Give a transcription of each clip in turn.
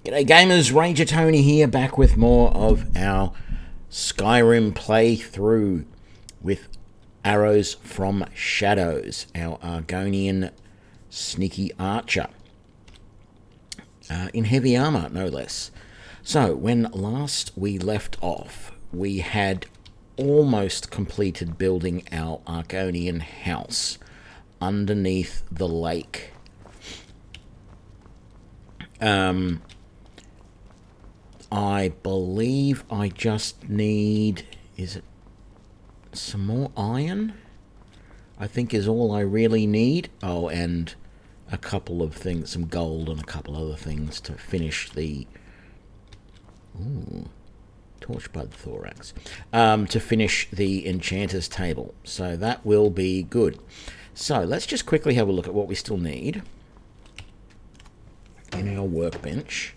G'day gamers, Ranger Tony here, back with more of our Skyrim playthrough with Arrows from Shadows, our Argonian sneaky archer. In heavy armor, no less. So, when last we left off, we had almost completed building our Argonian house underneath the lake. I believe I just need, is it some more iron? I think is all I really need. Oh, and a couple of things, some gold and a couple other things to finish the torchbud thorax, to finish the enchanter's table. So that will be good. So let's just quickly have a look at what we still need in our workbench.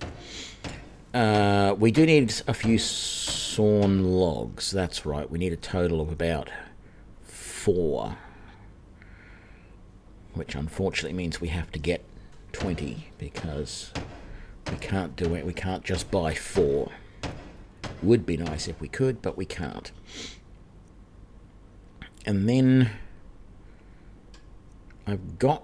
We do need a few sawn logs. That's right. We need a total of about 4, which unfortunately means we have to get 20 because we can't do it. We can't just buy 4. Would be nice if we could, but we can't. And then I've got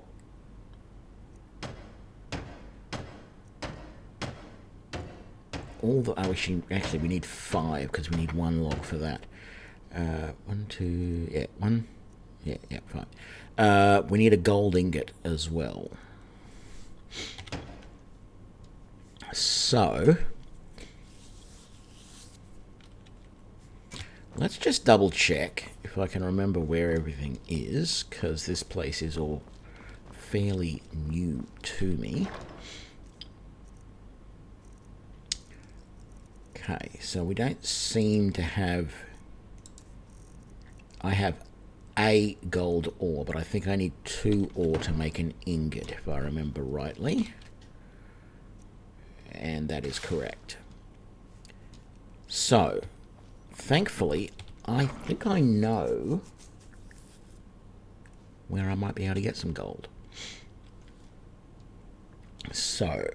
all the, actually we need 5 because we need 1 log for that. 1, 2, yeah, 1, yeah, 5. We need a gold ingot as well. So let's just double check if I can remember where everything is, because this place is all fairly new to me. Okay, so we don't seem to have... I have a gold ore, but I think I need 2 ore to make an ingot, if I remember rightly. And that is correct. So, thankfully, I think I know where I might be able to get some gold. So,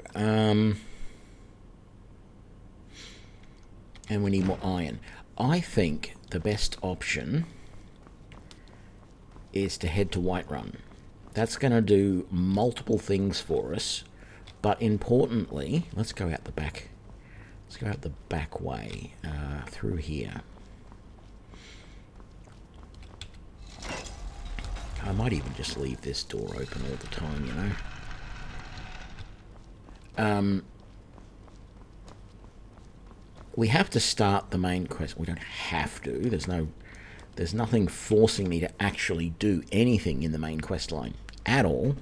and we need more iron. I think the best option is to head to Whiterun. That's going to do multiple things for us, but importantly, let's go out the back. Let's go out the back way, through here. I might even just leave this door open all the time, you know. We have to start the main quest. We don't have to. There's nothing forcing me to actually do anything in the main quest line at all.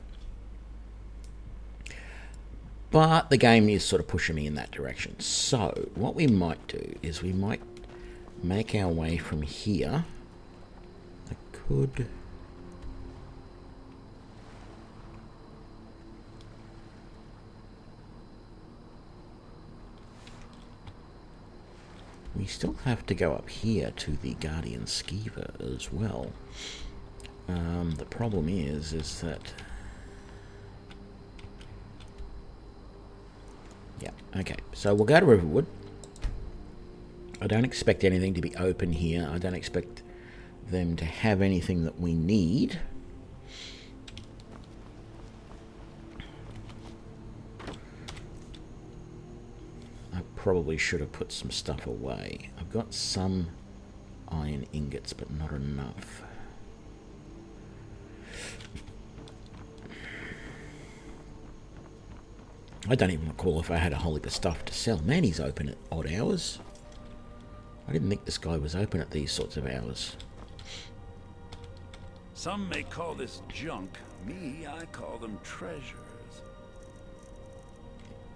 But the game is sort of pushing me in that direction. So what we might do is we might make our way from here. I could... We still have to go up here to the Guardian Skeever as well. The problem is that... Yeah, okay. So we'll go to Riverwood. I don't expect anything to be open here. I don't expect them to have anything that we need. Probably should have put some stuff away. I've got some iron ingots, but not enough. I don't even recall if I had a whole heap of stuff to sell. Man, he's open at odd hours. I didn't think this guy was open at these sorts of hours. Some may call this junk. Me, I call them treasures.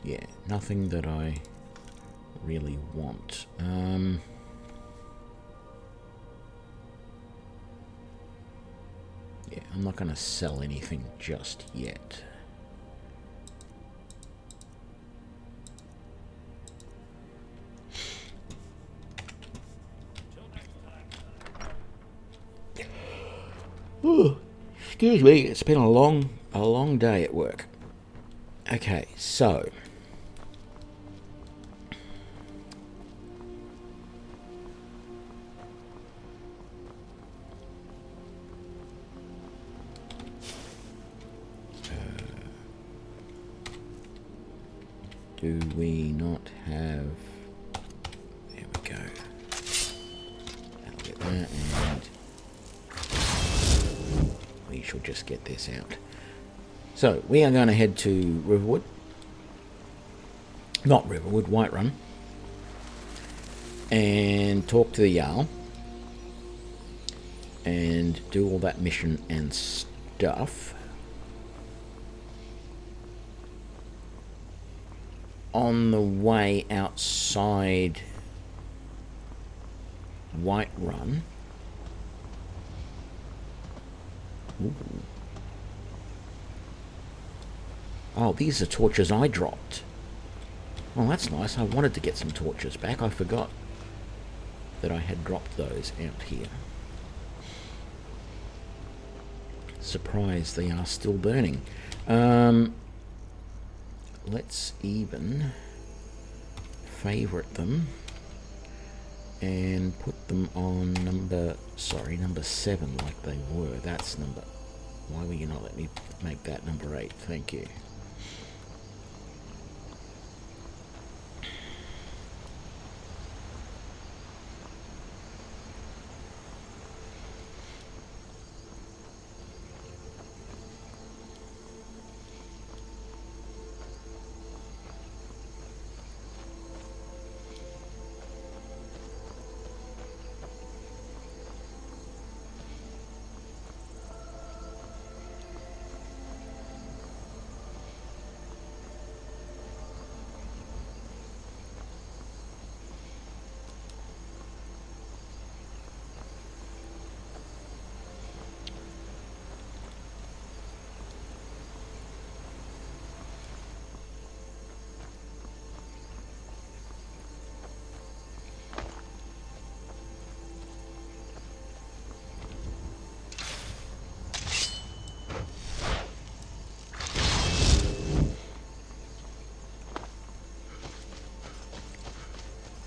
Yeah, nothing that I really want. Yeah, I'm not going to sell anything just yet. Ooh, excuse me, it's been a long day at work. Okay, so Do we not have... There we go. I'll get that, and we shall just get this out. So, we are going to head to Riverwood. Not Riverwood, Whiterun. And talk to the Jarl. And do all that mission and stuff. On the way outside Whiterun. Ooh. Oh, these are torches I dropped. Oh, that's nice. I wanted to get some torches back. I forgot that I had dropped those out here. Surprised they are still burning. Let's even favorite them and put them on number 7 like they were. That's number... Why will you not let me make that number 8? Thank you.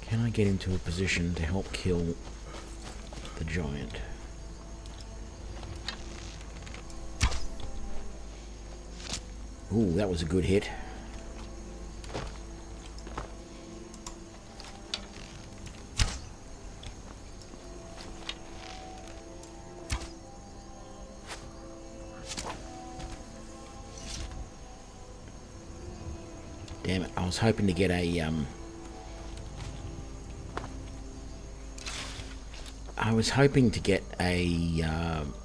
Can I get into a position to help kill the giant? Ooh, that was a good hit. Damn it, I was hoping to get a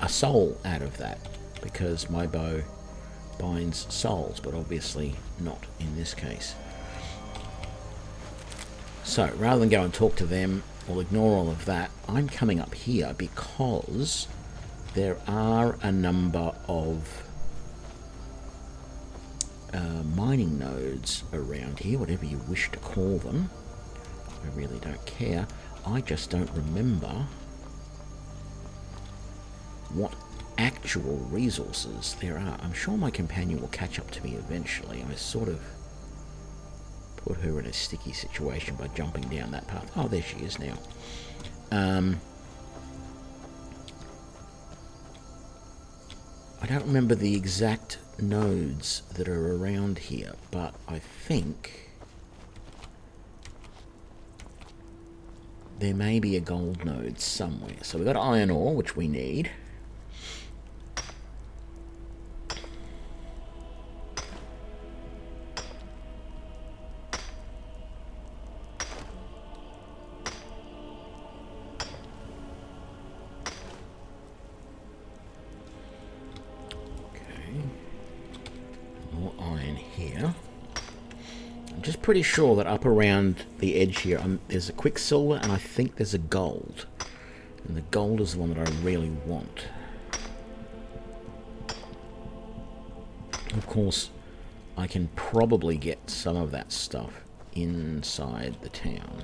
soul out of that, because my bow binds souls, but obviously not in this case. So, rather than go and talk to them, we'll ignore all of that. I'm coming up here because there are a number of mining nodes around here, whatever you wish to call them. I really don't care. I just don't remember what actual resources there are. I'm sure my companion will catch up to me eventually. I sort of put her in a sticky situation by jumping down that path. Oh, there she is now. I don't remember the exact nodes that are around here, but I think there may be a gold node somewhere. So we've got iron ore, which we need. Pretty sure that up around the edge here there's a quicksilver, and I think there's a gold, and the gold is the one that I really want. Of course, I can probably get some of that stuff inside the town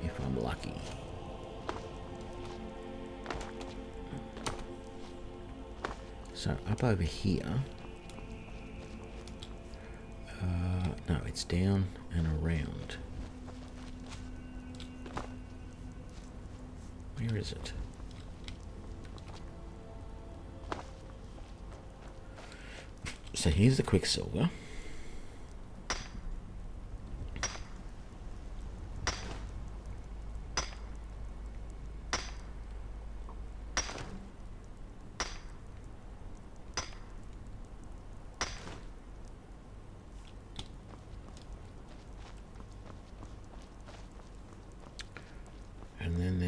if I'm lucky. So up over here, no, it's down and around. Where is it? So here's the quicksilver.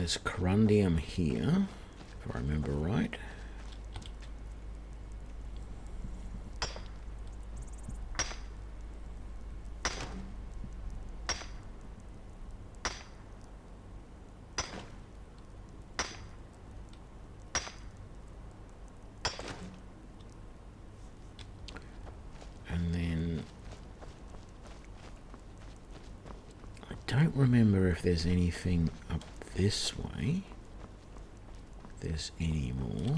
there's corundium here, if I remember right. And then I don't remember if there's anything up this way. If there's any more.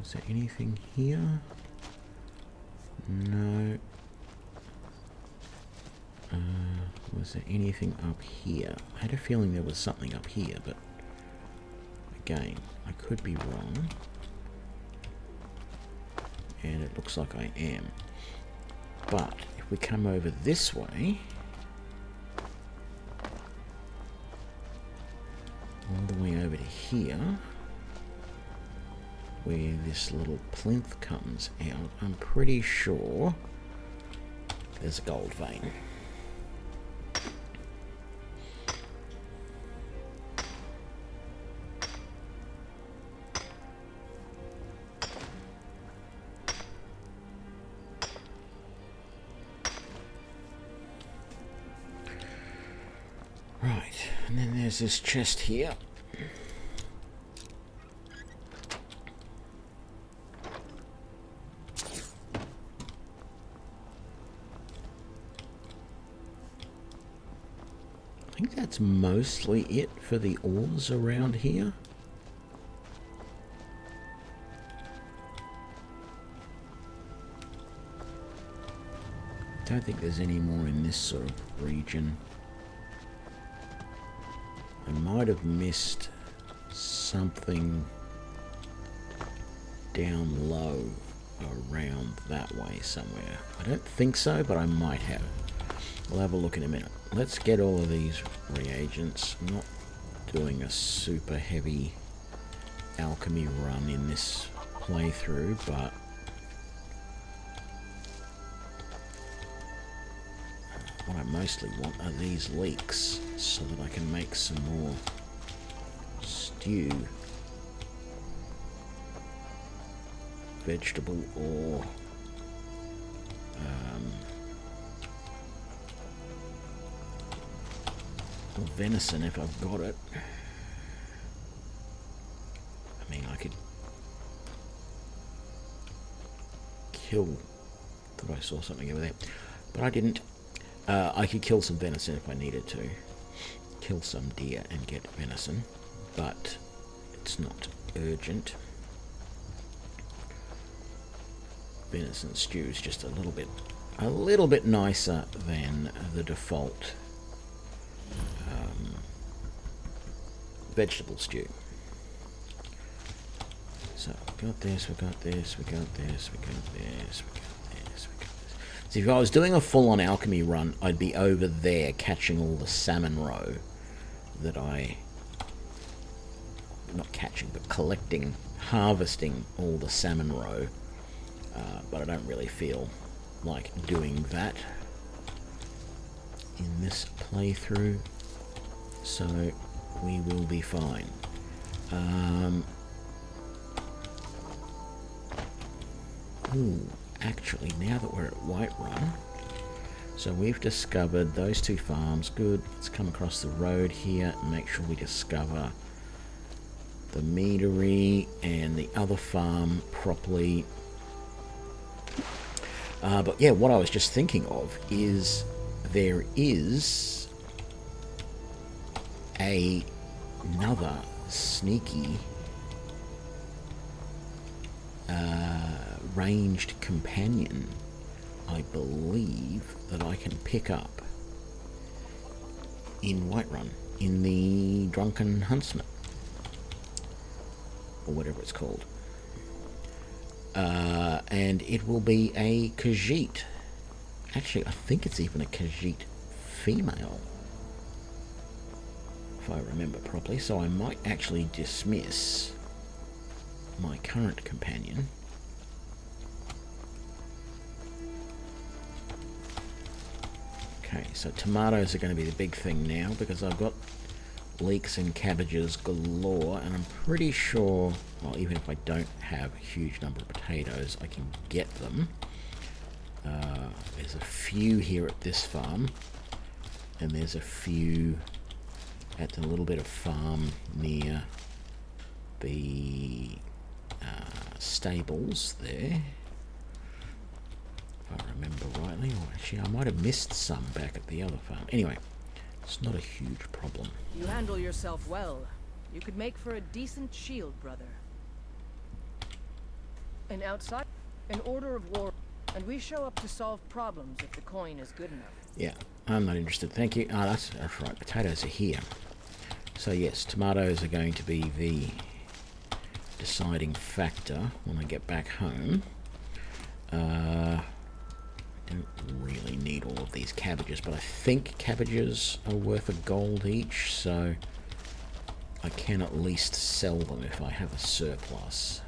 Is there anything here? No. Was there anything up here? I had a feeling there was something up here, but again, I could be wrong. And it looks like I am. But if we come over this way, all the way over to here, where this little plinth comes out, I'm pretty sure there's a gold vein. Right, and then there's this chest here. I think that's mostly it for the ores around here. Don't think there's any more in this sort of region. I might have missed something down low around that way somewhere. I don't think so, but I might have. We'll have a look in a minute. Let's get all of these reagents. I'm not doing a super heavy alchemy run in this playthrough, but what I mostly want are these leeks so that I can make some more stew. Vegetable or venison if I've got it. I mean, I could kill... thought I saw something over there, but I didn't. I could kill some venison if I needed to. Kill some deer and get venison, but it's not urgent. Venison stew is just a little bit nicer than the default vegetable stew. So we got this, we got this, we got this, we got this, we got this, we got this. So if I was doing a full-on alchemy run, I'd be over there catching all the salmon roe that not catching, but collecting, harvesting all the salmon roe. But I don't really feel like doing that in this playthrough, so we will be fine. Actually, now that we're at Whiterun, so we've discovered those two farms. Good. Let's come across the road here and make sure we discover the meadery and the other farm properly. But yeah, what I was just thinking of is there is another sneaky ranged companion, I believe, that I can pick up in Whiterun, in the Drunken Huntsman, or whatever it's called. And it will be a Khajiit. Actually, I think it's even a Khajiit female, if I remember properly. So I might actually dismiss my current companion. Okay, so tomatoes are going to be the big thing now, because I've got leeks and cabbages galore, and I'm pretty sure, well, even if I don't have a huge number of potatoes, I can get them. There's a few here at this farm, and there's a few at the little bit of farm near the stables there, if I remember rightly. Or actually, I might have missed some back at the other farm. Anyway, it's not a huge problem. You handle yourself well. You could make for a decent shield, brother. And outside, an order of war, and we show up to solve problems if the coin is good enough. Yeah, I'm not interested. Thank you. Ah, that's right. Potatoes are here. So yes, tomatoes are going to be the deciding factor when I get back home. I don't really need all of these cabbages, but I think cabbages are worth a gold each, so I can at least sell them if I have a surplus.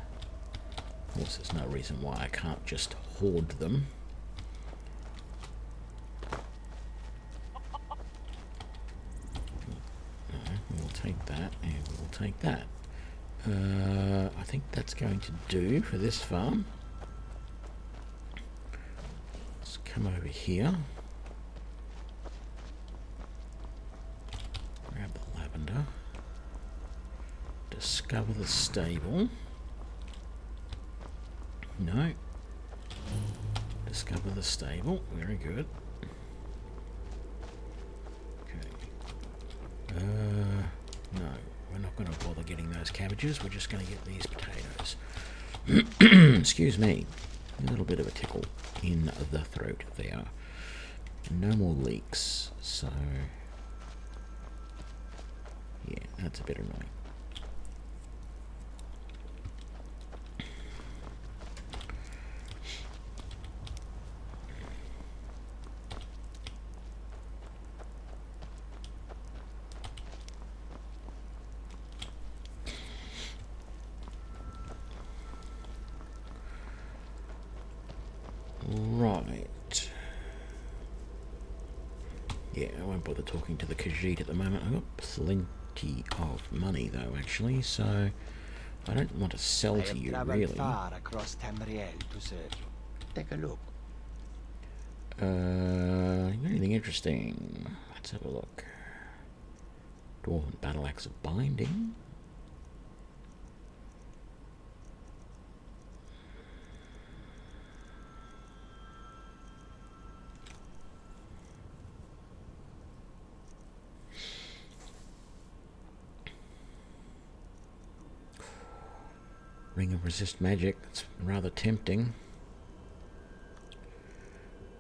Of course, there's no reason why I can't just hoard them. We'll take that, and we'll take that. I think that's going to do for this farm. Let's come over here. Grab the lavender. Discover the stable. No. Discover the stable. Very good. Okay. No. We're not going to bother getting those cabbages. We're just going to get these potatoes. Excuse me. A little bit of a tickle in the throat there. No more leaks. So, yeah, that's a bit annoying. Right. Yeah, I won't bother talking to the Khajiit at the moment. I've got plenty of money though, actually, so I don't want to sell to you, really. Far across Tamriel to serve you. Take a look. Anything interesting? Let's have a look. Dwarven battle axe of binding. Ring of resist magic. That's rather tempting.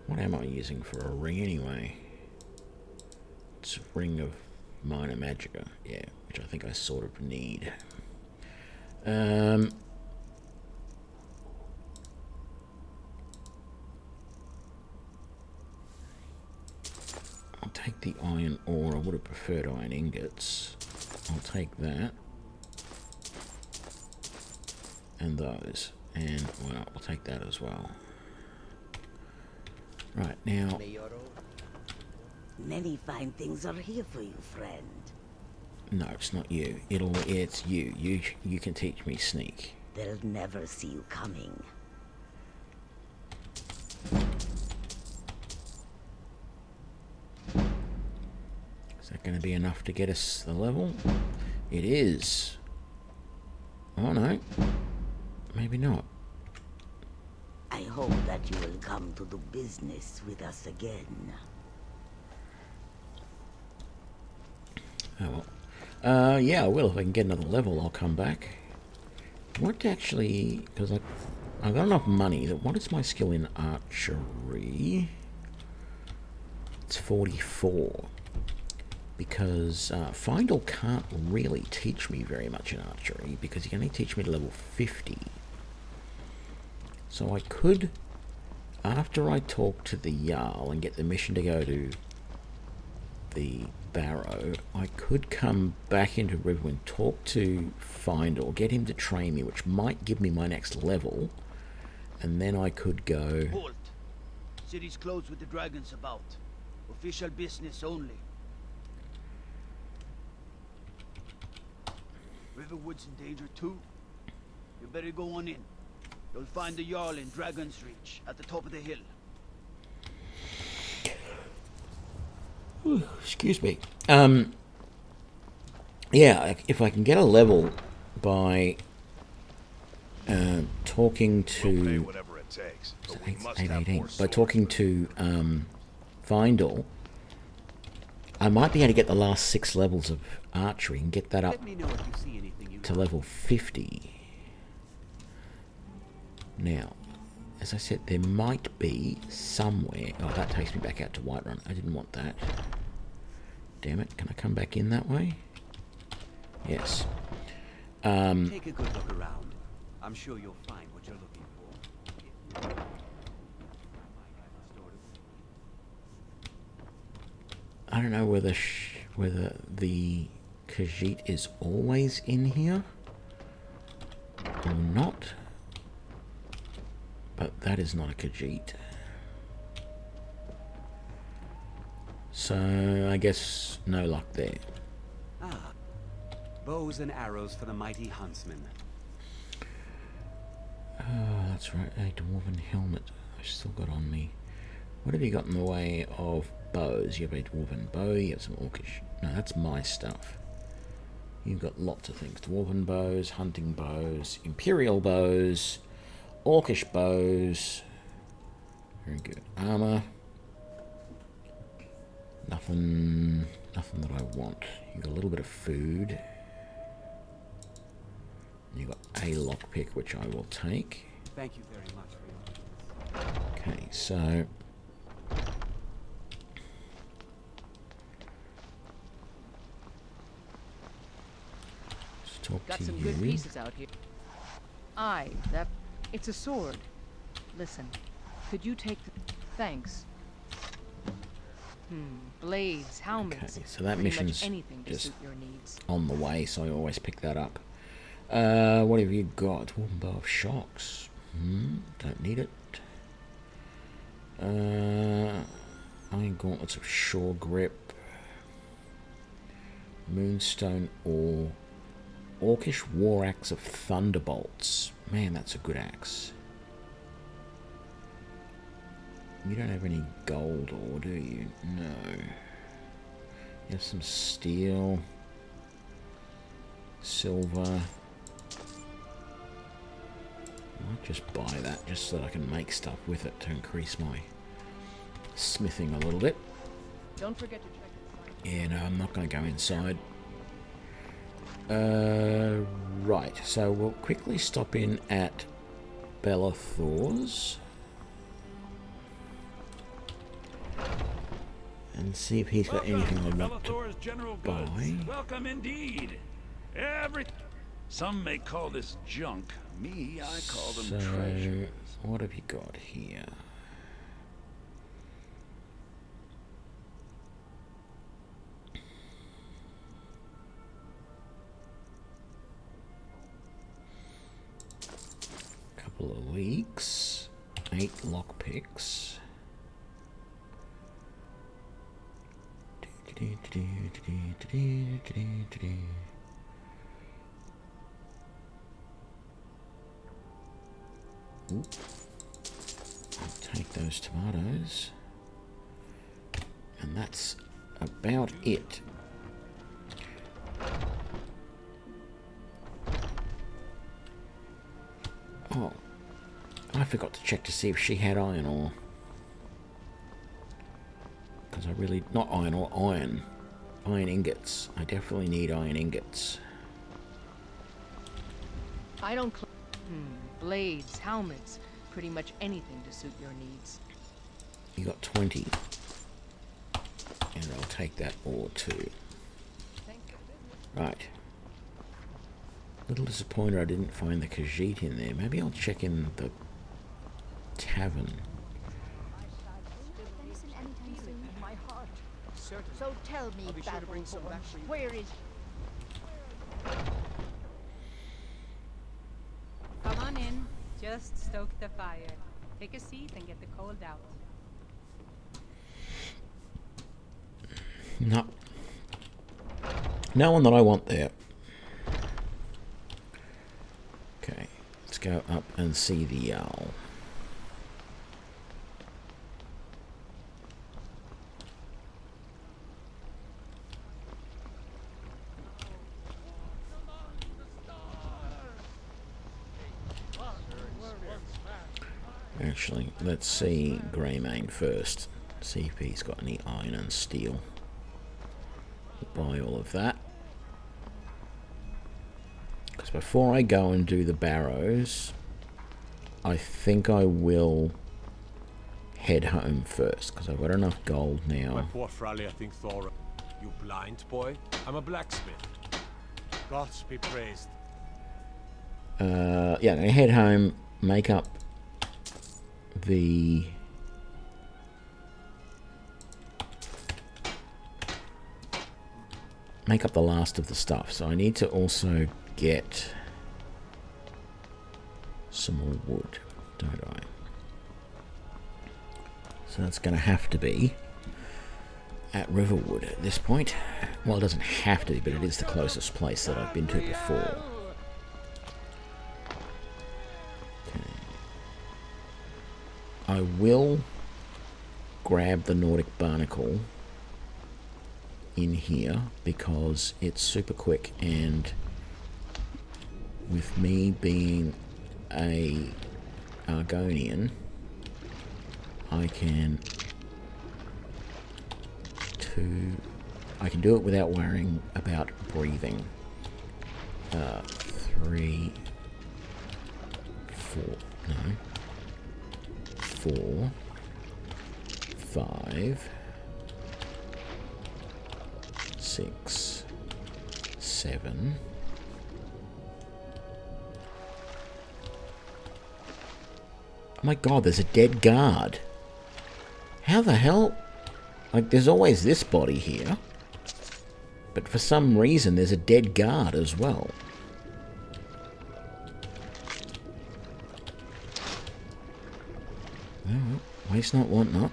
What am I using for a ring anyway? It's a ring of minor magicka, yeah, which I think I sort of need. I'll take the iron ore. I would have preferred iron ingots. I'll take that. And those. And, well, I'll take that as well. Right, now... Many fine things are here for you, friend. No, it's not you. It's you. You can teach me sneak. They'll never see you coming. Is that going to be enough to get us the level? It is. Oh, no. Maybe not. I hope that you will come to do business with us again. Oh, well. Yeah, I will. If I can get another level, I'll come back. What actually... Because I've got enough money. What is my skill in archery? It's 44. Because Findle can't really teach me very much in archery, because he can only teach me to level 50. So I could, after I talk to the Jarl and get the mission to go to the Barrow, I could come back into Riverwind, talk to Findle, get him to train me, which might give me my next level, and then I could go... Halt! City's closed with the dragons about. Official business only. Riverwood's in danger too. You better go on in. You'll find the Jarl in Dragon's Reach, at the top of the hill. Excuse me. Yeah, if I can get a level by talking We'll pay to whatever it takes, but we eight- must eight- have eighteen. more by sword talking to Findle, I might be able to get the last 6 levels of archery and get that up Let me know if you see anything you to level 50. Now, as I said, there might be somewhere... Oh, that takes me back out to Whiterun. I didn't want that. Damn it. Can I come back in that way? Yes. take a good look around. I'm sure you'll find what you're looking for. I don't know whether the Khajiit is always in here or not. But that is not a Khajiit. So I guess no luck there. Ah, bows and arrows for the mighty huntsman. Oh, that's right. A dwarven helmet I've still got on me. What have you got in the way of bows? You have a dwarven bow, you have some orcish... No, that's my stuff. You've got lots of things. Dwarven bows, hunting bows, imperial bows, orcish bows. Very good. Armor. Nothing that I want. You've got a little bit of food. You've got a lockpick, which I will take. Thank you very much for your assistance. Okay, so... let's talk Got to some you. good pieces out here. Aye, that... It's a sword. Listen, could you take the... Thanks. Blades, helmets. Okay, so that pretty much mission's anything to just suit your needs. on the way, so I always pick that up. What have you got? Dwarven bow of shocks. Don't need it. Iron gauntlets of shore grip. Moonstone or orcish war axe of thunderbolts. Man, that's a good axe. You don't have any gold ore, do you? No. You have some steel, silver. I might just buy that just so that I can make stuff with it to increase my smithing a little bit. Don't forget to check inside. Yeah, no, I'm not going to go inside. Right, so we'll quickly stop in at Bellathor's and see if he's got anything I want to Bellathor's General buy. Goods. Welcome indeed. Some may call this junk. Me, I call them So, treasures. what have you got here? Couple of leaks, 8 lockpicks. Ooh. I'll take those tomatoes. And that's about it. Oh, I forgot to check to see if she had iron ore. Because I really... not iron ore, iron. Iron ingots. I definitely need iron ingots. I don't... blades, helmets, pretty much anything to suit your needs. You got 20. And I'll take that ore too. Right. Little disappointed I didn't find the Khajiit in there. Maybe I'll check in the tavern. My heart. So tell me, be sure to bring some back for you. where is... Come on in. Just stoke the fire. Take a seat and get the cold out. No. No one that I want there. go up and see the Jarl. Actually, let's see Greymane first. See if he's got any iron and steel. Buy all of that. Because before I go and do the barrows, I think I will head home first, because I've got enough gold My now. poor Fralia thinks Thor. You blind boy? I'm a blacksmith. Gods be praised. Yeah, I'm going to head home, make up the... make up the last of the stuff. So I need to also get some more wood, don't I? So that's going to have to be at Riverwood at this point. Well, it doesn't have to be, but it is the closest place that I've been to before. Okay. I will grab the Nordic Barnacle in here because it's super quick, and with me being a Argonian, I can do it without worrying about breathing. 3, 4, no, 4, 5, 6, 7. Oh my god, there's a dead guard. How the hell? Like, there's always this body here. But for some reason, there's a dead guard as well. Well, waste not, want not.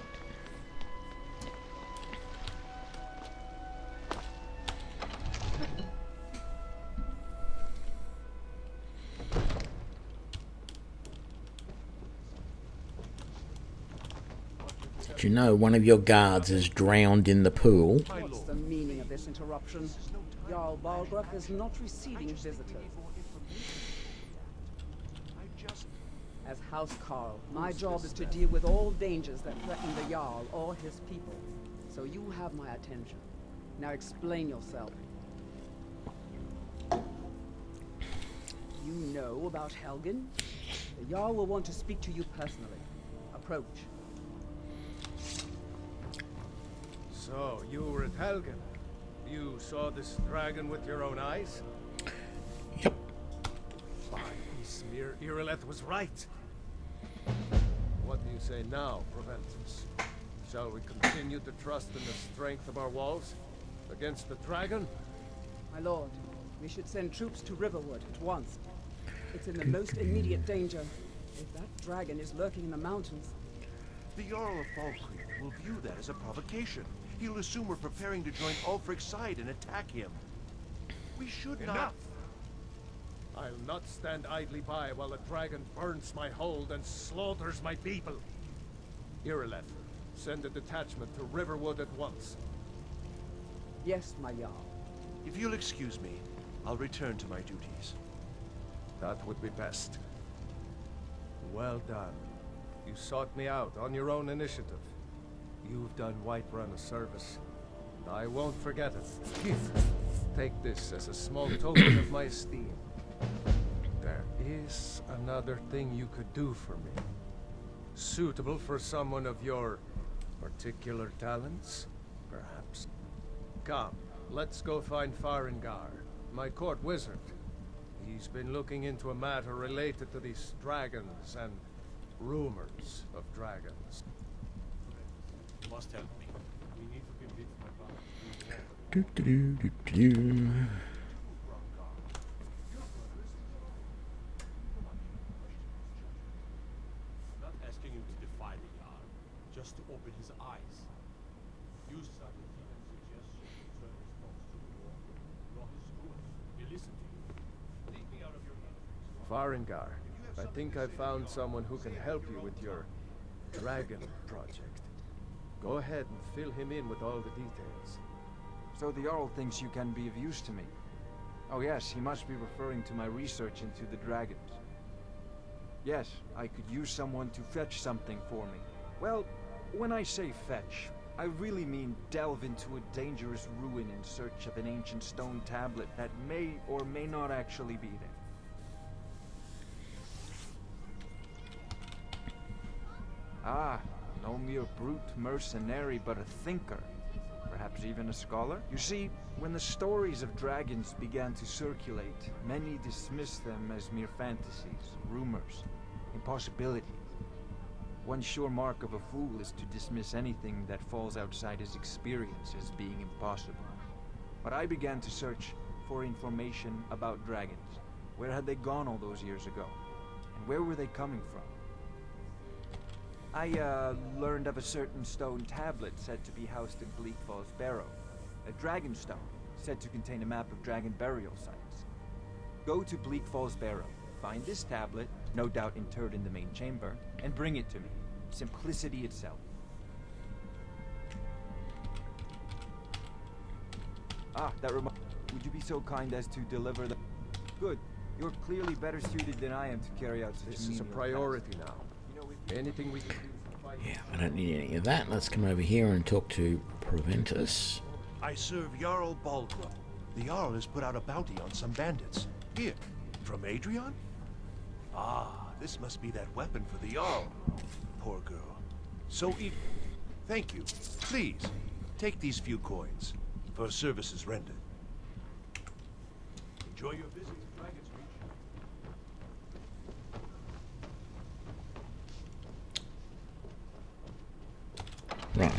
Did you know one of your guards is drowned in the pool? What's the meaning of this interruption? Jarl Balgruuf is not receiving visitors. As House Carl, my job is to deal with all dangers that threaten the Jarl or his people. So you have my attention. Now explain yourself. You know about Helgen? The Jarl will want to speak to you personally. Approach. So, you were at Helgen. You saw this dragon with your own eyes? Yep. By smear, Irileth was right. What do you say now, Proventus? Shall we continue to trust in the strength of our walls against the dragon? My lord, we should send troops to Riverwood at once. It's in the most immediate danger. If that dragon is lurking in the mountains... The Jarl of Falkreath will view that as a provocation. He'll assume we're preparing to join Ulfric's side and attack him. We should not... Enough! I'll not stand idly by while the dragon burns my hold and slaughters my people. Irileth, send a detachment to Riverwood at once. Yes, my Jarl. If you'll excuse me, I'll return to my duties. That would be best. Well done. You sought me out on your own initiative. You've done Whiterun a service, and I won't forget it. Here, take this as a small token of my esteem. There is another thing you could do for me. Suitable for someone of your particular talents, perhaps. Come, let's go find Farengar, my court wizard. He's been looking into a matter related to these dragons and rumors of dragons. You must help me. We need to convince my father. I'm not asking you to defy the Jarl, just to open his eyes. You suck if he can suggest you turn his thoughts to the war. Not his schools. He listen to you. Leave me out of your matters. Farengar, I think I found someone who can help you with your dragon project. Go ahead and fill him in with all the details. So the Jarl thinks you can be of use to me. Oh yes, he must be referring to my research into the dragons. Yes, I could use someone to fetch something for me. Well, when I say fetch, I really mean delve into a dangerous ruin in search of an ancient stone tablet that may or may not actually be there. Ah, no mere brute mercenary, but a thinker. Perhaps even a scholar? You see, when the stories of dragons began to circulate, many dismissed them as mere fantasies, rumors, impossibilities. One sure mark of a fool is to dismiss anything that falls outside his experience as being impossible. But I began to search for information about dragons. Where had they gone all those years ago? And where were they coming from? I learned of a certain stone tablet said to be housed in Bleak Falls Barrow. A dragon stone, said to contain a map of dragon burial sites. Go to Bleak Falls Barrow, find this tablet, no doubt interred in the main chamber, and bring it to me. Simplicity itself. Ah, that reminds me. Would you be so kind as to deliver the... Good. You're clearly better suited than I am to carry out such This is a priority now. Anything we can do for fight. Yeah, I don't need any of that. Let's come over here and talk to Proventus. I serve Jarl Balgrim. The Jarl has put out a bounty on some bandits. Here, from Adrian? Ah, this must be that weapon for the Jarl. Poor girl. So eager. Thank you. Please, take these few coins for services rendered. Enjoy your visit to Dragon's Reach. Right.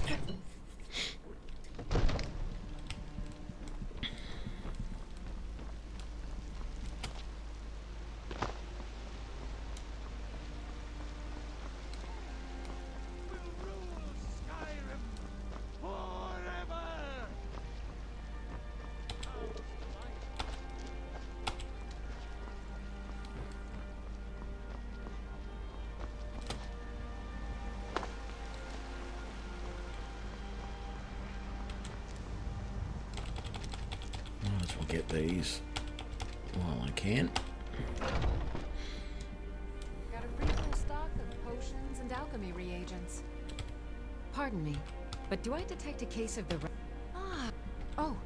Might as well get these while I can. Got a free full stock of potions and alchemy reagents. Pardon me, but do I detect a case of the... Oh,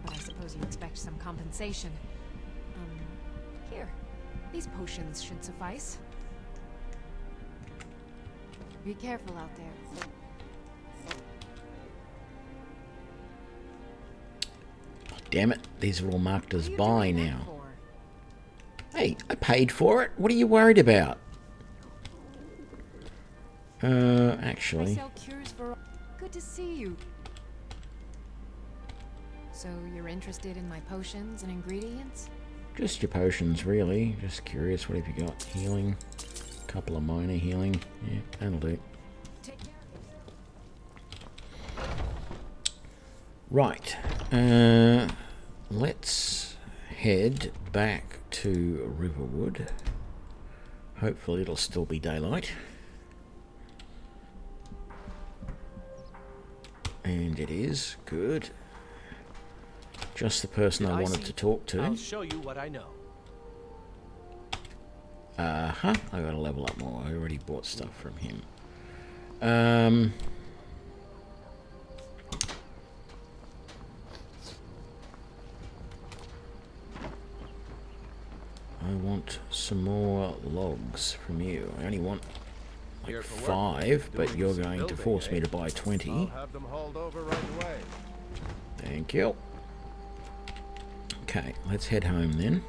but I suppose you expect some compensation. Here. These potions should suffice. Be careful out there. Damn it, these are all marked as buy now. Hey, I paid for it. What are you worried about? Actually. I sell cures for... Good to see you. So you're interested in my potions and ingredients? Just your potions, really. Just curious, what have you got? Healing. A couple of minor healing. Yeah, that'll do. Right. Let's head back to Riverwood. Hopefully it'll still be daylight. And it is. Good. Just the person I wanted to talk to. I'll show you what I know. I gotta level up more. I already bought stuff from him. I want some more logs from you. I only want like 5, but you're going to force me to buy 20. I'll have them hauled over right away. Thank you. Okay, let's head home then.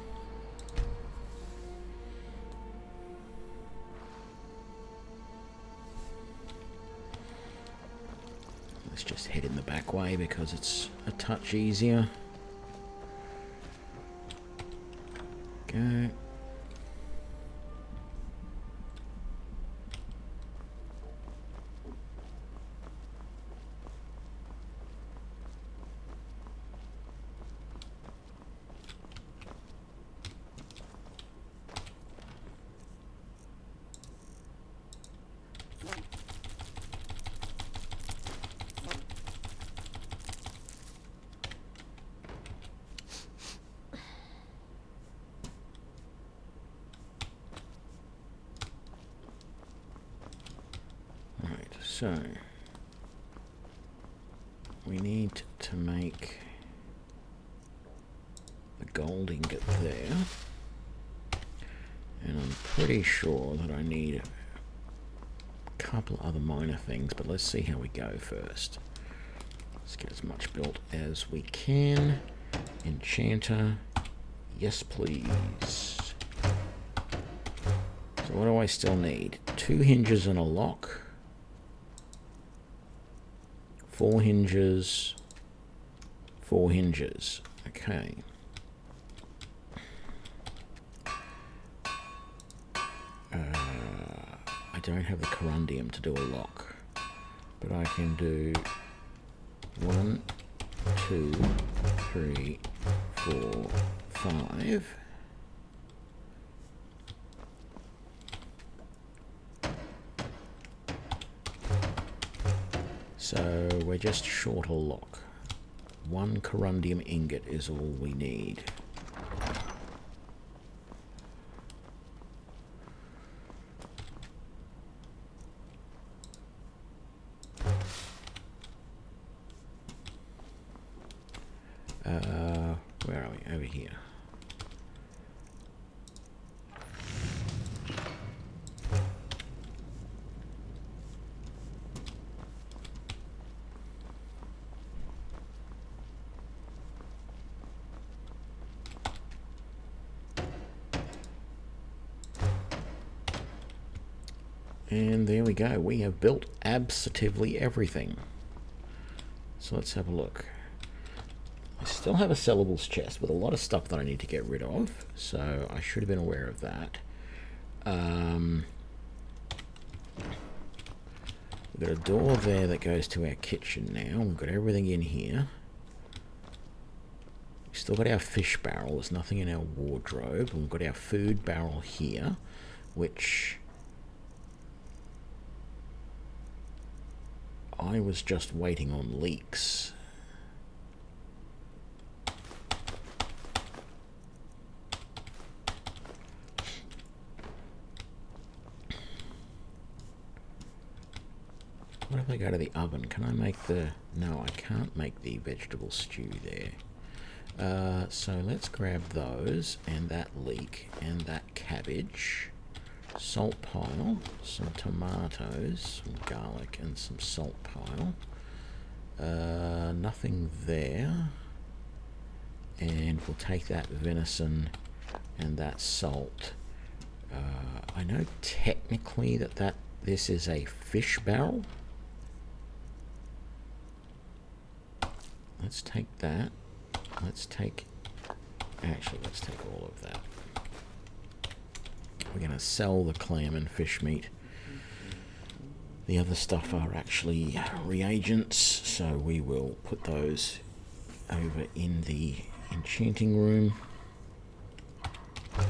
Let's just head in the back way because it's a touch easier. Go. So we need to make the gold ingot there, and I'm pretty sure that I need a couple other minor things, but let's see how we go first. Let's get as much built as we can. Enchanter, yes please. So what do I still need? 2 hinges and a lock. 4 hinges. 4 hinges. Okay. I don't have the corundium to do a lock, but I can do 1, 2, 3, 4, 5. So we're just short a lock. 1 corundium ingot is all we need. Where are we? Over here. And there we go. We have built absolutely everything. So let's have a look. I still have a sellables chest with a lot of stuff that I need to get rid of, so I should have been aware of that. We've got a door there that goes to our kitchen now. We've got everything in here. We've still got our fish barrel. There's nothing in our wardrobe. We've got our food barrel here, which I was just waiting on leaks. What if I go to the oven? Can I make the... No, I can't make the vegetable stew there. So let's grab those, and that leek, and that cabbage. Salt pile, some tomatoes, some garlic, and some salt pile. Nothing there. And we'll take that venison and that salt. I know technically that this is a fish barrel. Let's take that. Let's take all of that. We're going to sell the clam and fish meat. The other stuff are actually reagents, so we will put those over in the enchanting room. I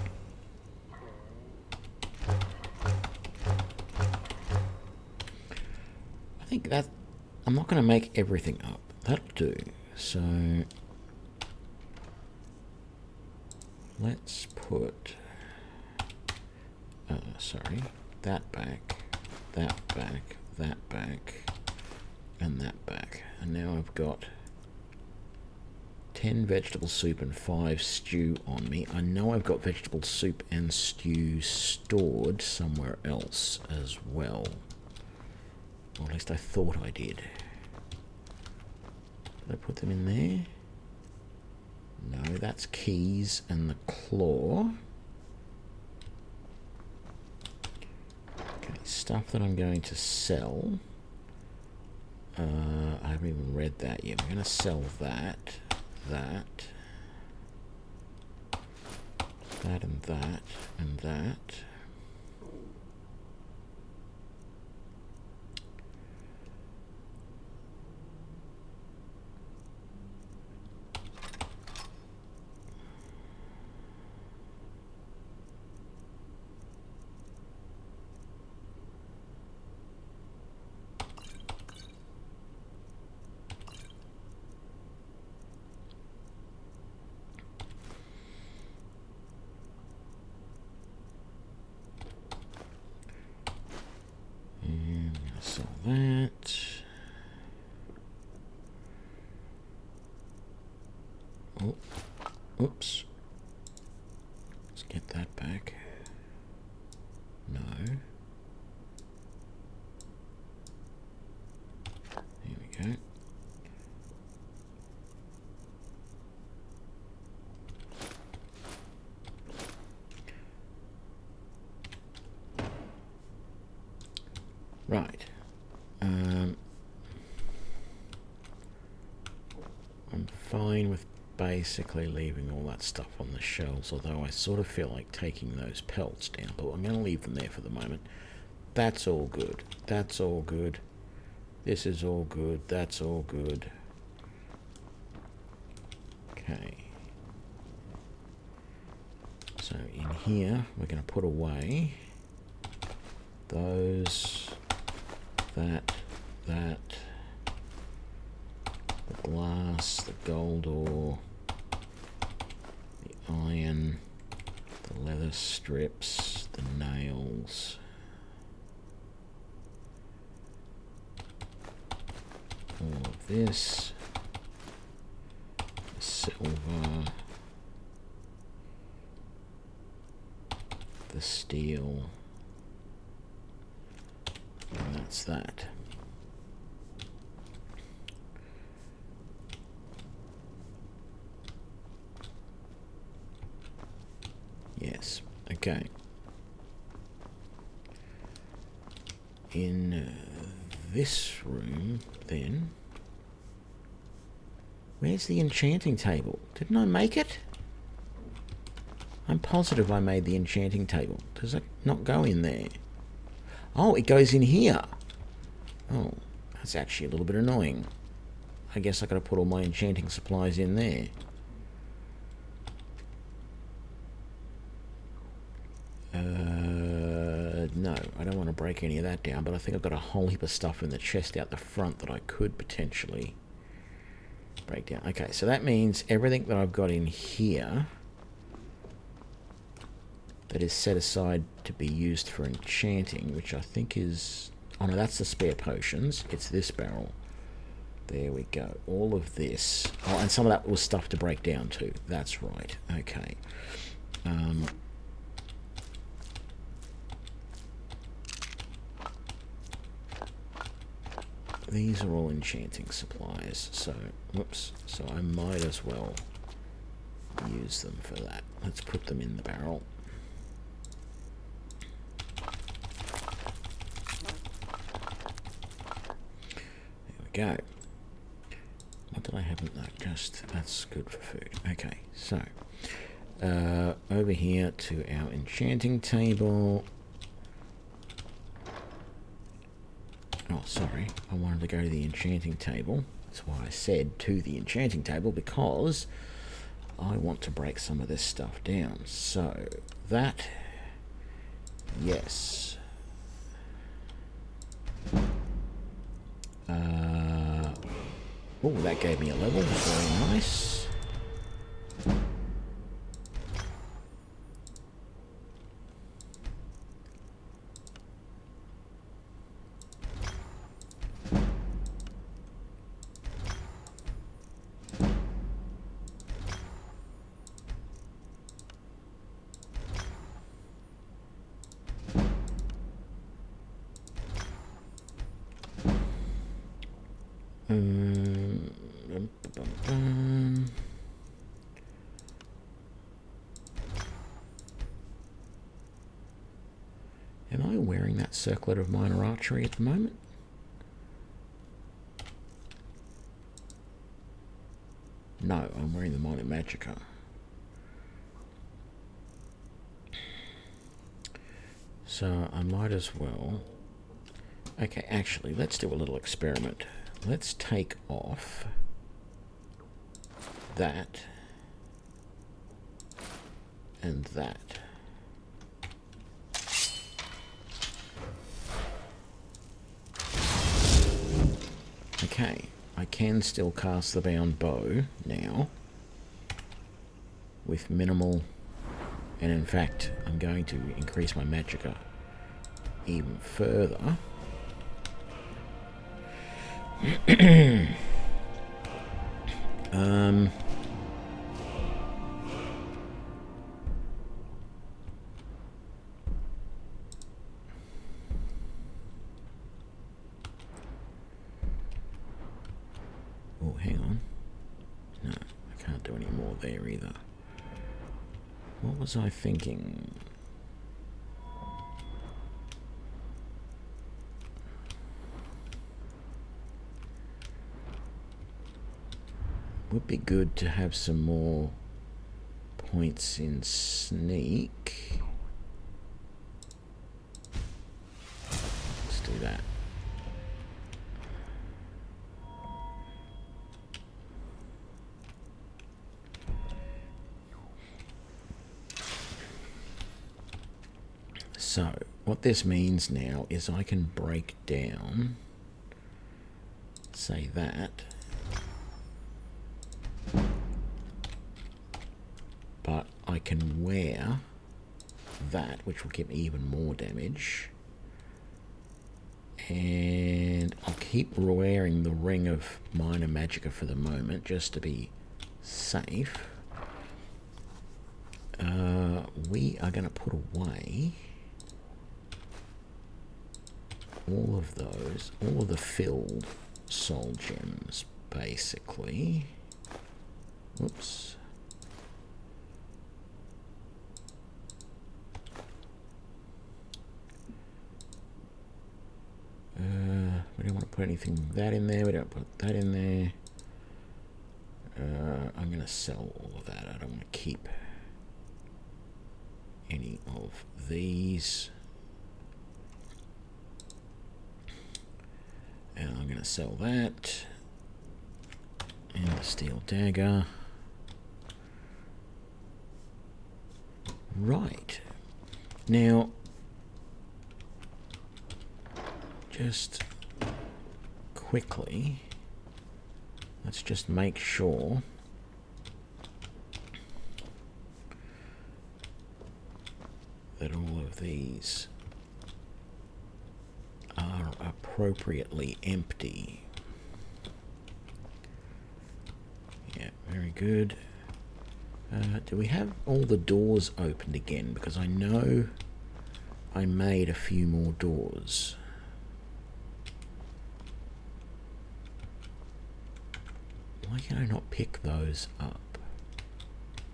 think that I'm not going to make everything up. That'll do. So let's put that back, that back, that back, and that back. And now I've got 10 vegetable soup and 5 stew on me. I know I've got vegetable soup and stew stored somewhere else as well. Or at least I thought I did. Did I put them in there? No, that's keys and the claw. Okay, stuff that I'm going to sell. I haven't even read that yet. We're going to sell that, and that, and that. that. Oh, oops. Let's get that back. No. Here we go. Right. I'm fine with basically leaving all that stuff on the shelves, although I sort of feel like taking those pelts down, but I'm going to leave them there for the moment. That's all good. That's all good. This is all good. That's all good. Okay. So in here, we're going to put away those, that, the glass, the gold ore, the iron, the leather strips, the nails, all of this, the silver, the steel, and that's that. Yes, okay. In this room, then, where's the enchanting table? Didn't I make it? I'm positive I made the enchanting table. Does it not go in there? Oh, it goes in here. Oh, that's actually a little bit annoying. I guess I gotta put all my enchanting supplies in there. No, I don't want to break any of that down, but I think I've got a whole heap of stuff in the chest out the front that I could potentially break down. Okay, so that means everything that I've got in here that is set aside to be used for enchanting, which I think is... Oh no, that's the spare potions. It's this barrel. There we go. All of this. Oh, and some of that was stuff to break down too. That's right. Okay. These are all enchanting supplies, so, whoops, so I might as well use them for that. Let's put them in the barrel. There we go. What did I have in that? Just, that's good for food. Okay, so, over here to our enchanting table. Oh, sorry, I wanted to go to the enchanting table. That's why I said to the enchanting table, because I want to break some of this stuff down. So, that, yes. Oh, that gave me a level, very nice. Am I wearing that circlet of minor archery at the moment? No, I'm wearing the minor magicka. So I might as well... Okay, actually, let's do a little experiment. Let's take off that and that. Okay, I can still cast the bound bow now with minimal, and in fact I'm going to increase my magicka even further Oh, hang on. No, I can't do any more there either. What was I thinking? Would be good to have some more points in sneak. Let's do that. So, what this means now is I can break down, say that, but I can wear that, which will give me even more damage, and I'll keep wearing the Ring of Minor Magicka for the moment, just to be safe. We are going to put away all of those, all of the filled soul gems, basically. Whoops. We don't want to put anything that in there. We don't put that in there. I'm going to sell all of that. I don't want to keep any of these. And I'm going to sell that. And the steel dagger. Right. Now, just quickly, let's just make sure that all of these are appropriately empty. Yeah, very good. Do we have all the doors opened again? Because I know I made a few more doors. Why can I not pick those up?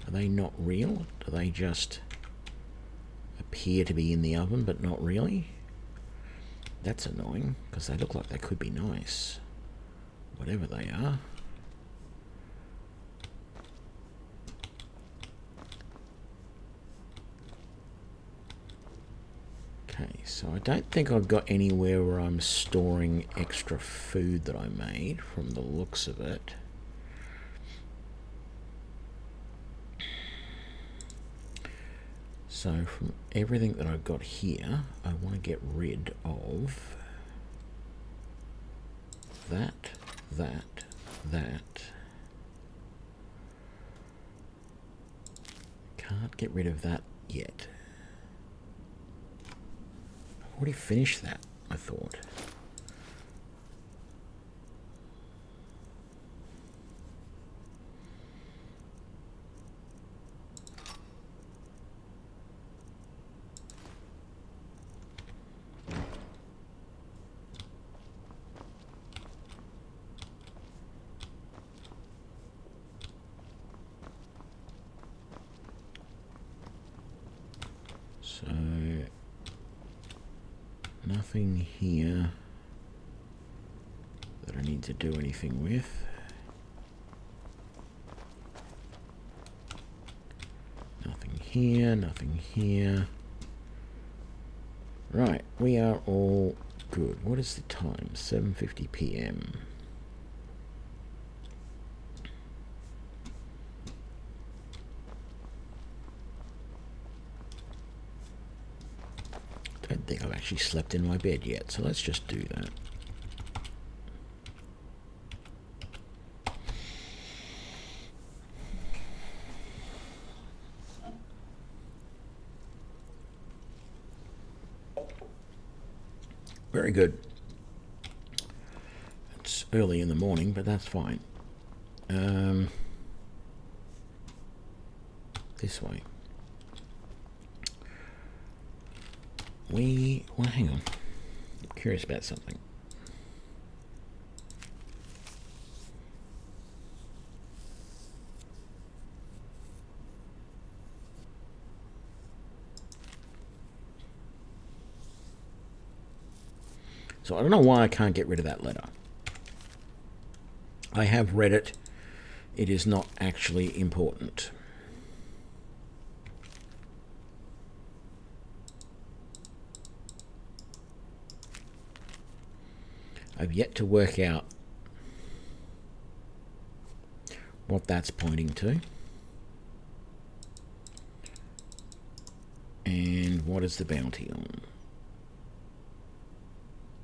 Are they not real? Do they just appear to be in the oven but not really? That's annoying, because they look like they could be nice. Whatever they are. Okay, so I don't think I've got anywhere where I'm storing extra food that I made, from the looks of it. So from everything that I've got here, I want to get rid of that. Can't get rid of that yet. I've already finished that, I thought. So, nothing here that I need to do anything with. Nothing here, nothing here. Right, we are all good. What is the time? 7:50 p.m. I don't think I've actually slept in my bed yet, so let's just do that. Very good. Let's early in the morning, but that's fine. This way. Well, hang on. I'm curious about something. So I don't know why I can't get rid of that letter. I have read it. It is not actually important. I've yet to work out what that's pointing to. And what is the bounty on?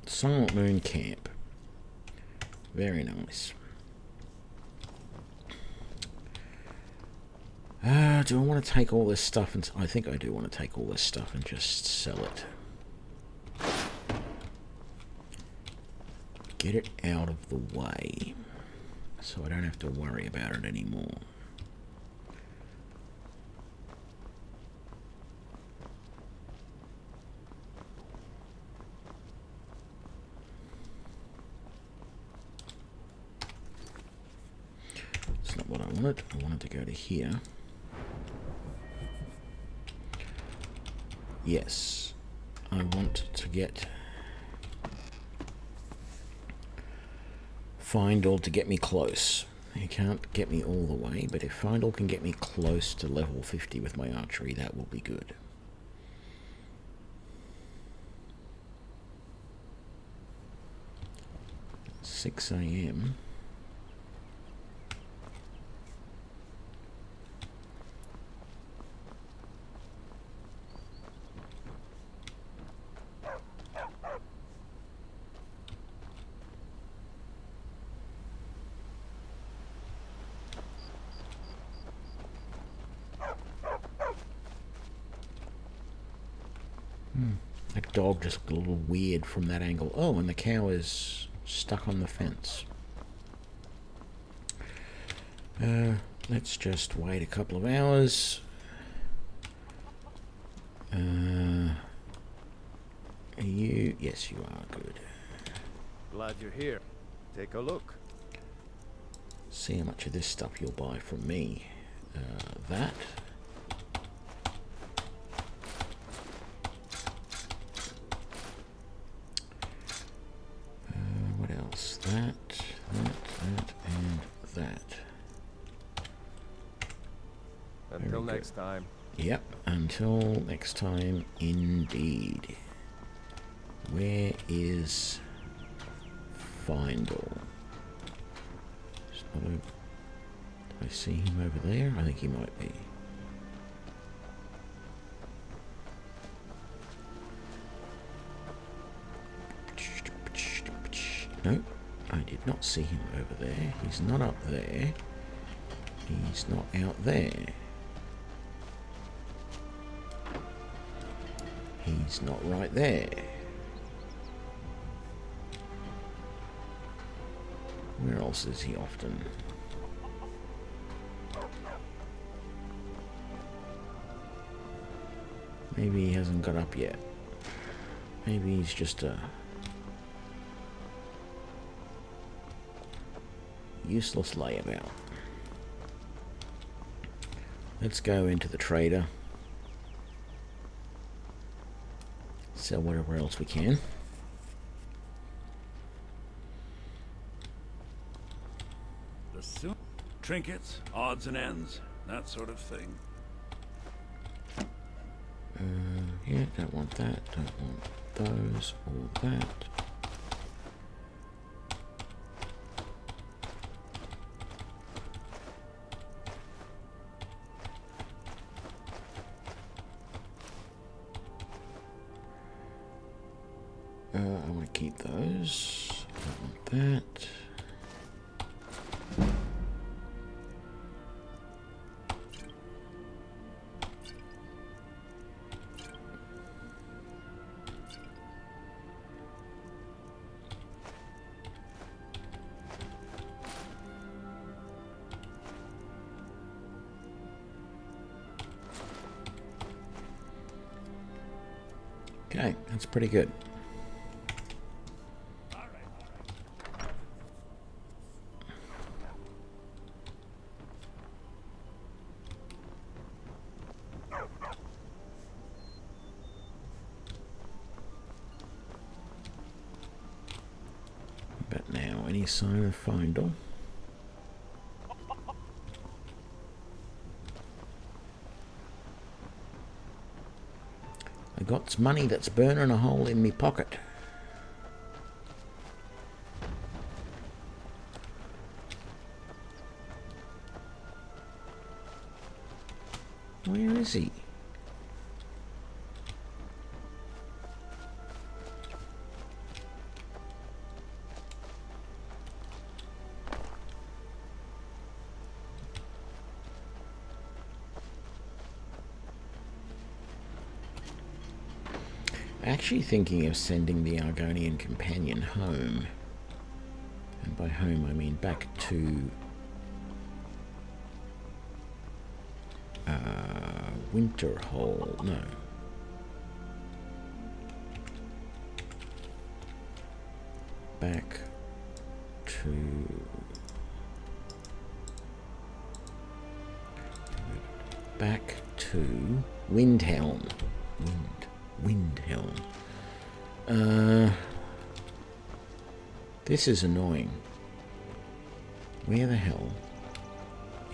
Silent Moon Camp. Very nice. Do I want to take all this stuff? And I think I do want to take all this stuff and just sell it. Get it out of the way, so I don't have to worry about it anymore. That's not what I wanted. I wanted to go to here. Yes, I want to get Findle to get me close. He can't get me all the way, but if Findle can get me close to level 50 with my archery, that will be good. $6 a.m. That dog just looked a little weird from that angle. Oh, and the cow is stuck on the fence. Let's just wait a couple of hours. Are you? Yes, you are. Good. Glad you're here. Take a look. See how much of this stuff you'll buy from me. That. What else? That, and that. Until next time. Yep, until next time, indeed. Where is Findle? Do I see him over there? I think he might be. No, I did not see him over there. He's not up there. He's not out there. He's not right there. Where else is he often? Maybe he hasn't got up yet. Maybe he's just a useless layabout. Let's go into the trader. Sell whatever else we can. Trinkets, odds and ends, that sort of thing. Yeah, don't want that, don't want those, or that. I want to keep those. I don't want that. Okay, that's pretty good. But now, any sign of Findle? I got money that's burning a hole in me pocket. Where is he? Actually thinking of sending the Argonian companion home. And by home I mean back to Winterhold. No. Back to Windhelm. Windhelm. This is annoying. Where the hell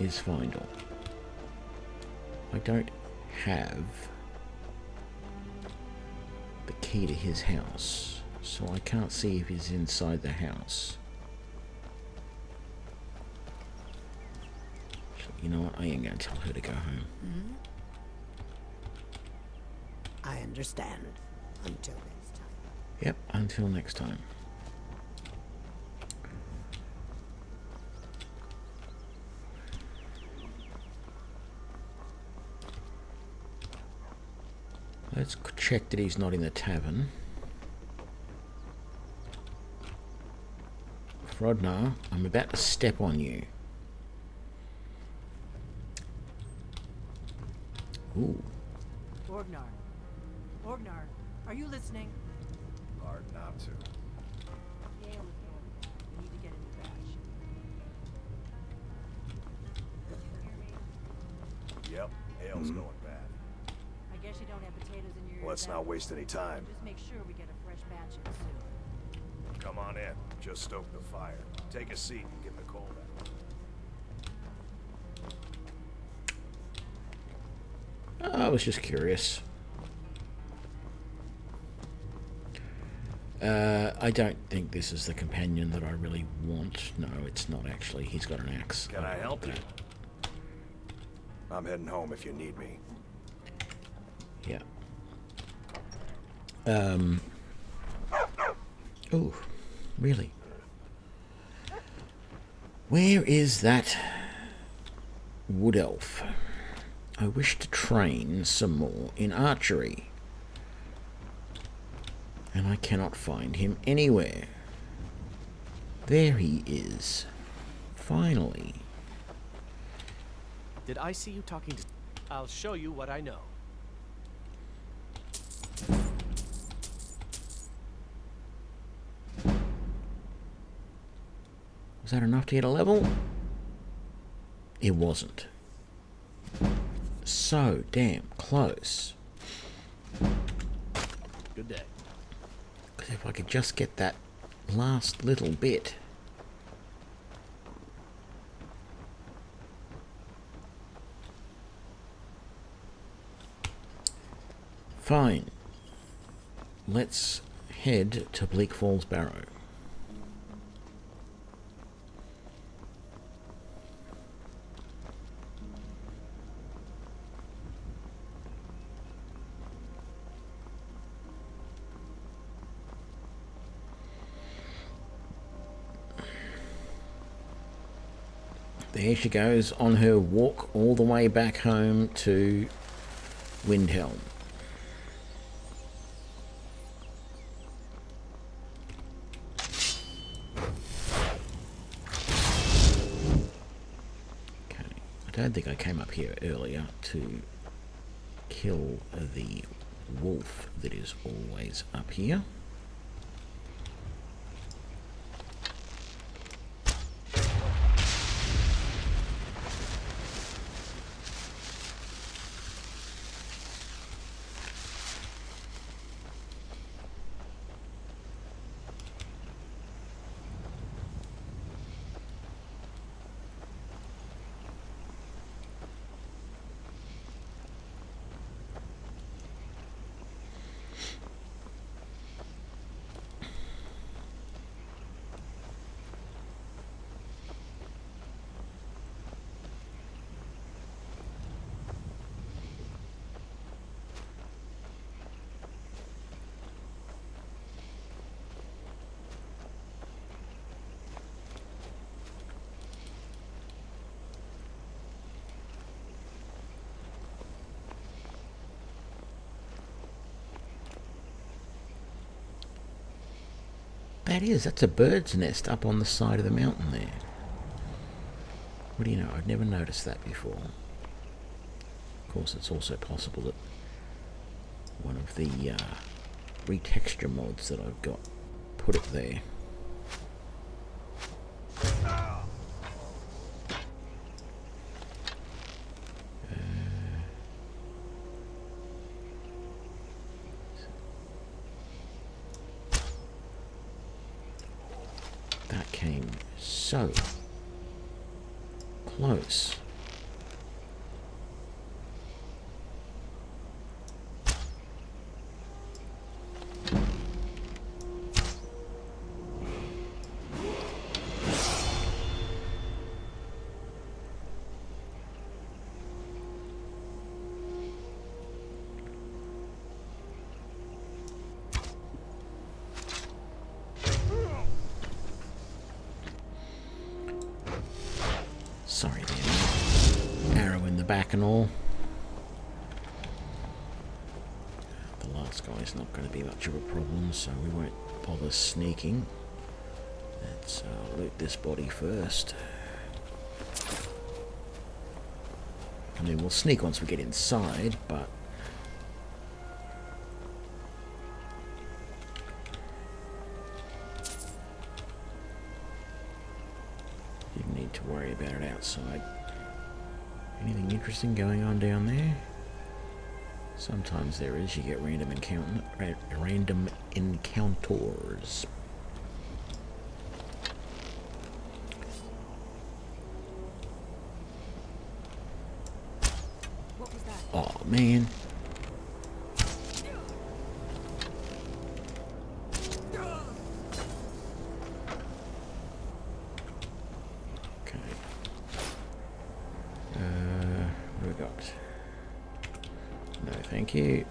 is Findle? I don't have the key to his house, so I can't see if he's inside the house. You know what? I ain't gonna tell her to go home. Mm-hmm. I understand. Until next time. Yep, until next time. Let's check that he's not in the tavern. Frodnar, I'm about to step on you. Ooh. Orgnar, are you listening? Hard not to. Gale is going. We need to get a new badge. Did you hear me? Yep, Ale's going bad. I guess you don't have potatoes in your Let's not waste any time. Just make sure we get a fresh batch in soon. Come on in. Just stoke the fire. Take a seat and get the cold out. I was just curious. I don't think this is the companion that I really want. No, it's not actually. He's got an axe. Can I help you? I'm heading home if you need me. Yeah. Oh, really? Where is that wood elf? I wish to train some more in archery. And I cannot find him anywhere. There he is. Finally. Did I see you talking to... I'll show you what I know. Was that enough to get a level? It wasn't. So damn close. Good day. Because if I could just get that last little bit. Fine. Let's head to Bleak Falls Barrow. There she goes on her walk all the way back home to Windhelm. Okay, I don't think I came up here earlier to kill the wolf that is always up here. That's a bird's nest up on the side of the mountain there. What do you know? I've never noticed that before. Of course, it's also possible that one of the retexture mods that I've got put it there. That came so close. Sorry there, arrow in the back and all. The last guy's not going to be much of a problem, so we won't bother sneaking. Let's loot this body first. I mean, we'll sneak once we get inside, but to worry about it outside. Anything interesting going on down there? Sometimes there is. You get random encounters. What was that? Oh man. Thank you.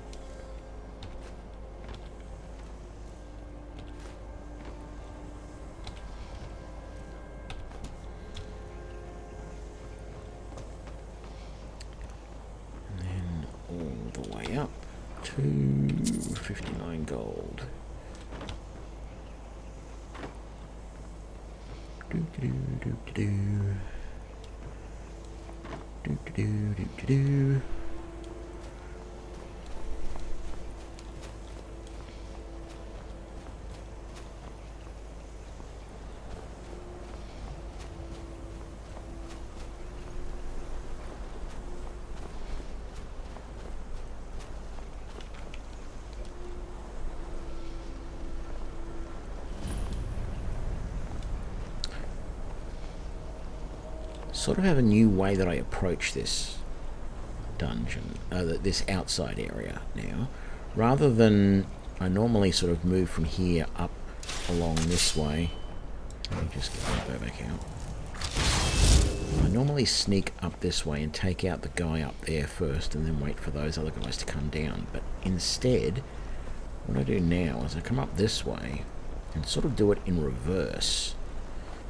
And then all the way up to 59 gold. Do do do do do do do do do do. Sort of have a new way that I approach this dungeon, this outside area now. Rather than, I normally sort of move from here up along this way. Let me just get my bow back out. I normally sneak up this way and take out the guy up there first and then wait for those other guys to come down. But instead, what I do now is I come up this way and sort of do it in reverse,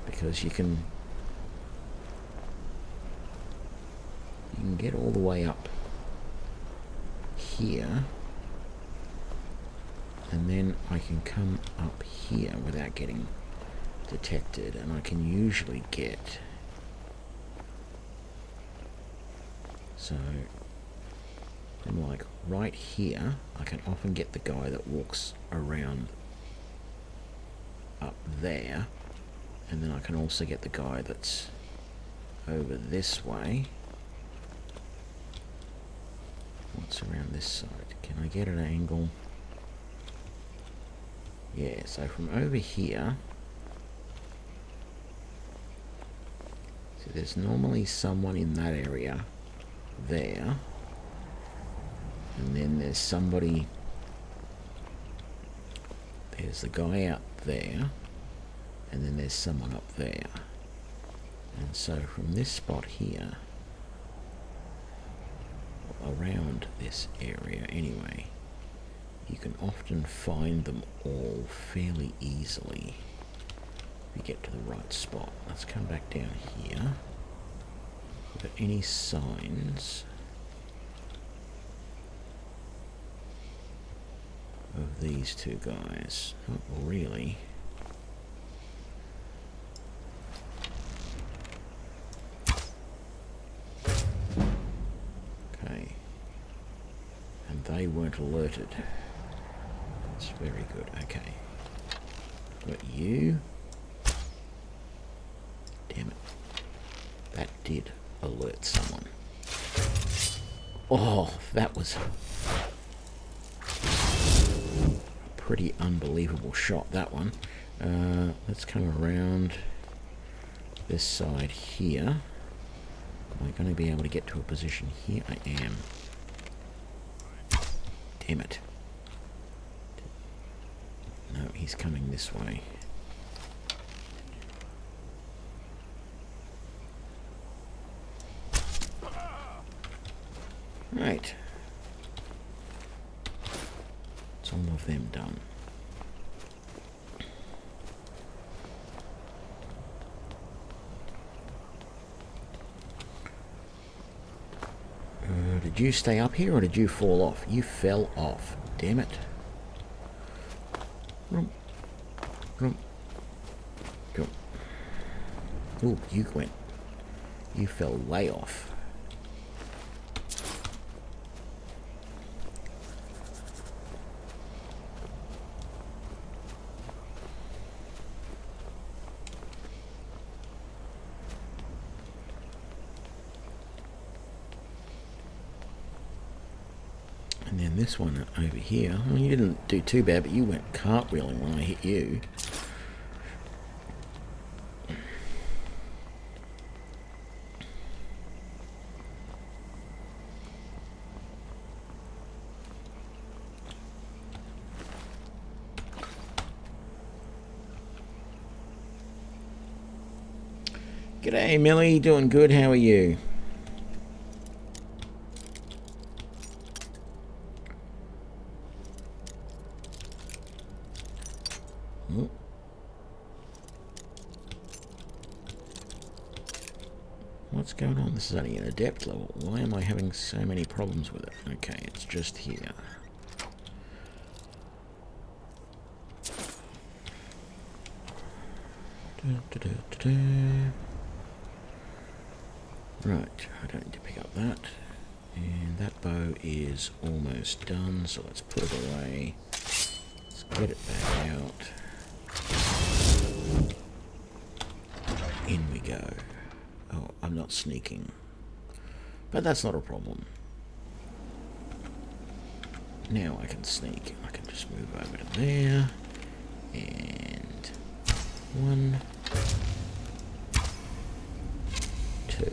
because you can get all the way up here, and then I can come up here without getting detected, and I can usually get, so And like right here, I can often get the guy that walks around up there. And then I can also get the guy that's over this way. What's around this side? Can I get an angle? Yeah, so from over here, so there's normally someone in that area there, and then there's somebody, there's the guy out there, and then there's someone up there. And so from this spot here, around this area anyway, you can often find them all fairly easily if you get to the right spot. Let's come back down here. Are there any signs of these two guys? Not really. Okay. And they weren't alerted. That's very good. Okay. Got you. Damn it. That did alert someone. Oh, that was a pretty unbelievable shot, that one. Let's come around this side here. Am I going to be able to get to a position here? I am. Damn it. No, he's coming this way. Right. It's all of them done. Did you stay up here or did you fall off? You fell off. Damn it. Ooh, you went. You fell way off. And then this one over here, well, you didn't do too bad, but you went cartwheeling when I hit you. G'day Millie, doing good, how are you? What's going on? This is only an adept level. Why am I having so many problems with it? Okay, it's just here. Right, I don't need to pick up that. And that bow is almost done, so let's put it away. Let's get it back out. In we go. Oh, I'm not sneaking. But that's not a problem. Now I can sneak. I can just move over to there. And 1, 2.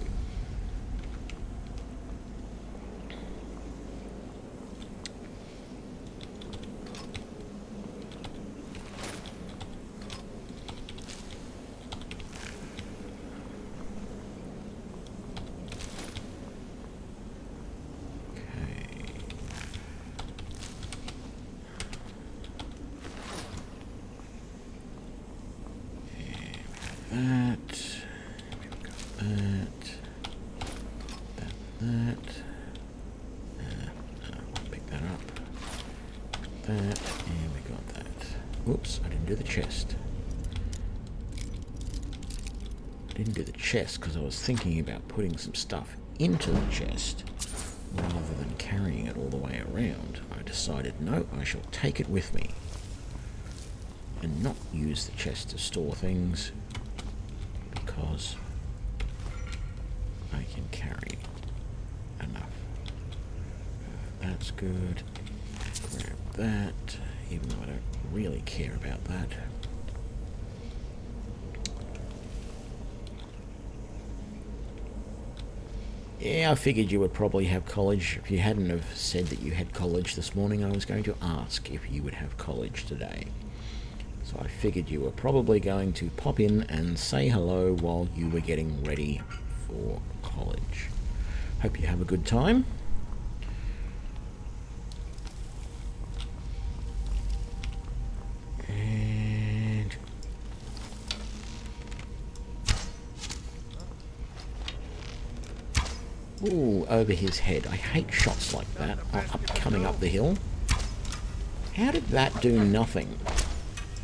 Chest because I was thinking about putting some stuff into the chest, rather than carrying it all the way around, I decided, no, I shall take it with me and not use the chest to store things because I can carry enough. That's good. Grab that, even though I don't really care about that. Yeah, I figured you would probably have college. If you hadn't have said that you had college this morning, I was going to ask if you would have college today. So I figured you were probably going to pop in and say hello while you were getting ready for college. Hope you have a good time. And ooh, over his head. I hate shots like that. Coming up the hill. How did that do nothing?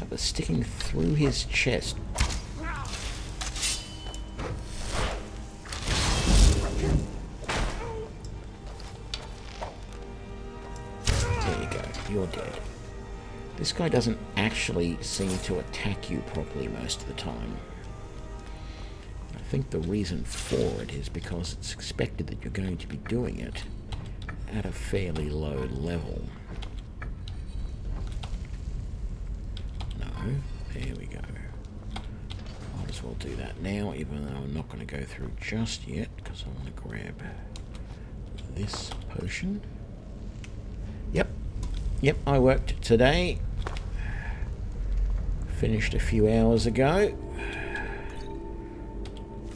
That was sticking through his chest. There you go. You're dead. This guy doesn't actually seem to attack you properly most of the time. I think the reason for it is because it's expected that you're going to be doing it at a fairly low level. No, there we go. Might as well do that now, even though I'm not going to go through just yet, because I want to grab this potion. Yep, I worked today. Finished a few hours ago.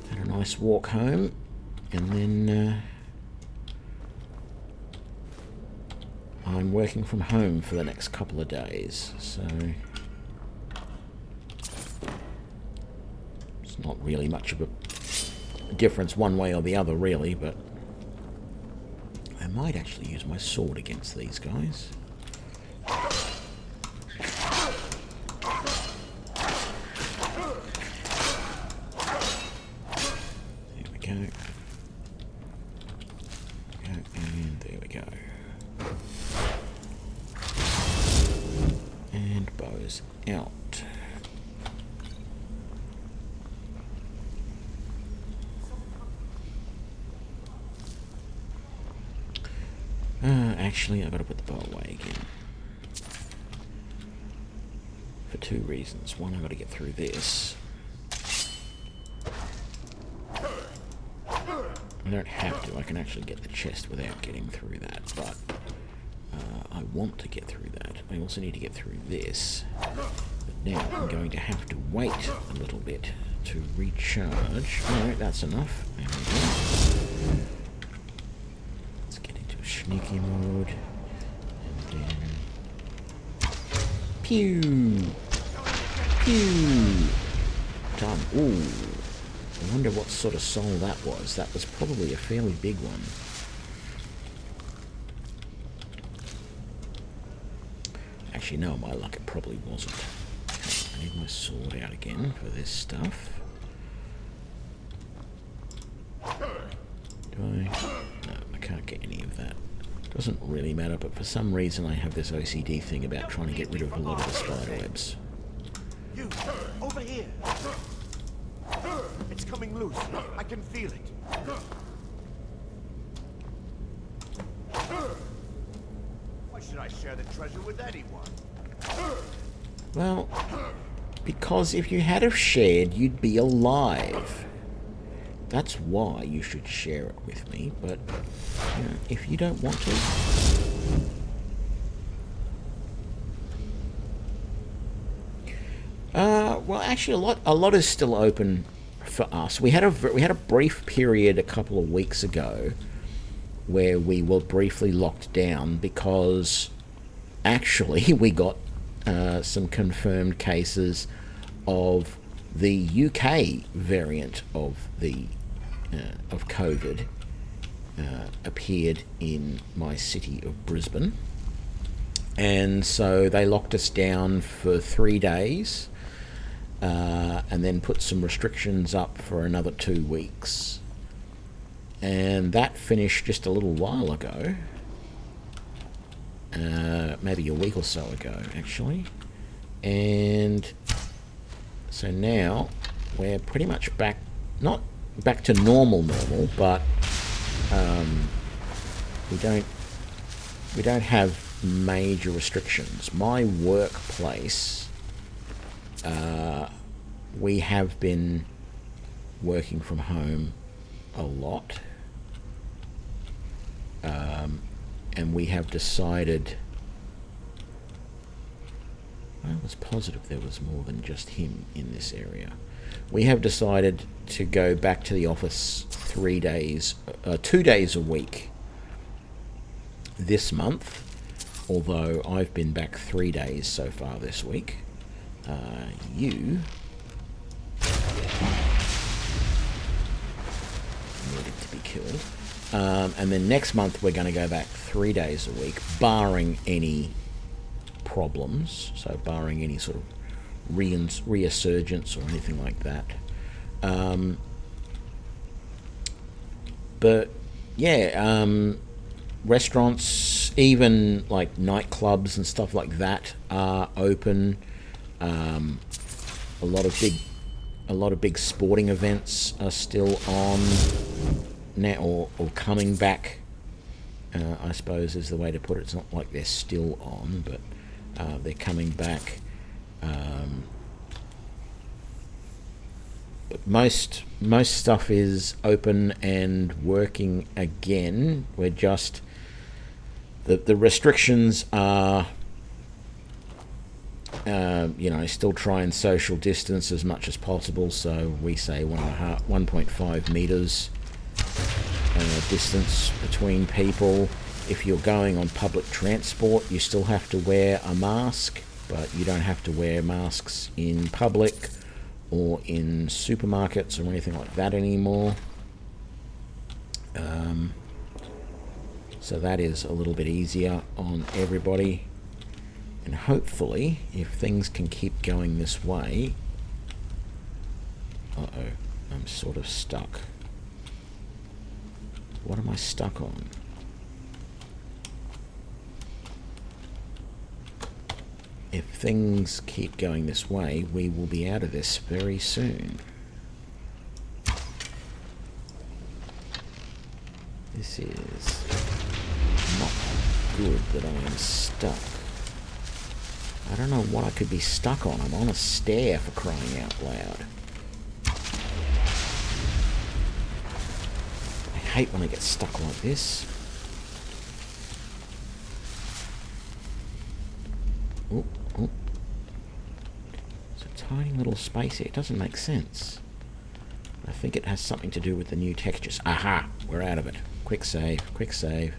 Had a nice walk home, and then I'm working from home for the next couple of days, so it's not really much of a difference one way or the other, really, but I might actually use my sword against these guys. And there we go. And bows out. Actually, I've got to put the bow away again. For two reasons. One, I've got to get through this. I don't have to. I can actually get the chest without getting through that, but I want to get through that. I also need to get through this. But now I'm going to have to wait a little bit to recharge. Alright, that's enough. There we go. Let's get into sneaky mode. And then... Pew! Pew! Done. Ooh. I wonder what sort of soul that was. That was probably a fairly big one. Actually, no, my luck, it probably wasn't. Okay, I need my sword out again for this stuff. Do I? No, I can't get any of that. Doesn't really matter, but for some reason I have this OCD thing about trying to get rid of a lot of the spider webs. You, over here! It's coming loose. I can feel it. Why should I share the treasure with anyone? Well, because if you had have shared, you'd be alive. That's why you should share it with me, but you know, if you don't want to... well, actually, a lot is still open for us. We had a brief period a couple of weeks ago where we were briefly locked down because actually we got some confirmed cases of the UK variant of of COVID appeared in my city of Brisbane, and so they locked us down for 3 days. And then put some restrictions up for another 2 weeks. and that finished just a little while ago. Maybe a week or so ago, actually. And so now we're pretty much back, not back to normal, but we don't have major restrictions. My workplace, we have been working from home a lot, and we have decided, I was positive there was more than just him in this area. We have decided to go back to the office 2 days a week this month, although I've been back 3 days so far this week. You needed to be killed. And then next month we're going to go back 3 days a week, barring any problems, so barring any sort of resurgence or anything like that. But yeah, restaurants, even like nightclubs and stuff like that are open. A lot of big sporting events are still on now, or coming back, I suppose is the way to put it. It's not like they're still on, but they're coming back. But most stuff is open and working again. We're just the restrictions are, still try and social distance as much as possible. So we say 1.5 meters distance between people. If you're going on public transport, you still have to wear a mask, but you don't have to wear masks in public or in supermarkets or anything like that anymore. So that is a little bit easier on everybody. And hopefully, if things can keep going this way... Uh-oh, I'm sort of stuck. What am I stuck on? If things keep going this way, we will be out of this very soon. This is not good that I am stuck. I don't know what I could be stuck on. I'm on a stair, for crying out loud. I hate when I get stuck like this. Oh, oh. It's a tiny little space here. It doesn't make sense. I think it has something to do with the new textures. Aha! We're out of it. Quick save. Quick save.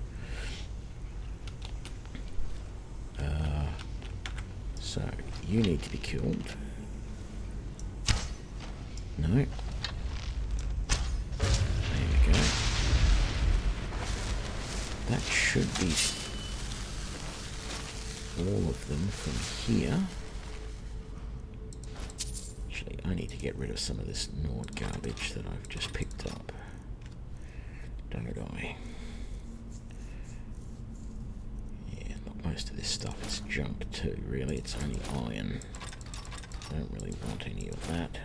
So, you need to be killed. No. There we go. That should be all of them from here. Actually, I need to get rid of some of this Nord garbage that I've just picked up. Don't I? Yeah, not most of this stuff is junk too, really. It's only iron. I don't really want any of that.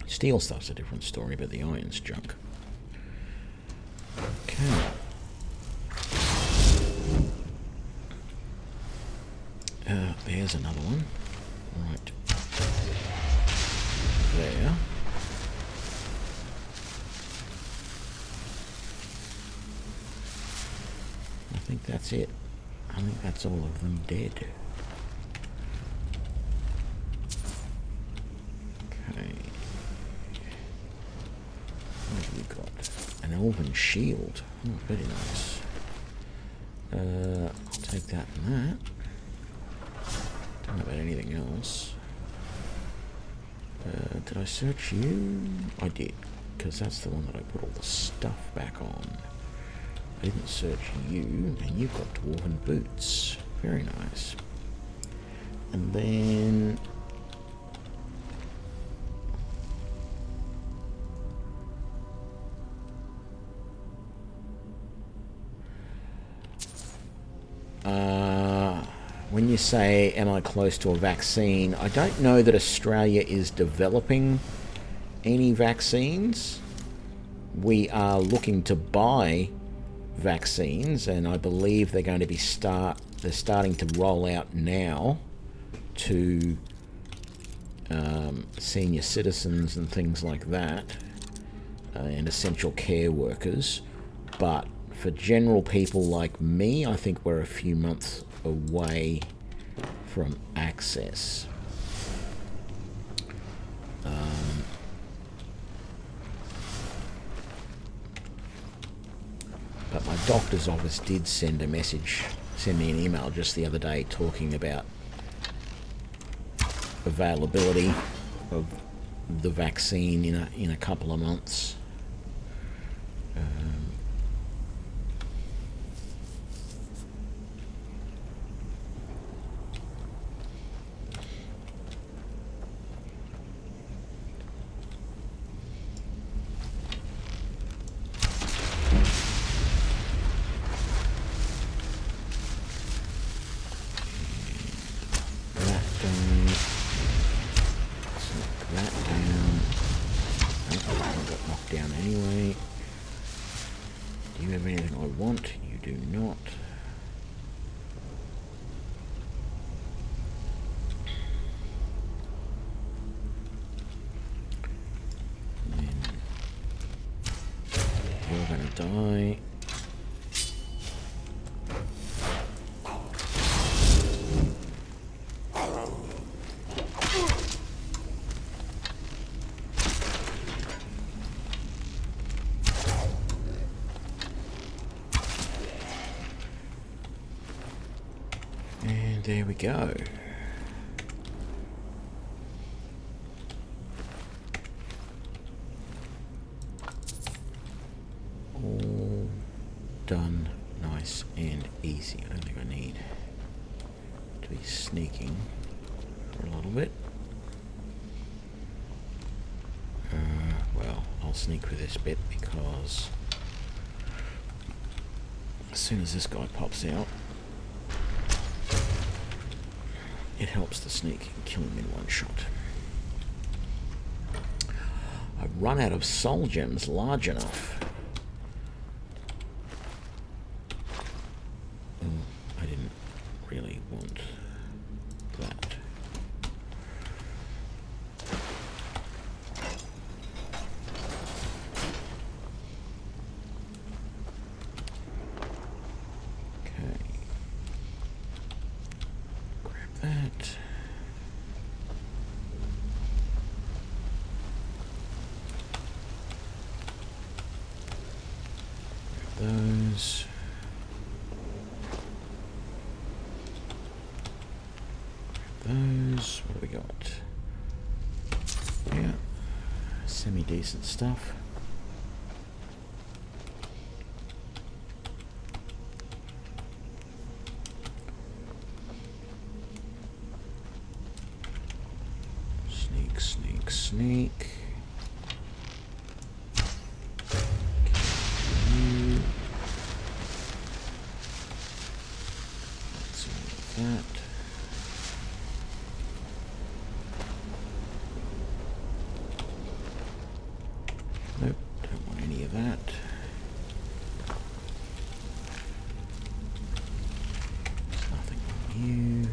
Steel stuff's a different story, but the iron's junk. Okay. There's another one. Right. There. I think that's it. I think that's all of them dead. An elven shield. Oh, very nice. I'll take that and that. Don't know about anything else. Did I search you? I did, because that's the one that I put all the stuff back on. I didn't search you, and you've got dwarven boots. Very nice. And then... when you say, am I close to a vaccine, I don't know that Australia is developing any vaccines. We are looking to buy vaccines, and I believe they're going to be they're starting to roll out now to senior citizens and things like that, and essential care workers. But for general people like me, I think we're a few months away from access. But my doctor's office did send me an email just the other day talking about availability of the vaccine in a couple of months. Die. And there we go. All done, nice and easy. I don't think I need to be sneaking for a little bit. Well, I'll sneak for this bit because as soon as this guy pops out, it helps to sneak and kill him in one shot. I've run out of soul gems large enough. I didn't really want that. Okay. Grab that. Grab those. Those, what do we got? Yeah, semi-decent stuff. Sneak, sneak, sneak. That's all of that. Nope, don't want any of that. There's nothing on you.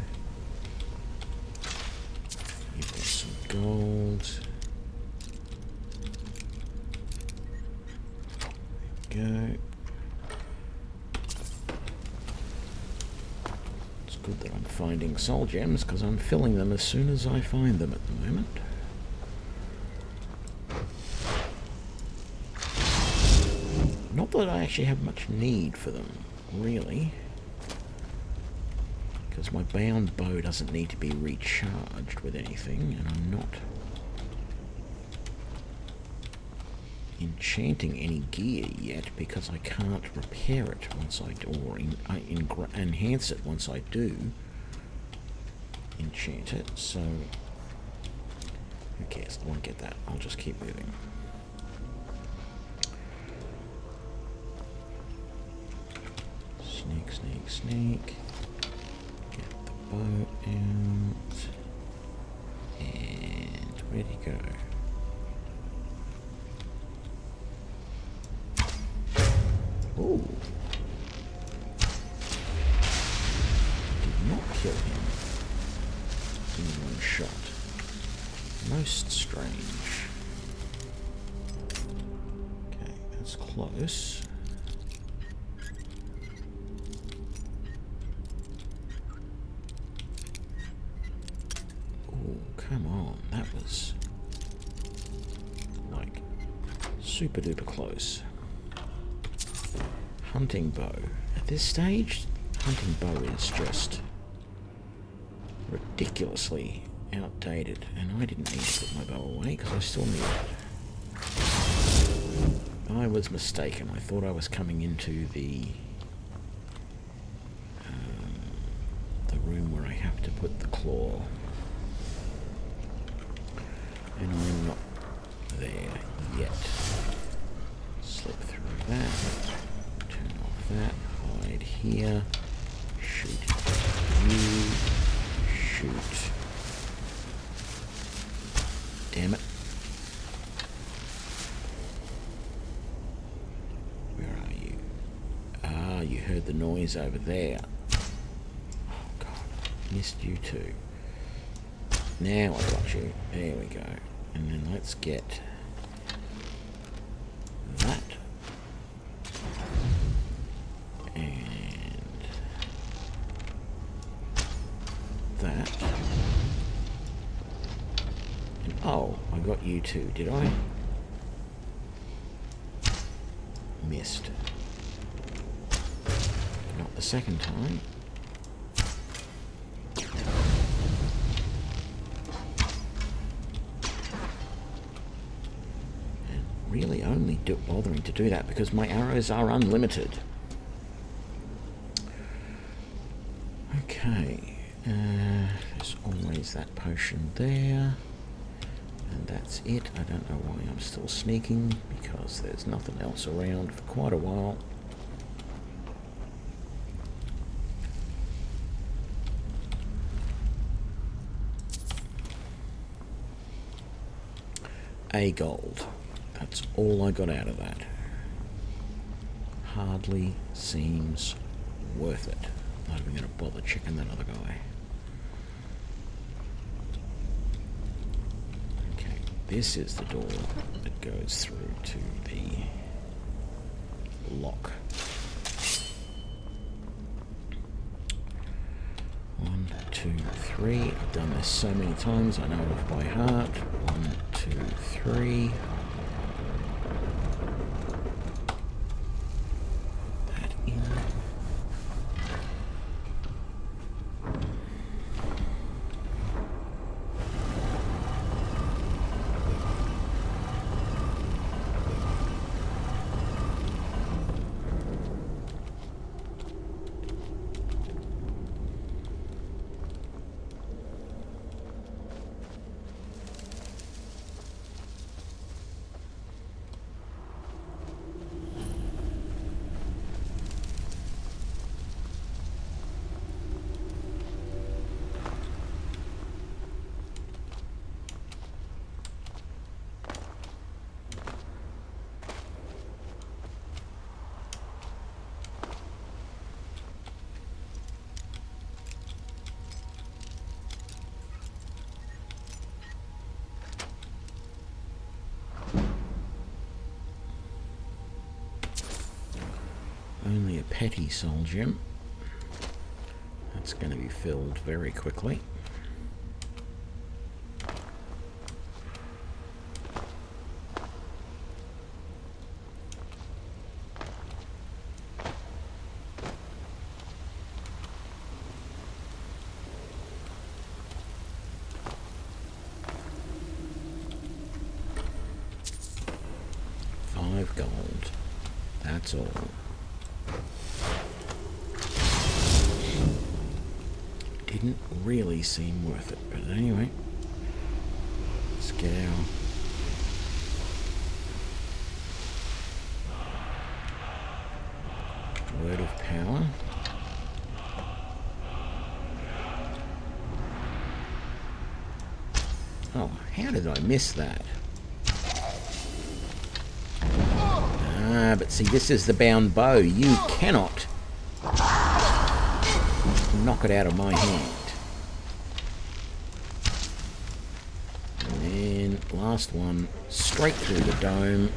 You've got some gold. There we go. It's good that I'm finding soul gems because I'm filling them as soon as I find them at the moment. Not that I actually have much need for them, really, because my bound bow doesn't need to be recharged with anything, and I'm not in enchanting any gear yet because I can't repair it once I do, or enhance it once I do enchant it, so who cares? I won't get that. I'll just keep moving. Sneak, sneak, sneak. Get the boat out. And where'd he go? Ooh. Did not kill him in one shot. Most strange. Okay, that's close. Ooh, come on. That was like super duper close. Hunting bow. At this stage, hunting bow is just ridiculously outdated, and I didn't need to put my bow away because I still need it. I was mistaken. I thought I was coming into the room where I have to put the claw, and I'm not there yet. Slip through that. That, hide here, shoot you, shoot. Damn it. Where are you? Ah, you heard the noise over there. Oh god, missed you too. Now I got you. There we go. And then let's get that. That. And oh, I got you too, did I? Missed. Not the second time. And really only bothering to do that because my arrows are unlimited. Okay. There's always that potion there, and that's it. I don't know why I'm still sneaking, because there's nothing else around for quite a while. A gold. That's all I got out of that. Hardly seems worth it. Not even going to bother checking that other guy. Okay, this is the door that goes through to the lock. 1, 2, 3. I've done this so many times, I know it off by heart. 1, 2, 3. That in. Only a petty soul gem. That's going to be filled very quickly. of gold. That's all. Didn't really seem worth it, but anyway. Let's get our... word of power. Oh, how did I miss that? Ah, but see, this is the bound bow. You cannot knock it out of my hand. And then, last one, straight through the dome.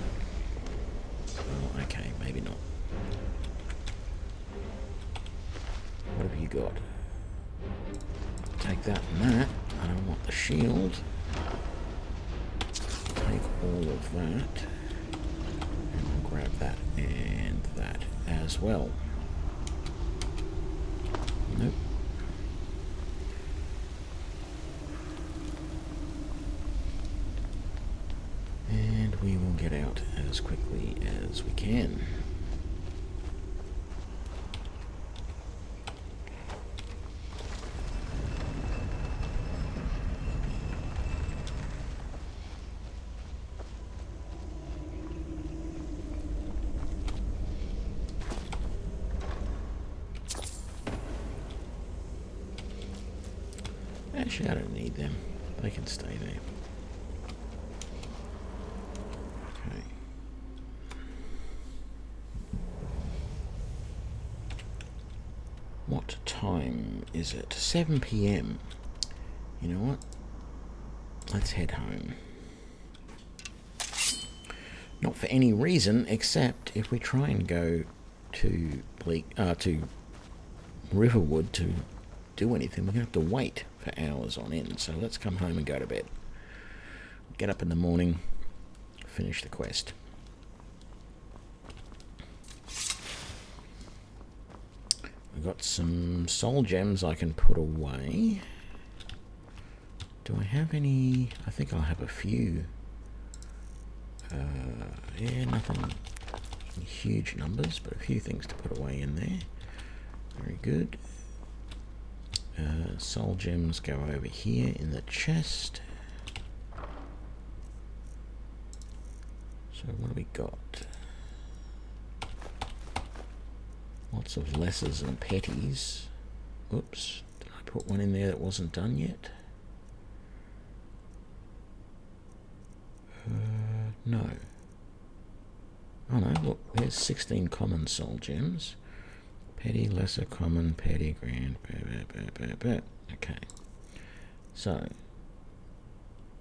Oh, okay, maybe not. What have you got? Take that and that. I don't want the shield. Take all of that. And I'll grab that and that as well. Nope. And we will get out as quickly as we can. Actually, I don't need them. They can stay there. Okay. What time is it? 7 PM. You know what? Let's head home. Not for any reason except if we try and go to Riverwood to do anything, we're going to have to wait for hours on end. So let's come home and go to bed. Get up in the morning, finish the quest. I've got some soul gems I can put away. Do I have any? I think I'll have a few. Yeah, nothing in huge numbers, but a few things to put away in there. Very good. Soul gems go over here in the chest. So what do we got? Lots of lessers and petties. Oops, did I put one in there that wasn't done yet? No. Oh no, look, there's 16 common soul gems. Petty, lesser, common, petty, grand, okay. So,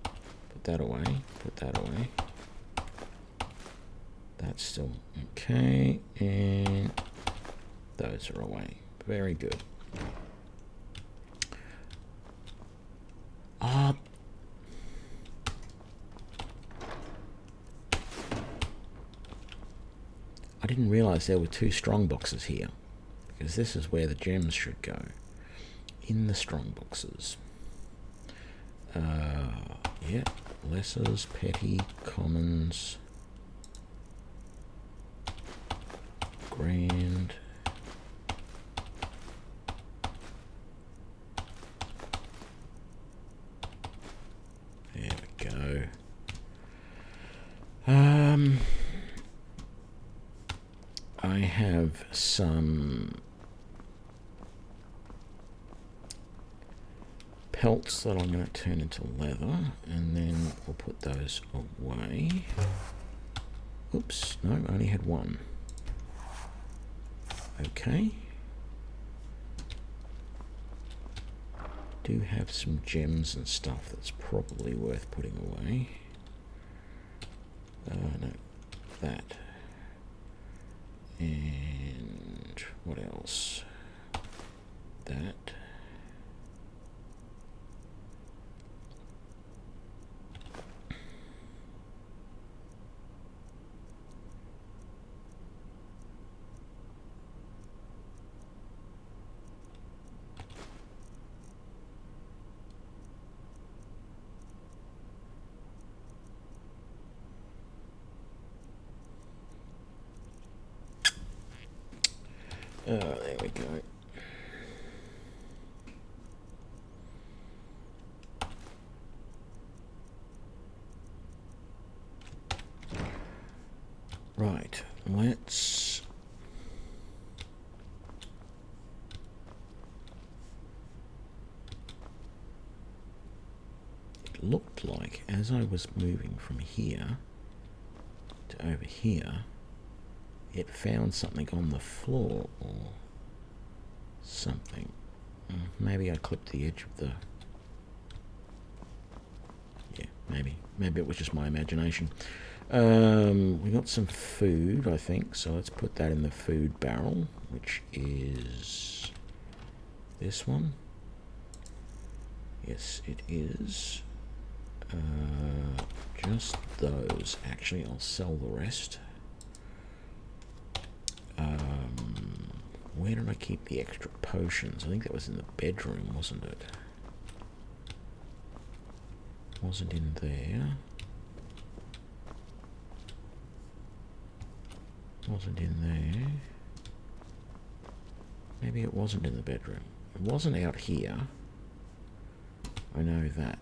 put that away, put that away. That's still okay, and those are away. Very good. I didn't realize there were two strong boxes here, because this is where the gems should go, in the strong boxes. Yeah, lessers, petty, commons, grand. There we go. I have some pelts that I'm going to turn into leather, and then we'll put those away. Oops, no, I only had one. Okay. Do have some gems and stuff that's probably worth putting away. No, that. And what else? That. there we go. Right, let's... It looked like, as I was moving from here to over here, it found something on the floor or something. Maybe I clipped the edge of the... Yeah, maybe it was just my imagination. We got some food, I think, so let's put that in the food barrel, which is this one. Yes, it is. Just those. Actually, I'll sell the rest. Where did I keep the extra potions? I think that was in the bedroom, wasn't it? Wasn't in there. Wasn't in there. Maybe it wasn't in the bedroom. It wasn't out here. I know that.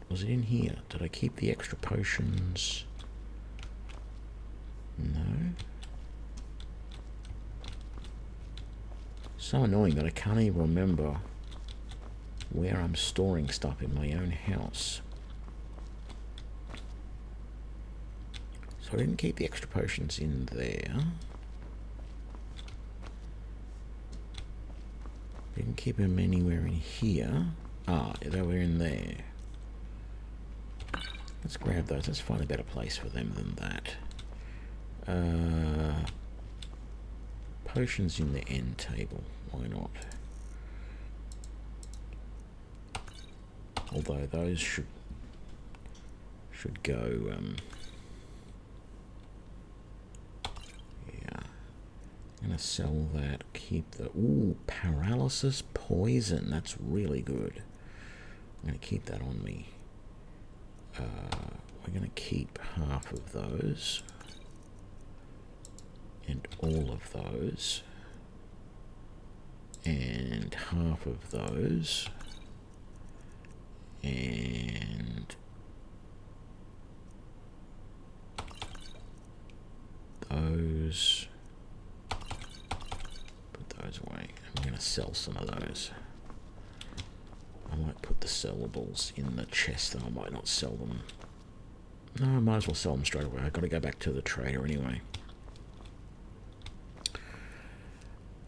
Was it in here? Did I keep the extra potions? No. So annoying that I can't even remember where I'm storing stuff in my own house. So I didn't keep the extra potions in there. Didn't keep them anywhere in here. Ah, they were in there. Let's grab those. Let's find a better place for them than that. Potions in the end table. Why not? Although those should go. Yeah. I'm gonna sell that. Keep the paralysis poison. That's really good. I'm gonna keep that on me. We're gonna keep half of those. And all of those. And half of those. And those. Put those away. I'm going to sell some of those. I might put the sellables in the chest, though I might not sell them. No, I might as well sell them straight away. I've got to go back to the trader anyway.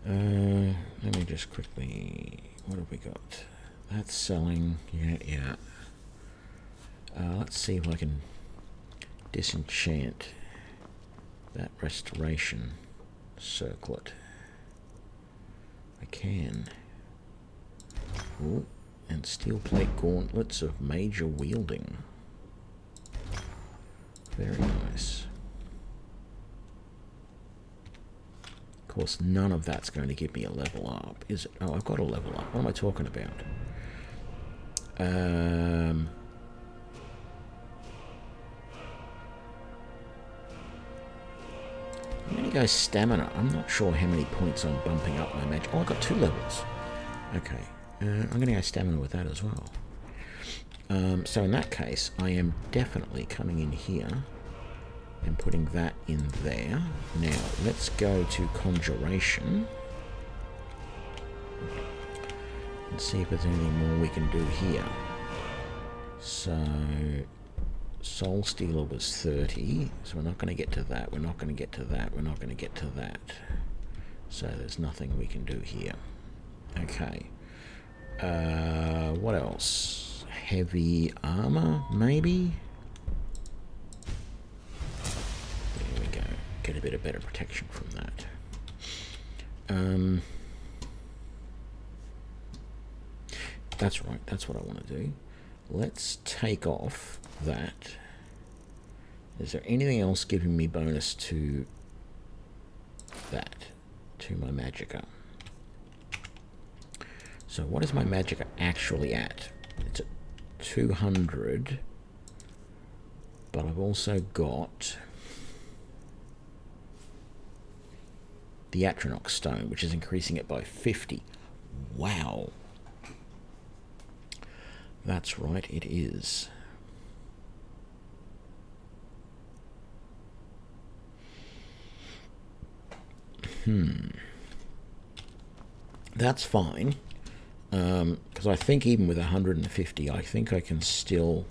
Let me just quickly... What have we got? That's selling. Yeah. Let's see if I can disenchant that restoration circlet. I can. Ooh, and steel plate gauntlets of major wielding. Very nice. Of course, none of that's going to give me a level up, is it? Oh, I've got a level up. What am I talking about? I'm going to go stamina. I'm not sure how many points I'm bumping up my magic. Oh, I got 2 levels. Okay. I'm going to go stamina with that as well. So in that case, I am definitely coming in here and putting that in there. Now, let's go to Conjuration and see if there's anything more we can do here. So, Soul Stealer was 30, so we're not going to get to that, we're not going to get to that, we're not going to get to that. So there's nothing we can do here. Okay. What else? Heavy armor, maybe? There we go. Get a bit of better protection from that. That's right, that's what I want to do. Let's take off that. Is there anything else giving me bonus to that? To my magicka. So what is my magicka actually at? It's at 200. But I've also got the Atronach stone, which is increasing it by 50. Wow. That's right, it is. That's fine. Because I think even with 150, I think I can still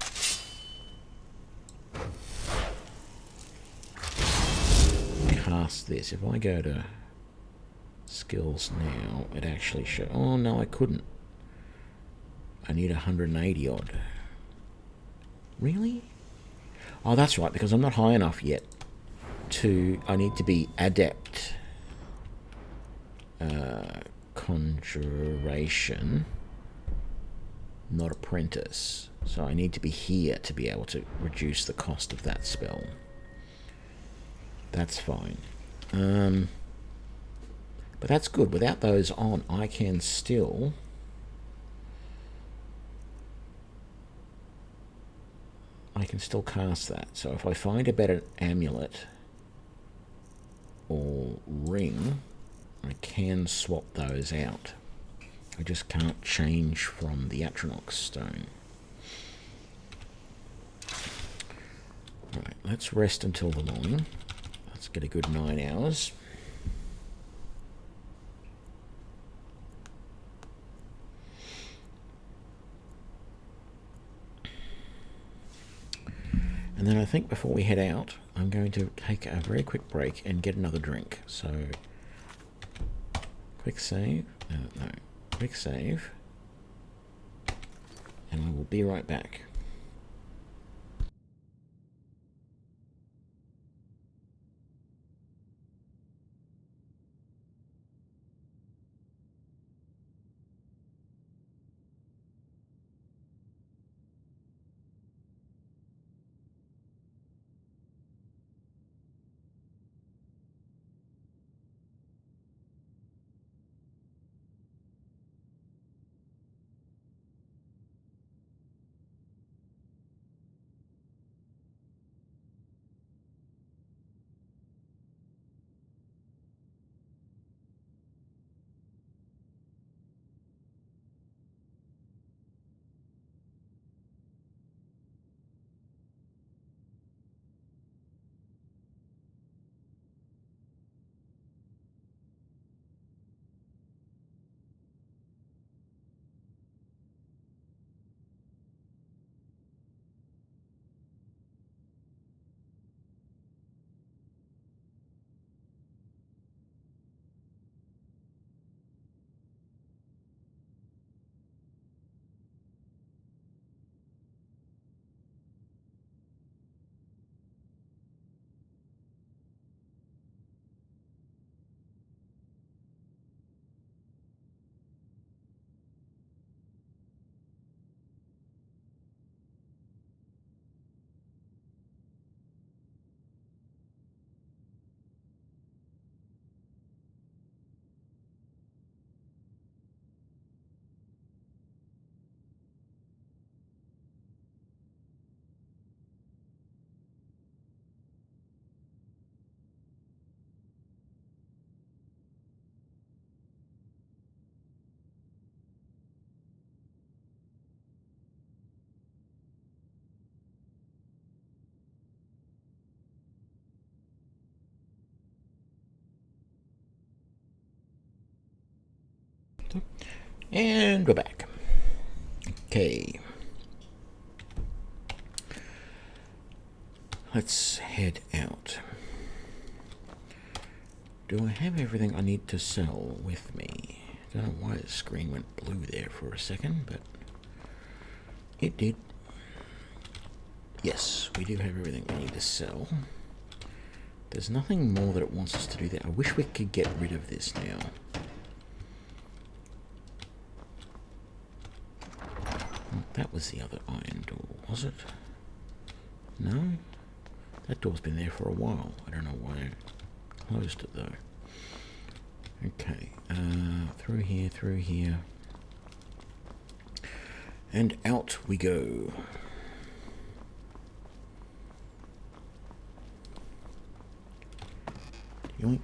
cast this. If I go to skills now, it actually shows... Oh, no, I couldn't. I need 180 odd. Really? Oh, that's right, because I'm not high enough yet to... I need to be adept. Conjuration, not apprentice. So I need to be here to be able to reduce the cost of that spell. That's fine. But that's good. Without those on, I can still... cast that. So if I find a better amulet or ring, I can swap those out. I just can't change from the Atronach stone. Right, let's rest until the morning. Let's get a good 9 hours. And then I think before we head out, I'm going to take a very quick break and get another drink. So, quick save. No, quick save. And I will be right back. And we're back. Okay. Let's head out. Do I have everything I need to sell with me? Don't know why the screen went blue there for a second, but it did. Yes, we do have everything we need to sell. There's nothing more that it wants us to do there. I wish we could get rid of this now. That was the other iron door, was it? No? That door's been there for a while. I don't know why I closed it though. Okay, through here. And out we go. Yoink.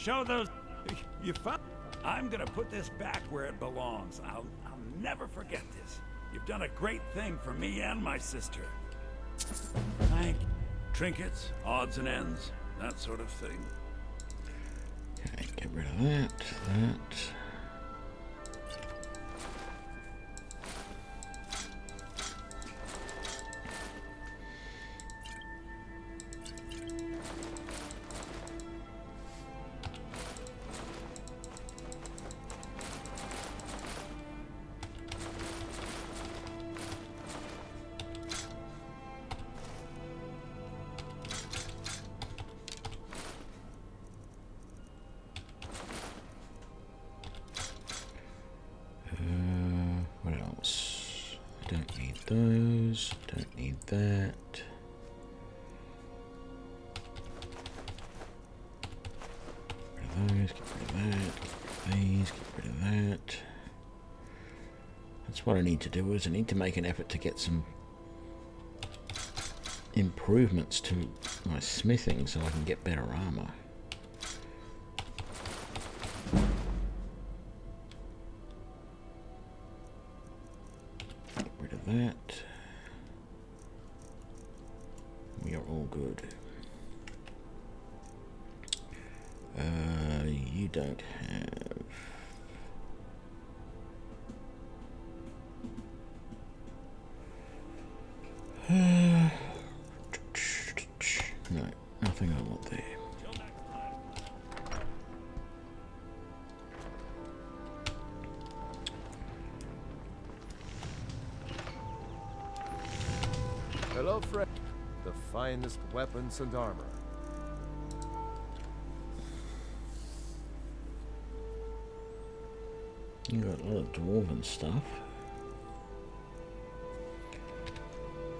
Show those... You found... I'm gonna put this back where it belongs. I'll never forget this. You've done a great thing for me and my sister. Thank you. Trinkets, odds and ends, that sort of thing. Okay, get rid of that. What else? Don't need those. Don't need that. Get rid of those. Get rid of that. Get rid of these. Get rid of that. That's what I need to do. Is I need to make an effort to get some improvements to my smithing so I can get better armor. That. We are all good. You don't have... No, nothing I want there. Hello, friend. The finest weapons and armor. You got a lot of dwarven stuff.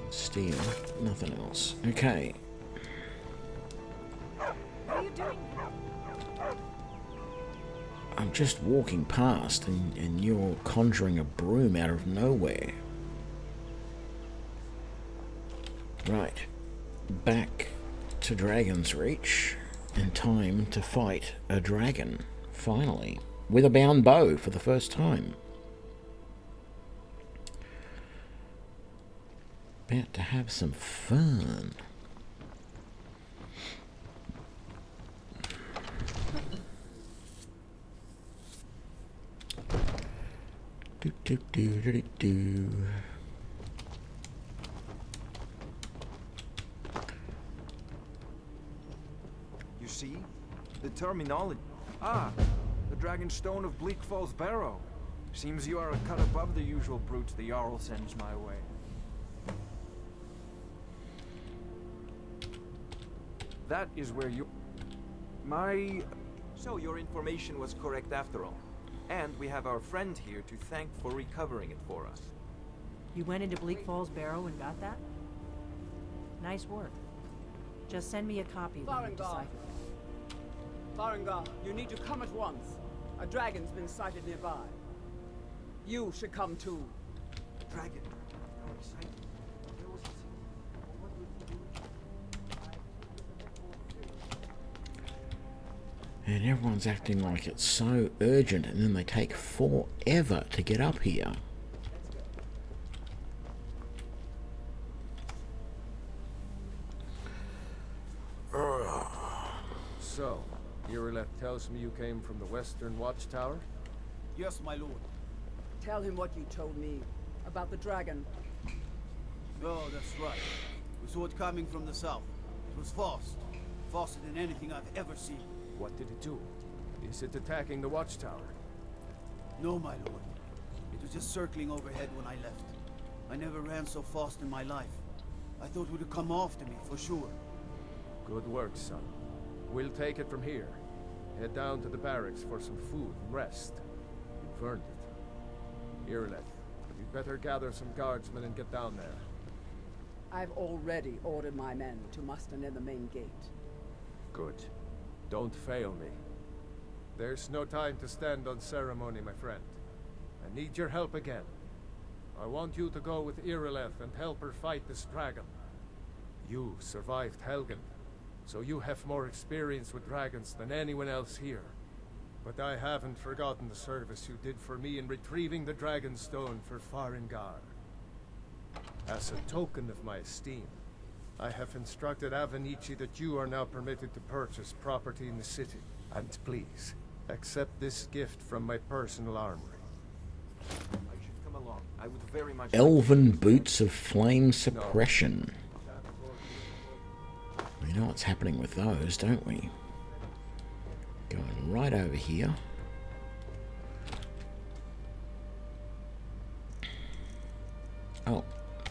Steel, nothing else. Okay. What are you doing? I'm just walking past and you're conjuring a broom out of nowhere. Right, back to Dragon's Reach, and time to fight a dragon, finally, with a bound bow for the first time. About to have some fun. Do do do do do do. See? The terminology. Ah, the Dragon Stone of Bleak Falls Barrow. Seems you are a cut above the usual brutes the Jarl sends my way. That is where you... So your information was correct after all. And we have our friend here to thank for recovering it for us. You went into Bleak Falls Barrow and got that? Nice work. Just send me a copy when you decipher it. Farengar, you need to come at once. A dragon's been sighted nearby. You should come too. Dragon. And everyone's acting like it's so urgent, and then they take forever to get up here. So, Irileth tells me you came from the Western Watchtower? Yes, my lord. Tell him what you told me about the dragon. Oh, that's right. We saw it coming from the south. It was fast. Faster than anything I've ever seen. What did it do? Is it attacking the Watchtower? No, my lord. It was just circling overhead when I left. I never ran so fast in my life. I thought it would come after me, for sure. Good work, son. We'll take it from here. Head down to the barracks for some food and rest. You've earned it. Irileth, you'd better gather some guardsmen and get down there. I've already ordered my men to muster near the main gate. Good. Don't fail me. There's no time to stand on ceremony, my friend. I need your help again. I want you to go with Irileth and help her fight this dragon. You survived Helgen, so you have more experience with dragons than anyone else here. But I haven't forgotten the service you did for me in retrieving the dragon stone for Farengar. As a token of my esteem, I have instructed Avenici that you are now permitted to purchase property in the city. And please, accept this gift from my personal armory. I should come along. I would very much Elven boots of flame suppression. We know what's happening with those, don't we? Going right over here. Oh,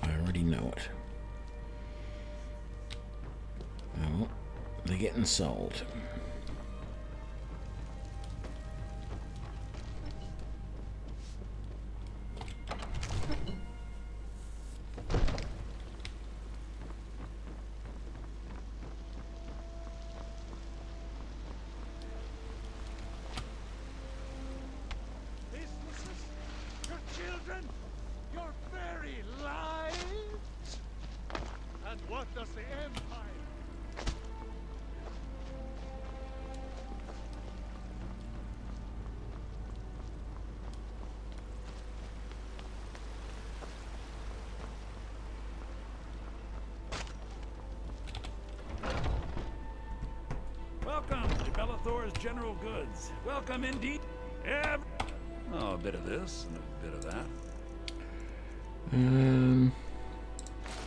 I already know it. Oh, they're getting sold. Welcome to Bellathor's General Goods. Welcome indeed. Oh, a bit of this and a bit of that. There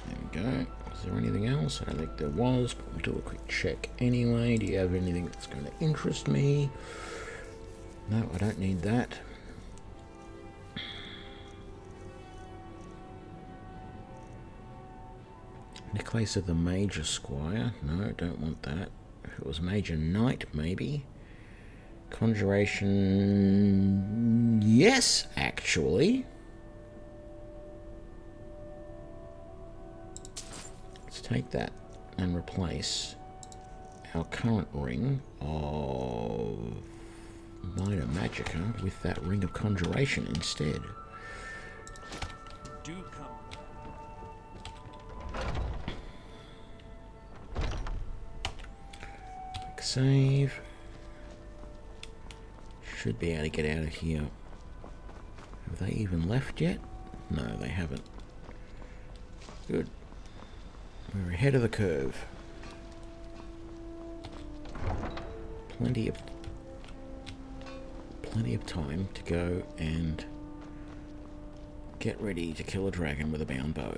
we go. Was there anything else? I don't think there was, but we'll do a quick check anyway. Do you have anything that's going to interest me? No, I don't need that. Necklace of the Major Squire. No, don't want that. If it was Major Knight, maybe. Conjuration... Yes, actually. Let's take that and replace our current ring of Minor Magica with that ring of Conjuration instead. Do come. Save. Should be able to get out of here. Have they even left yet? No, they haven't. Good. We're ahead of the curve. Plenty of time to go and get ready to kill a dragon with a bound bow.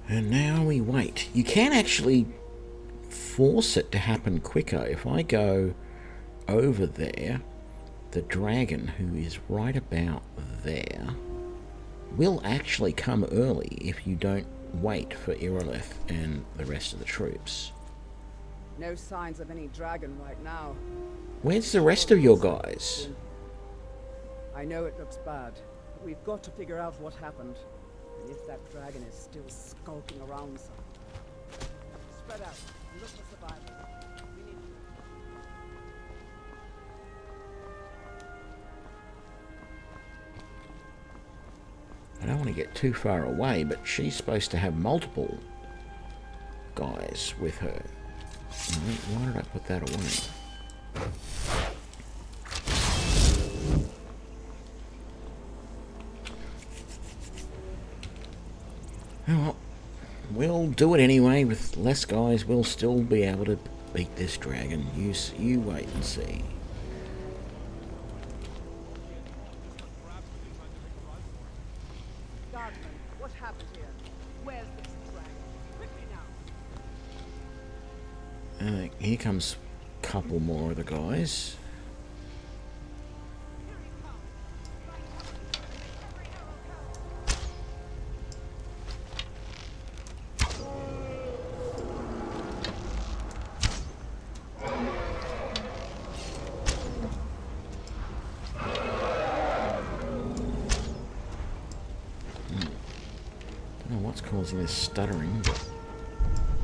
And now we wait. You can actually force it to happen quicker. If I go over there, the dragon, who is right about there, will actually come early if you don't wait for Irileth and the rest of the troops. No signs of any dragon right now. Where's the rest of your guys? I know it looks bad, but we've got to figure out what happened. And if that dragon is still skulking around somewhere. Spread out and look for survivors. We need I don't want to get too far away, but she's supposed to have multiple guys with her. Why did I put that away? Well, we'll do it anyway. With less guys, we'll still be able to beat this dragon. You wait and see. Guardsman, what happened here? Where's this dragon? Quickly now. Here comes a couple more of the guys. causing this stuttering, but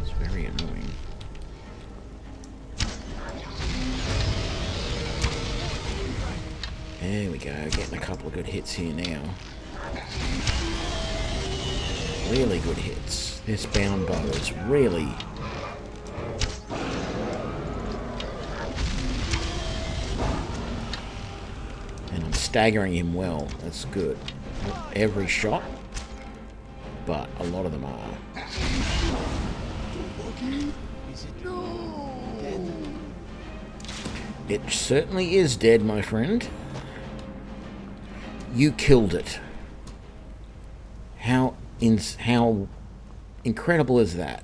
it's very annoying. There we go, getting a couple of good hits here now. Really good hits. This bound bow is really... And I'm staggering him well. That's good. Not every shot, but a lot of them are. It certainly is dead, my friend. You killed it. How incredible is that?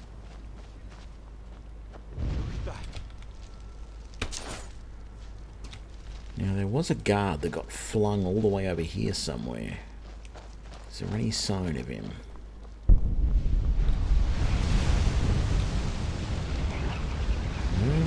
Now there was a guard that got flung all the way over here somewhere. Is there any sign of him? No.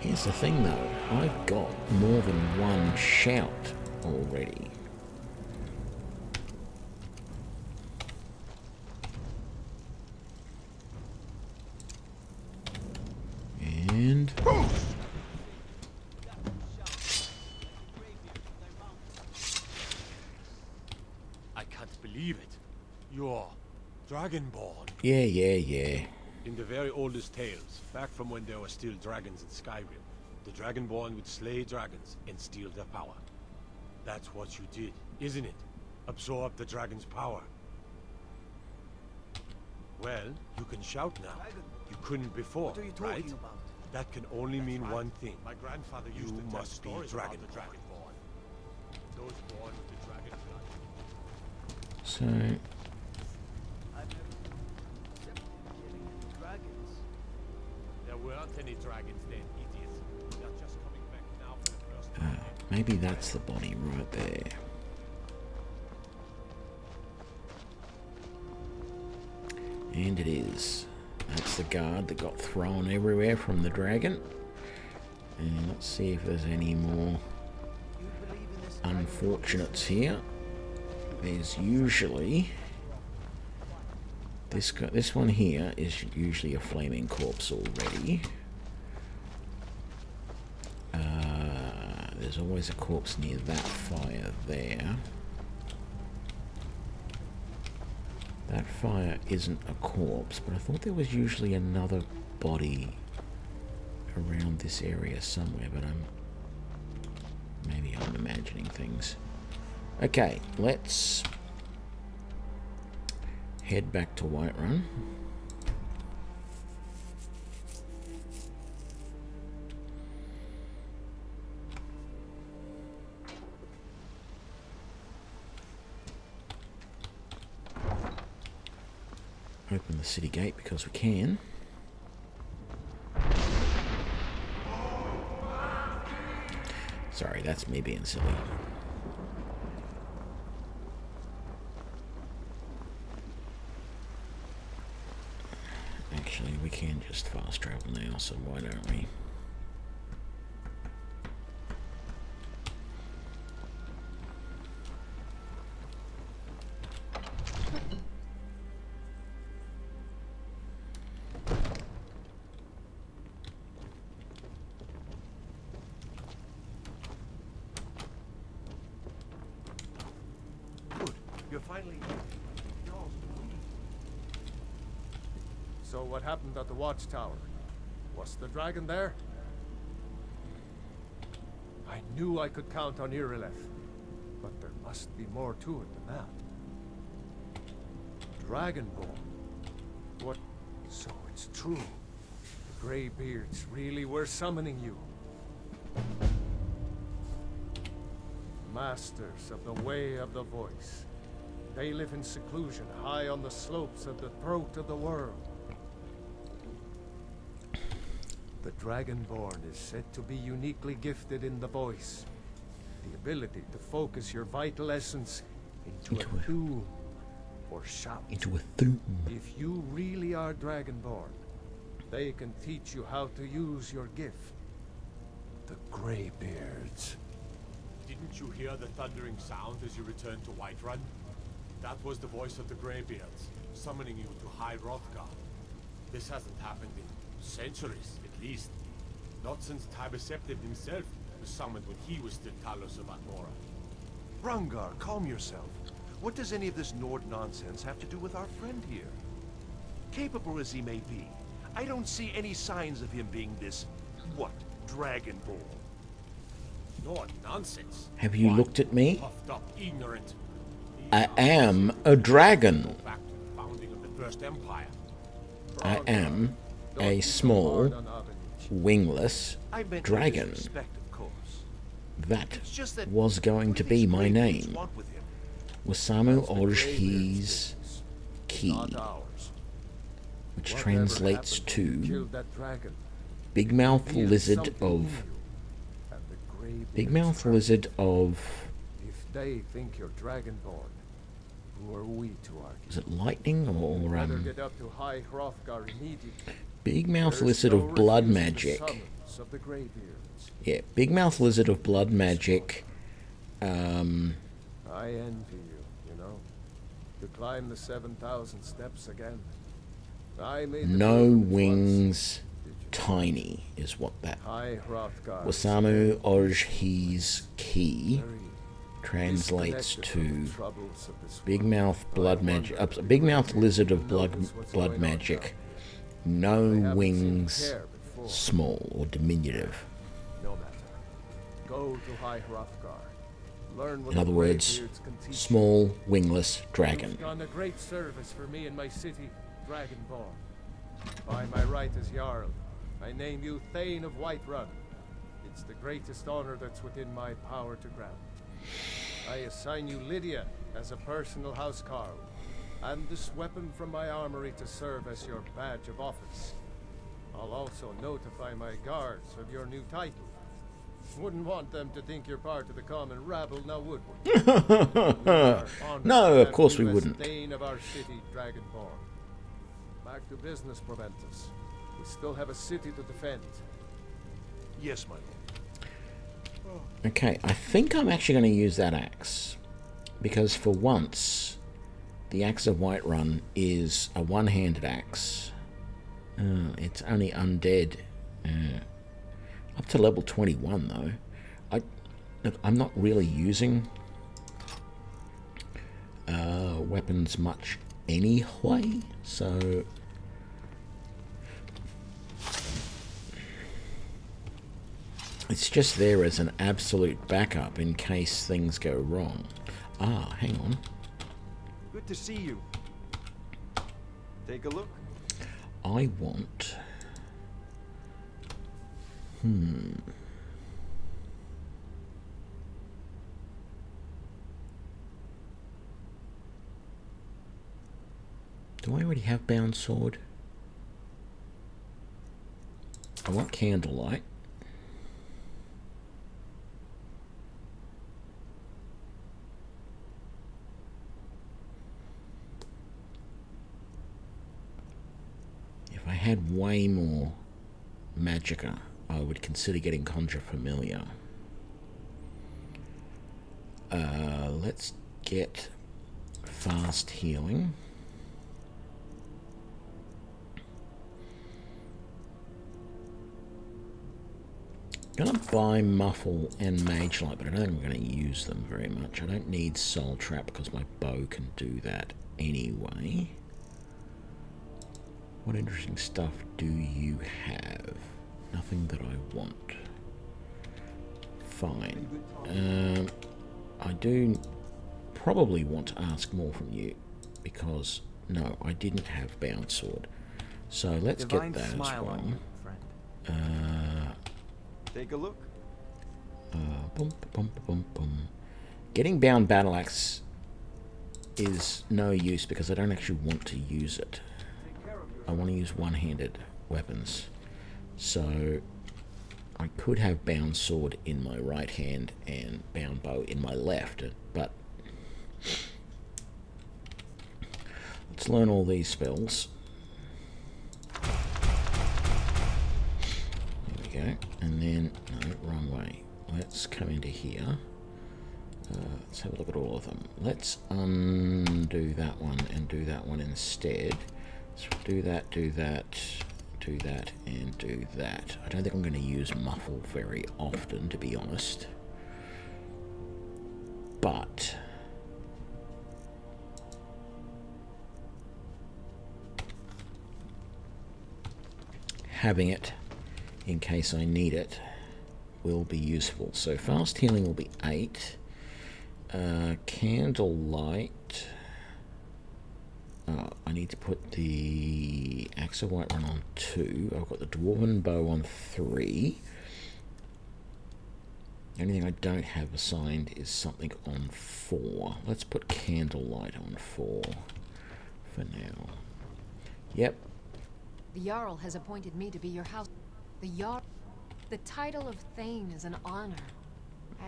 Here's the thing though, I've got more than one shout already. And... I can't believe it. You're Dragonborn. Yeah. In the very oldest tales, back from when there were still dragons in Skyrim, the Dragonborn would slay dragons and steal their power. That's what you did, isn't it? Absorb the dragon's power. Well, you can shout now. You couldn't before, What are you right? talking about? That can only mean one thing. My grandfather You used to tell must be stories about the Dragonborn. Dragonborn. Those born with the dragon blood. So... I've never except killing any dragons. There weren't any dragons then, idiots. They're just coming back now for the first time. maybe that's the body right there. And it is. That's the guard that got thrown everywhere from the dragon. And let's see if there's any more unfortunates here. There's usually... This one here is usually a flaming corpse already. There's always a corpse near that fire there. That fire isn't a corpse, but I thought there was usually another body around this area somewhere, but maybe I'm imagining things. Okay, let's head back to Whiterun. Open the city gate because we can. Sorry, that's me being silly. Actually, we can just fast travel now, so why don't we? You're finally... So what happened at the watchtower? Was the dragon there? I knew I could count on Irileth, but there must be more to it than that. Dragonborn? What? So it's true. The Greybeards really were summoning you. Masters of the Way of the Voice. They live in seclusion, high on the slopes of the throat of the world. The Dragonborn is said to be uniquely gifted in the voice. The ability to focus your vital essence into a thum, or shout. Into a thum. If you really are Dragonborn, They can teach you how to use your gift. The Greybeards. Didn't you hear the thundering sound as you returned to Whiterun? That was the voice of the Greybeards, summoning you to High Hrothgar. This hasn't happened in centuries, at least. Not since Tibeceptive himself was summoned when he was still Talos of Atmora. Rungar, calm yourself. What does any of this Nord nonsense have to do with our friend here? Capable as he may be, I don't see any signs of him being this, what, Dragonborn. Nord nonsense. Have you looked at me? Puffed up, ignorant. I am a dragon. Go back to the founding of the First Empire. I am a small, wingless I meant dragon. respect, of course. That It's just that was going to be my Greybeards name. want with him. Wasamu Orjhi's Key, Not ours. which Whatever translates happened when you to killed that dragon? Big Mouth He is Lizard something of in you, and the Greybeards Big Mouth trust Lizard you. of If they think you're Dragonborn, who are we to argue? is it lightning or Better get up to High Hrothgar immediately. Big Mouth There's Lizard no of blood refusing the magic? summons of the Greybeards. Yeah, Big Mouth Lizard of blood magic. I envy you, you know. To climb the 7,000 steps again. I made the No pilgrimage once. wings, tiny is what that High Hrothgar. Wasamu Orjhi's Key Very translates disconnected to from the troubles of this Big world. Mouth blood I magic. wonder if Big you Mouth Lizard of blood notice what's blood going on magic. down No They haven't wings, seemed to care before. small or diminutive. No matter. Go to High Hrothgar. Learn what In other the words, Greybeards can teach you. small wingless dragon. You've done a great service for me and my city, Dragonborn. By my right as Jarl, I name you Thane of Whiterun. It's the greatest honor that's within my power to grant. I assign you Lydia as a personal housecarl, and this weapon from my armory to serve as your badge of office. I'll also notify my guards of your new title. Wouldn't want them to think you're part of the common rabble, now would we? We are honored No, to of have course you we as wouldn't. Thane of our city, Dragonborn. Back to business, Proventus. We still have a city to defend. Yes, my lord. Okay, I think I'm actually going to use that axe. Because for once, the Axe of Whiterun is a one-handed axe. It's only undead. Up to level 21, though. Look, I'm not really using weapons much anyway, so... It's just there as an absolute backup in case things go wrong. Ah, hang on. Good to see you. Take a look. I want... Do I already have bound sword? I want candlelight. If I had way more magicka, I would consider getting Conjure Familiar. Let's get fast healing. I'm gonna buy Muffle and Mage Light, but I don't think I'm gonna use them very much. I don't need Soul Trap because my bow can do that anyway. What interesting stuff do you have? Nothing that I want. Fine. I do probably want to ask more from you because no, I didn't have bound sword. So let's Divine get that smile as well. on you, friend. Take a look. Bum, bum, bum, bum. Getting bound battle axe is no use because I don't actually want to use it. I want to use one-handed weapons. So I could have bound sword in my right hand and bound bow in my left, but let's learn all these spells. No, wrong way. Let's come into here. Let's have a look at all of them. Let's undo that one and do that one instead. So do that, do that, do that, and do that. I don't think I'm going to use muffle very often, to be honest. But having it in case I need it will be useful. So fast healing will be 8. Candlelight. I need to put the Axe of Whiterun on 2. I've got the Dwarven Bow on 3. The only thing I don't have assigned is something on 4. Let's put Candlelight on 4 for now. Yep. The Jarl has appointed me to be your house. The Jarl. The title of Thane is an honor.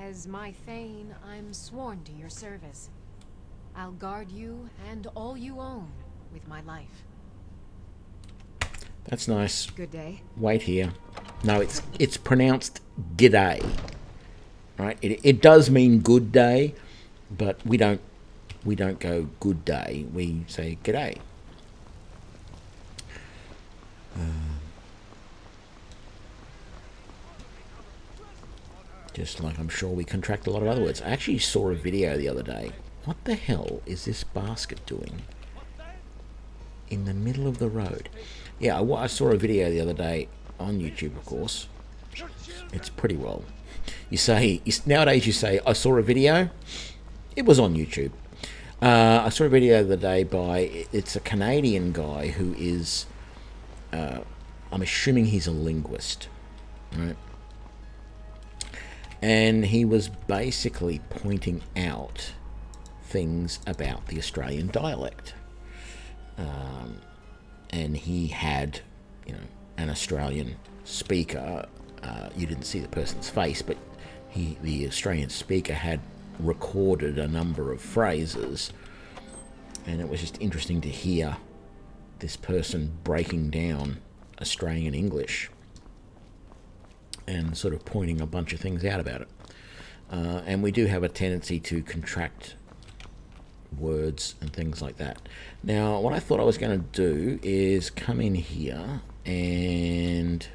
As my Thane, I'm sworn to your service. I'll guard you and all you own with my life. That's nice. Good day. Wait here. No, it's pronounced g'day. Right? It does mean good day, but we don't go good day. We say g'day. Just like I'm sure we contract a lot of other words. I actually saw a video the other day. What the hell is this basket doing in the middle of the road? Yeah, I saw a video the other day on YouTube, of course. It's pretty well. Nowadays you say, I saw a video. It was on YouTube. I saw a video the other day by, it's a Canadian guy who is, I'm assuming he's a linguist, right? And he was basically pointing out things about the Australian dialect. And he had, an Australian speaker. You didn't see the person's face, but the Australian speaker had recorded a number of phrases, and it was just interesting to hear this person breaking down Australian English and sort of pointing a bunch of things out about it. And we do have a tendency to contract words and things like that. Now, what I thought I was going to do is come in here and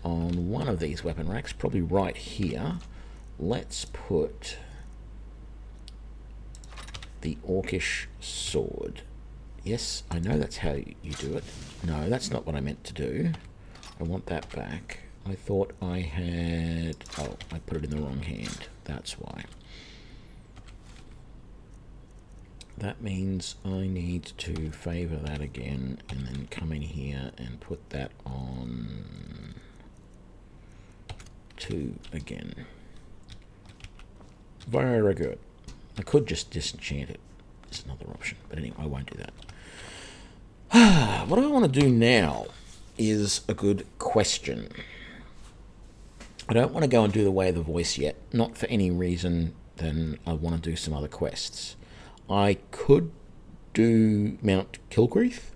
on one of these weapon racks, probably right here, let's put the Orcish sword. Yes, I know that's how you do it. No, that's not what I meant to do. I want that back. I thought I had... Oh, I put it in the wrong hand. That's why. That means I need to favour that again and then come in here and put that on 2 again. Very good. I could just disenchant it. It's another option. But anyway, I won't do that. What I want to do now is a good question. I don't want to go and do the Way of the Voice yet. Not for any reason than I want to do some other quests. I could do Mount Kilgreath.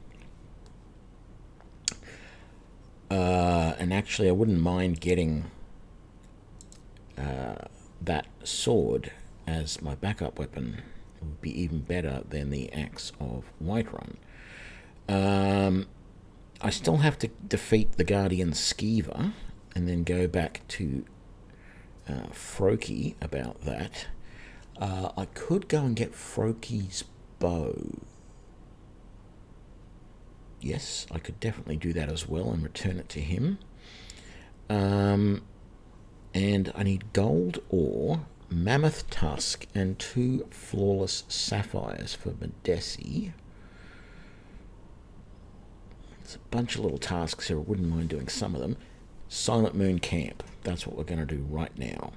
And actually I wouldn't mind getting that sword as my backup weapon. It would be even better than the Axe of Whiterun. I still have to defeat the Guardian Skeever and then go back to Froki about that. I could go and get Froki's bow. Yes, I could definitely do that as well and return it to him. And I need gold ore, mammoth tusk, and 2 flawless sapphires for Medesi. It's a bunch of little tasks here. I wouldn't mind doing some of them. Silent Moon Camp. That's what we're going to do right now.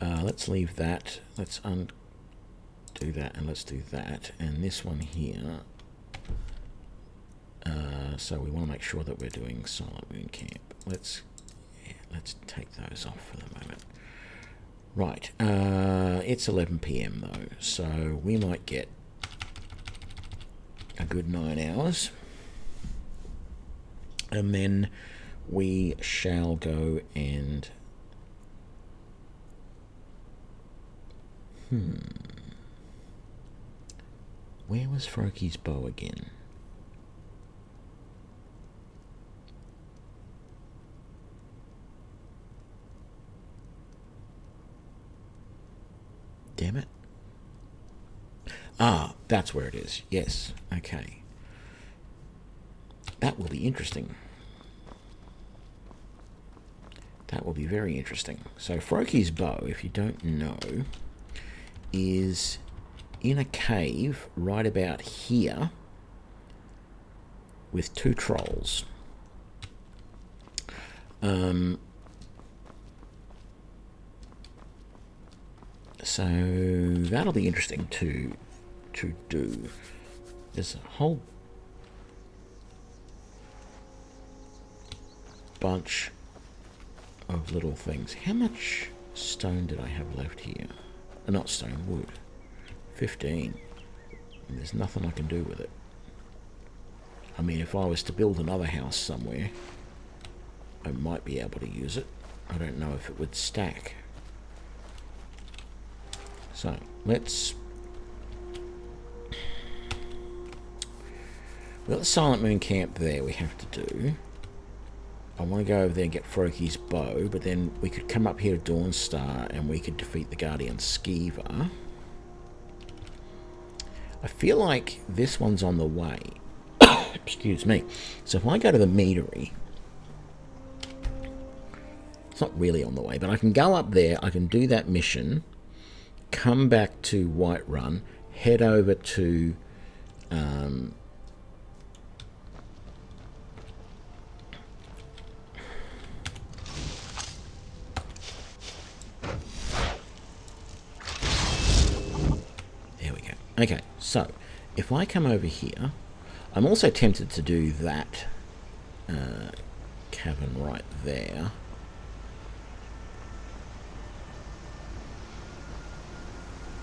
Let's leave that. Let's undo that, and let's do that. And this one here. So we want to make sure that we're doing Silent Moon Camp. Let's take those off for the moment. Right. It's 11 PM though, so we might get a good 9 hours. And then we shall go and... Where was Froki's bow again? Damn it. Ah, that's where it is. Yes. Okay. That will be interesting. That will be very interesting. So Froki's bow, if you don't know, is in a cave right about here with 2 trolls. So that'll be interesting to do. There's a whole bunch of little things. How much stone did I have left here? Not stone, wood. 15. And there's nothing I can do with it. I mean, if I was to build another house somewhere, I might be able to use it. I don't know if it would stack. So, let's... We've got the Silent Moon camp there we have to do. I want to go over there and get Froki's bow, but then we could come up here to Dawnstar and we could defeat the Guardian Skeever. I feel like this one's on the way. Excuse me. So if I go to the meadery, it's not really on the way, but I can go up there, I can do that mission, come back to Whiterun, head over to there we go. Okay, so if I come over here, I'm also tempted to do that cavern right there.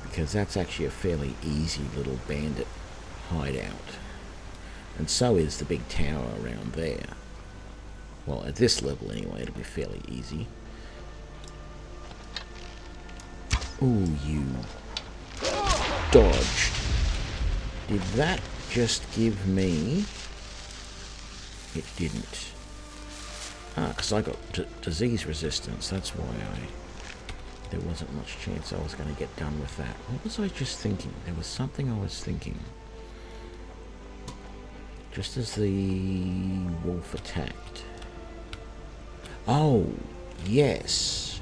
Because that's actually a fairly easy little bandit hideout. And so is the big tower around there. Well, at this level anyway, it'll be fairly easy. Ooh, you dodged. Did that just give me... It didn't. Ah, because I got disease resistance. That's why there wasn't much chance I was going to get done with that. What was I just thinking? There was something I was thinking. Just as the wolf attacked. Oh, yes.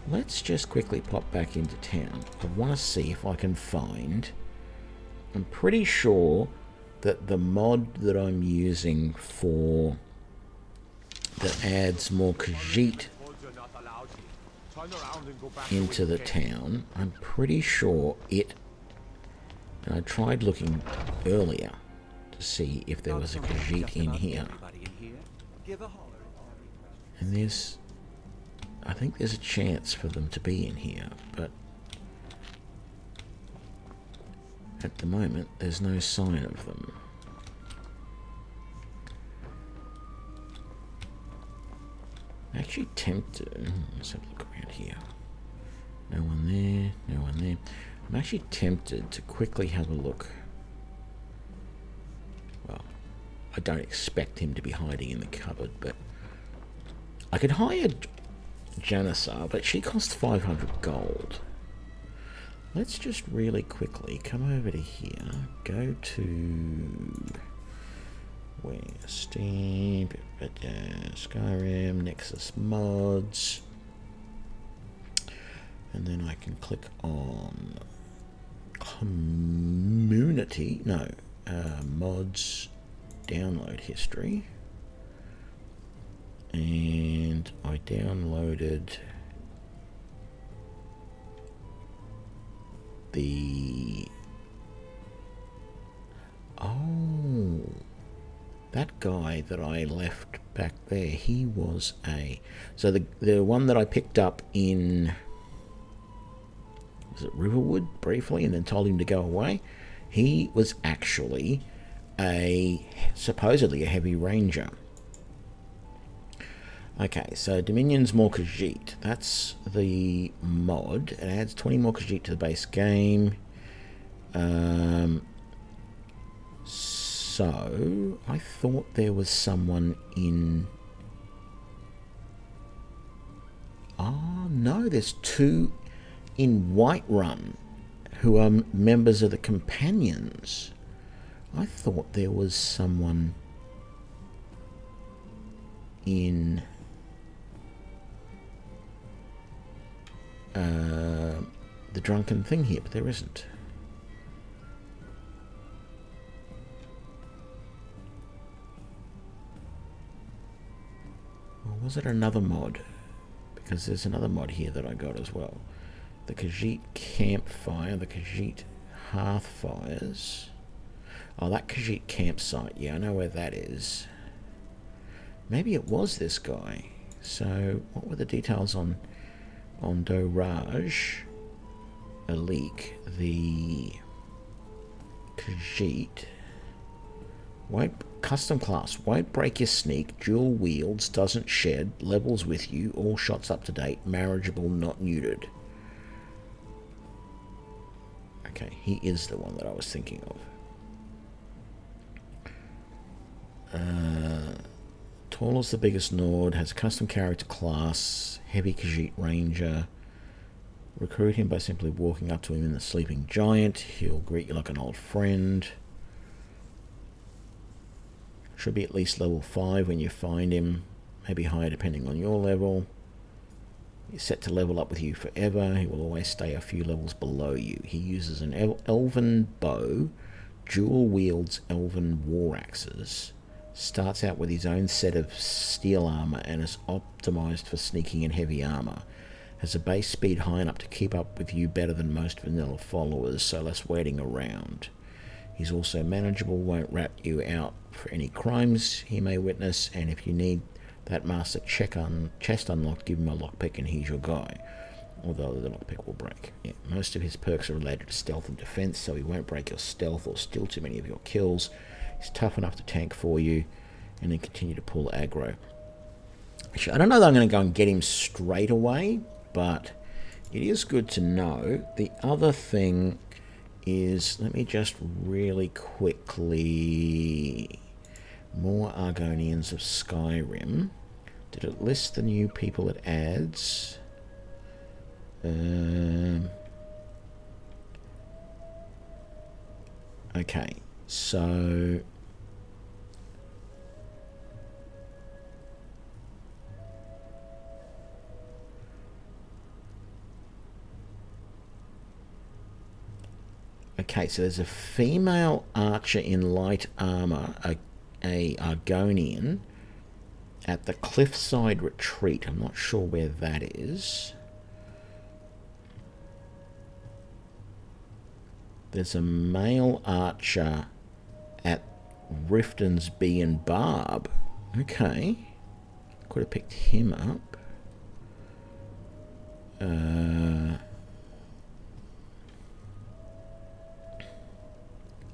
Let's just quickly pop back into town. I want to see if I can find... I'm pretty sure that the mod that I'm using for... that adds more Khajiit into the town, I'm pretty sure it... And I tried looking earlier to see if there was a Khajiit in here. And there's... I think there's a chance for them to be in here, but... at the moment, there's no sign of them. I'm actually tempted... Let's have a look around here. No one there, no one there. I'm actually tempted to quickly have a look. Well, I don't expect him to be hiding in the cupboard, but... I could hire Janissar, but she costs 500 gold. Let's just really quickly come over to here. Go to... where? Steam, Skyrim, Nexus mods, and then I can click on community, mods, download history, and I downloaded the... oh, that guy that I left back there, he was a... so the one that I picked up in... was it Riverwood, briefly, and then told him to go away? He was actually supposedly a heavy ranger. Okay, so Dominion's more Khajiit. That's the mod. It adds 20 more Khajiit to the base game. So, I thought there was someone in... Oh, no, there's 2 in Whiterun who are members of the Companions. I thought there was someone in... the drunken thing here, but there isn't. Or was it another mod? Because there's another mod here that I got as well. The Khajiit Campfire, the Khajiit Hearthfires. Oh, that Khajiit Campsite. Yeah, I know where that is. Maybe it was this guy. So, what were the details on Doraj? Alik, the Khajiit. Custom class. Won't break your sneak. Dual wields. Doesn't shed. Levels with you. All shots up to date. Marriageable. Not neutered. Okay, he is the one that I was thinking of. Tall as the biggest Nord. Has custom character class. Heavy Khajiit Ranger. Recruit him by simply walking up to him in the Sleeping Giant. He'll greet you like an old friend. Should be at least level 5 when you find him. Maybe higher depending on your level. He's set to level up with you forever. He will always stay a few levels below you. He uses an elven bow. Dual wields elven war axes. Starts out with his own set of steel armor and is optimized for sneaking and heavy armor. Has a base speed high enough to keep up with you better than most vanilla followers, so less waiting around. He's also manageable, won't rat you out for any crimes he may witness, and if you need that master chest unlocked, give him a lockpick and he's your guy. Although the lockpick will break. Yeah, most of his perks are related to stealth and defense, so he won't break your stealth or steal too many of your kills. He's tough enough to tank for you, and then continue to pull aggro. Actually, I don't know that I'm going to go and get him straight away, but it is good to know. The other thing is, let me just really quickly... More Argonians of Skyrim. Did it list the new people it adds? Okay, so... Okay, so there's a female archer in light armor, a Argonian, at the Cliffside Retreat. I'm not sure where that is. There's a male archer at Riften's Bee and Barb. Okay. Could have picked him up.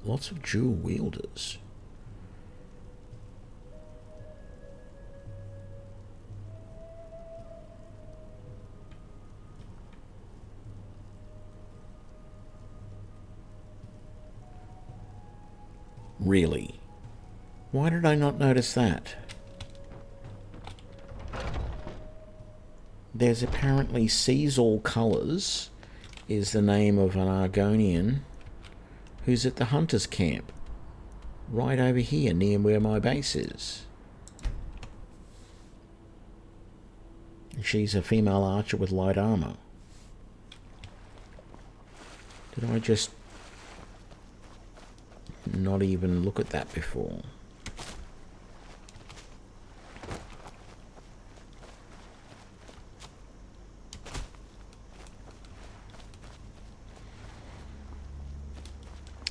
Lots of dual wielders. Really? Why did I not notice that? There's apparently Sees All Colours is the name of an Argonian who's at the hunter's camp. Right over here near where my base is. She's a female archer with light armor. Did I just not even look at that before?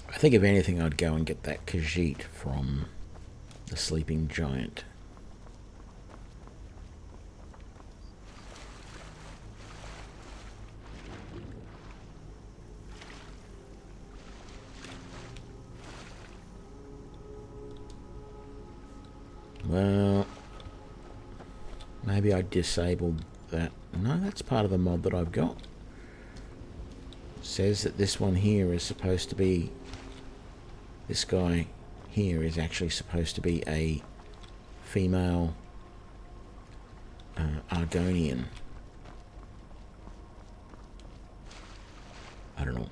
I think if anything I'd go and get that Khajiit from the Sleeping Giant. Well, maybe maybe I disabled that. No, that's part of the mod that I've got. Says that this one here is supposed to be... This guy here is actually supposed to be a female Argonian. I don't know.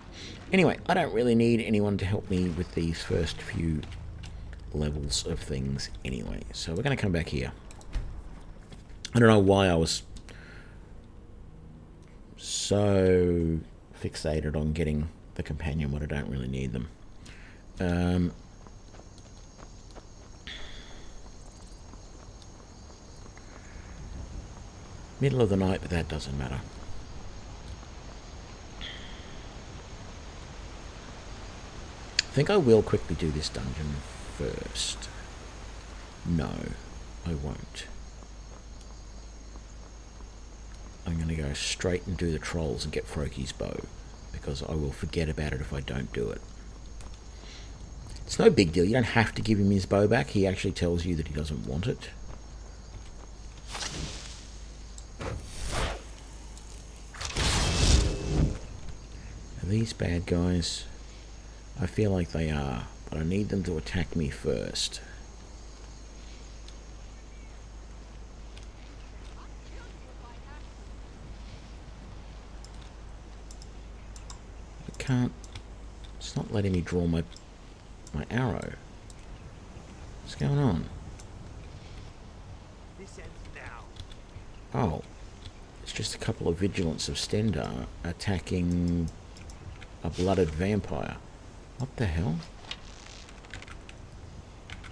Anyway, I don't really need anyone to help me with these first few levels of things anyway. So we're going to come back here. I don't know why I was so fixated on getting the companion when I don't really need them. Middle of the night, but that doesn't matter. I think I will quickly do this dungeon first. No, I won't. I'm going to go straight and do the trolls and get Froki's bow, because I will forget about it if I don't do it. It's no big deal. You don't have to give him his bow back. He actually tells you that he doesn't want it. Are these bad guys? I feel like they are, but I need them to attack me first. I can't... It's not letting me draw my arrow. What's going on? This ends now. Oh. It's just a couple of Vigilants of Stendar attacking a blooded vampire. What the hell?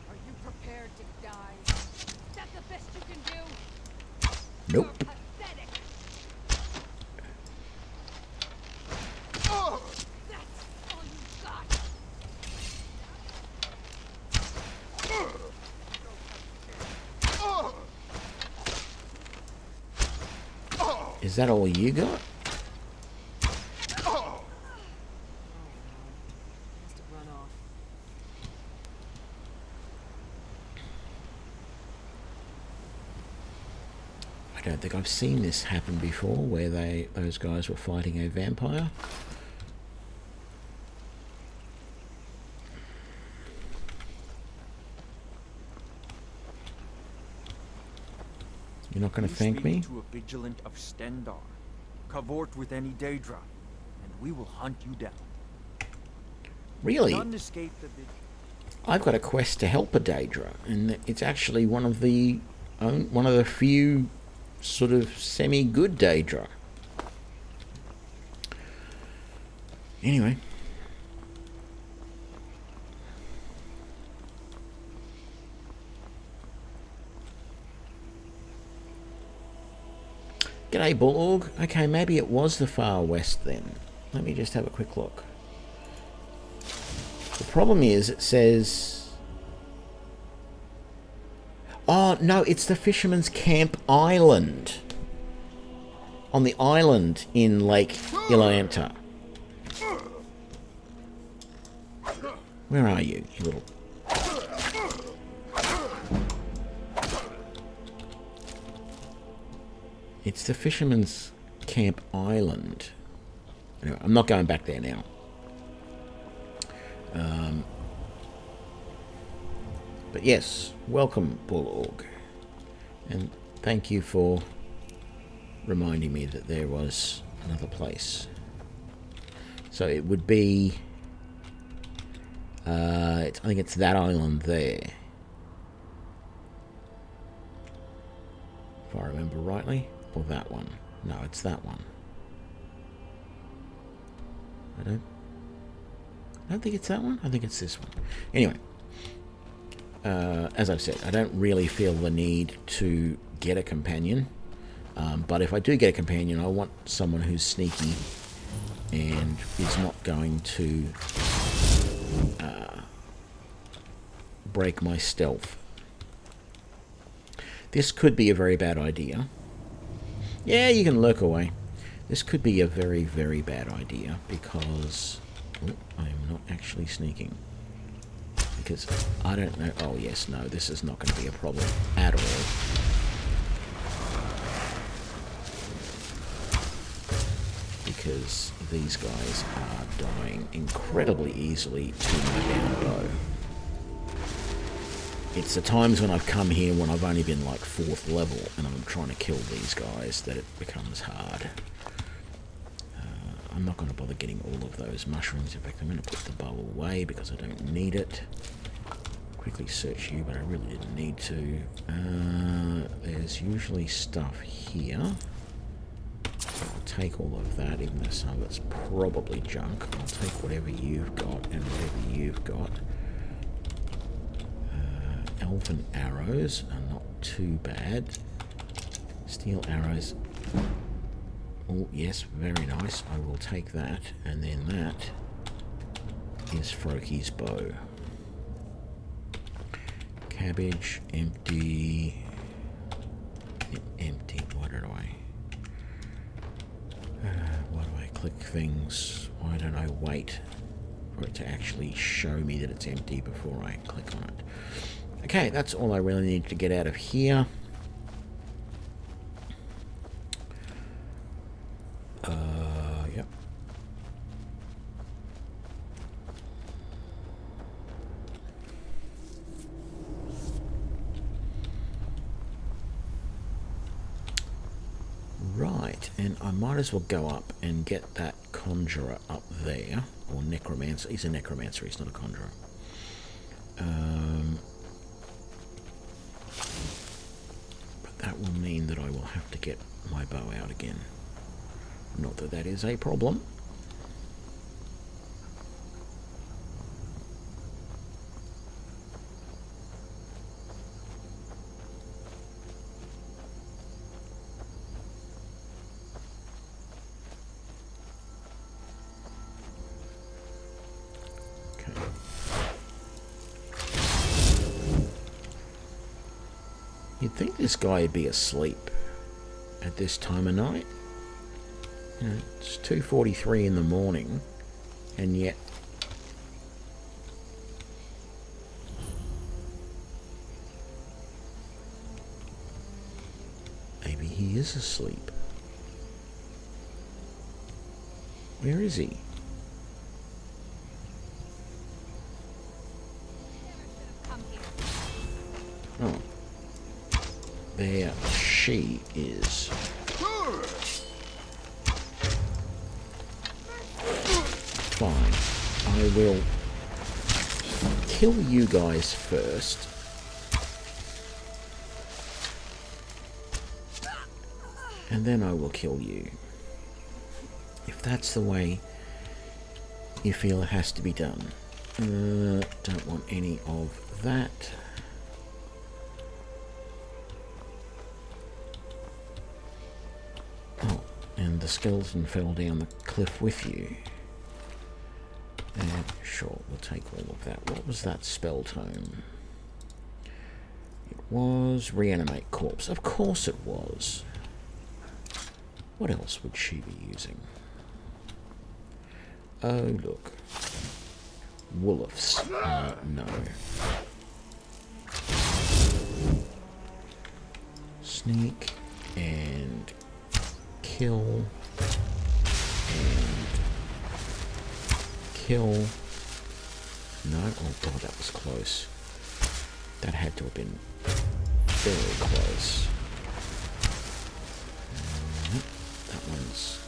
Are you prepared to die? Is that the best you can do? Nope. Pathetic. That's all you got. Is that all you got? I don't think I've seen this happen before, where those guys were fighting a vampire. You're not going to thank me? To a vigilant of Stendar. Cavort with any Daedra, and we will hunt you down. Really? None escape the I've got a quest to help a Daedra, and it's actually one of the few sort of semi-good Daedra. Anyway. G'day, Bulorg. Okay, maybe it was the far west then. Let me just have a quick look. The problem is, it says... Oh, no, it's the Fisherman's Camp Island. On the island in Lake Ilanta. Where are you, you little... It's the Fisherman's Camp Island. Anyway, I'm not going back there now. But yes, welcome, Bulorg. And thank you for reminding me that there was another place. So it would be... I think it's that island there. If I remember rightly. Or that one. No, it's that one. I don't think it's that one. I think it's this one. Anyway. As I've said, I don't really feel the need to get a companion. But if I do get a companion, I want someone who's sneaky and is not going to break my stealth. This could be a very bad idea. Yeah, you can lurk away. This could be a very, very bad idea because I am not actually sneaking. Because I don't know. Oh, yes, no, this is not going to be a problem at all. because these guys are dying incredibly easily to my down bow. It's the times when I've come here when I've only been like 4th level and I'm trying to kill these guys that it becomes hard. I'm not going to bother getting all of those mushrooms. In fact, I'm going to put the bow away because I don't need it. Quickly search you, but I really didn't need to. There's usually stuff here. I'll take all of that, even though some of it's probably junk. I'll take whatever you've got and whatever you've got. Elven arrows are not too bad. Steel arrows. Oh, yes, very nice. I will take that. And then that is Froki's bow. Cabbage, empty. Empty. Why do I click things? Why don't I wait for it to actually show me that it's empty before I click on it? Okay, that's all I really need to get out of here. Yep. Right, and I might as well go up and get that conjurer up there, or necromancer. He's a necromancer, he's not a conjurer. But that will mean that I will have to get my bow out again. Not that that is a problem. You'd think this guy would be asleep at this time of night. You know, it's 2:43 in the morning, and yet maybe he is asleep. Where is he? Oh. There she is. Fine. I will kill you guys first. And then I will kill you. If that's the way you feel it has to be done. Don't want any of that. Oh, and the skeleton fell down the cliff with you. Sure, we'll take all of that. What was that spell tome? It was Reanimate Corpse. Of course it was. What else would she be using? Oh, look. Wolves. No. Sneak and kill and kill. No, oh god, that was close. That had to have been very close. That one's...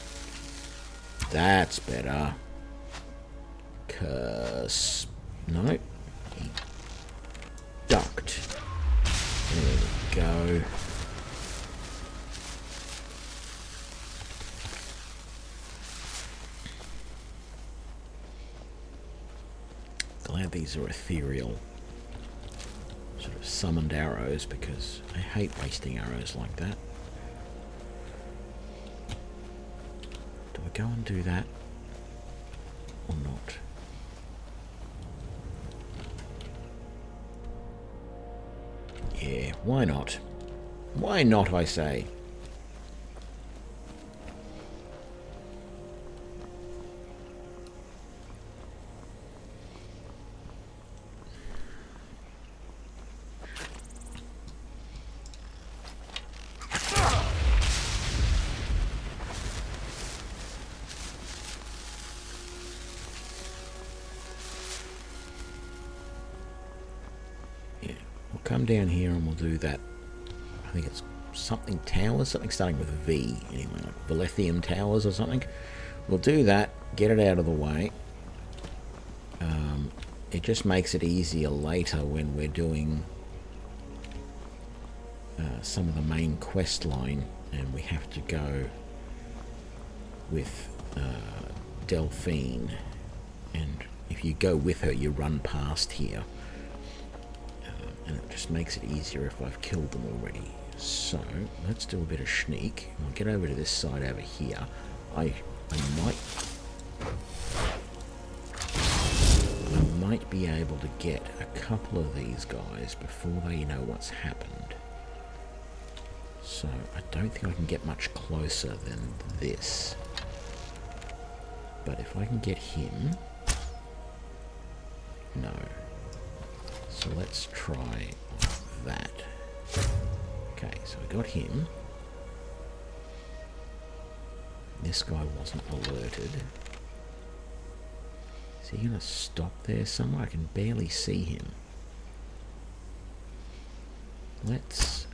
That's better. Curse. No. He ducked. There we go. Glad these are ethereal sort of summoned arrows, because I hate wasting arrows like that. Do I go and do that or not? Yeah, why not? Why not, I say? come down here and we'll do that. I think it's something towers, something starting with V anyway, like Velithium Towers or something. We'll do that, get it out of the way. It just makes it easier later when we're doing some of the main quest line and we have to go with Delphine, and if you go with her you run past here, and it just makes it easier if I've killed them already. So let's do a bit of sneak. We'll get over to this side over here. I might be able to get a couple of these guys before they know what's happened. So I don't think I can get much closer than this. But if I can get him... No. So let's try that. Okay, so I got him. This guy wasn't alerted. Is he going to stop there somewhere? I can barely see him. Let's...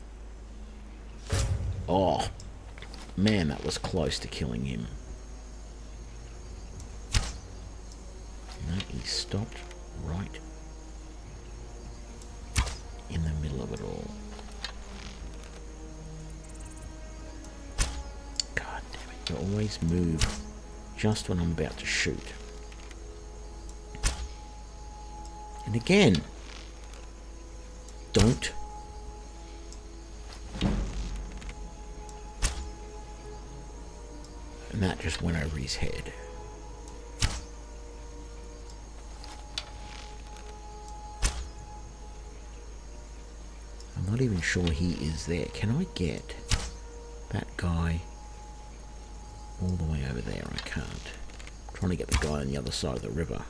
Oh, man, that was close to killing him. No, he stopped right in the middle of it all. God damn it, you always move just when I'm about to shoot. And again, don't. And that just went over his head. I'm not even sure he is there. Can I get that guy all the way over there? I can't. I'm trying to get the guy on the other side of the river.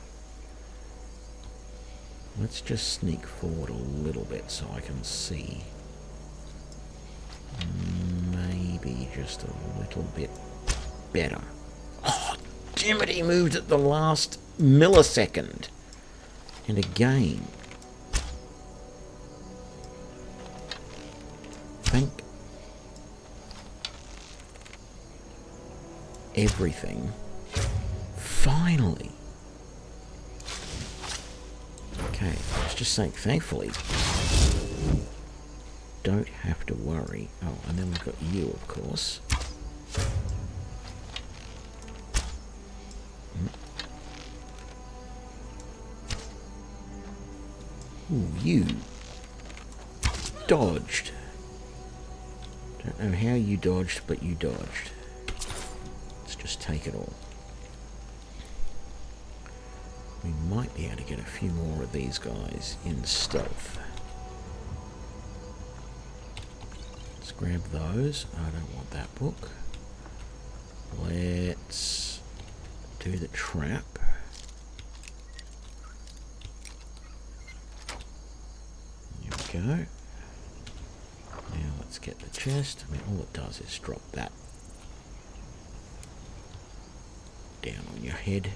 Let's just sneak forward a little bit so I can see. Maybe just a little bit better. Oh, damn it, he moved at the last millisecond. And again. Thank everything. Finally. Okay, let's just say thankfully. Don't have to worry. Oh, and then we've got you, of course. Ooh, you dodged. Don't know how you dodged, but you dodged. Let's just take it all. We might be able to get a few more of these guys in stealth. Let's grab those. I don't want that book. Let's do the trap. There we go. Now let's get the chest. I mean, all it does is drop that down on your head.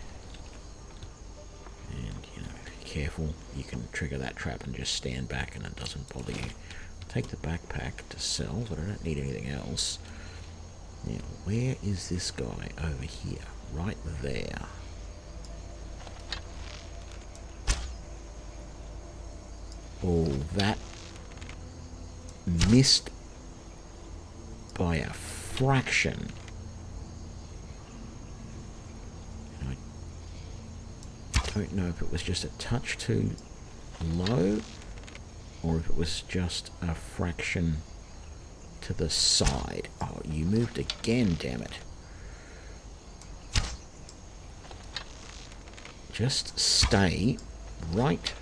And, you know, if you're careful, you can trigger that trap and just stand back and it doesn't bother you. Take the backpack to sell, but I don't need anything else. Now, where is this guy? Over here. Right there. Oh, that missed by a fraction. I don't know if it was just a touch too low or if it was just a fraction to the side. Oh, you moved again, damn it. Just stay right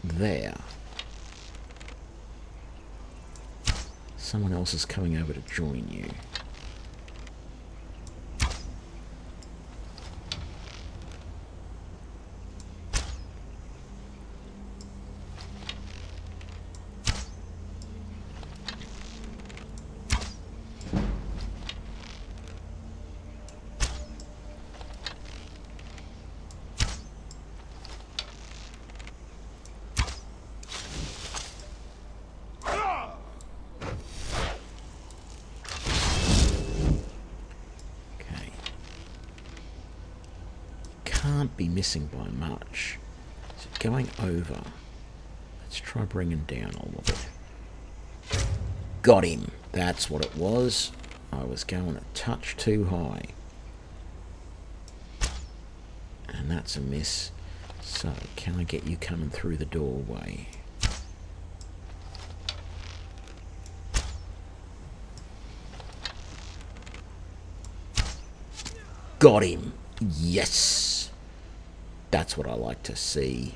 there. Someone else is coming over to join you. can't be missing by much. Is it going over? Let's try bringing down a little bit. Got him. That's what it was. I was going a touch too high. And that's a miss. So, can I get you coming through the doorway? Got him. Yes. That's what I like to see.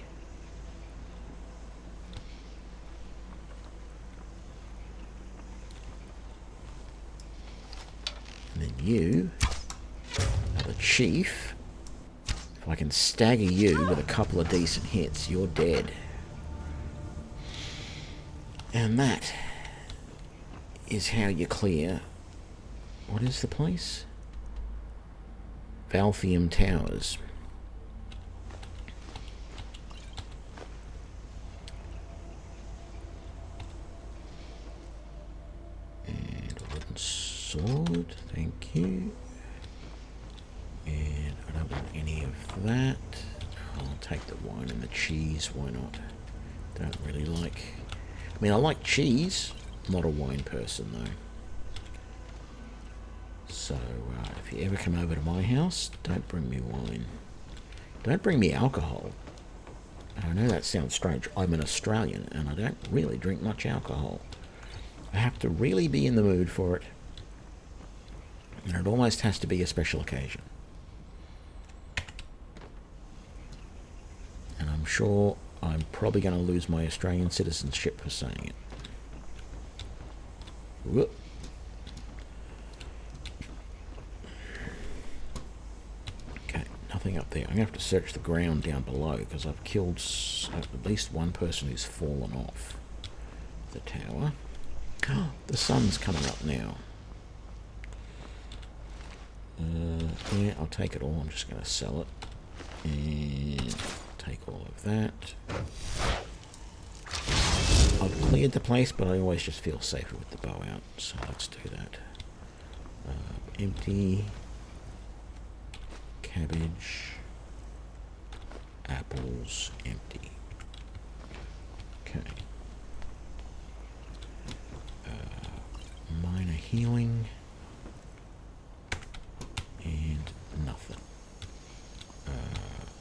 And then you are the chief. If I can stagger you with a couple of decent hits, you're dead. And that is how you clear... What is the place? Valthium Towers. And a wooden sword, thank you. And I don't want any of that. I'll take the wine and the cheese, why not? Don't really like... I mean, I like cheese. Not a wine person, though. So, if you ever come over to my house, don't bring me wine. Don't bring me alcohol. I know that sounds strange. I'm an Australian, and I don't really drink much alcohol. I have to really be in the mood for it. And it almost has to be a special occasion. And I'm sure I'm probably going to lose my Australian citizenship for saying it. Whoop. Okay, nothing up there. I'm going to have to search the ground down below because I've killed at least one person who's fallen off the tower. The sun's coming up now. Yeah, I'll take it all. I'm just going to sell it. And take all of that. I've cleared the place, but I always just feel safer with the bow out. So let's do that. Empty. Cabbage. Apples. Empty. Okay. Minor healing. And nothing.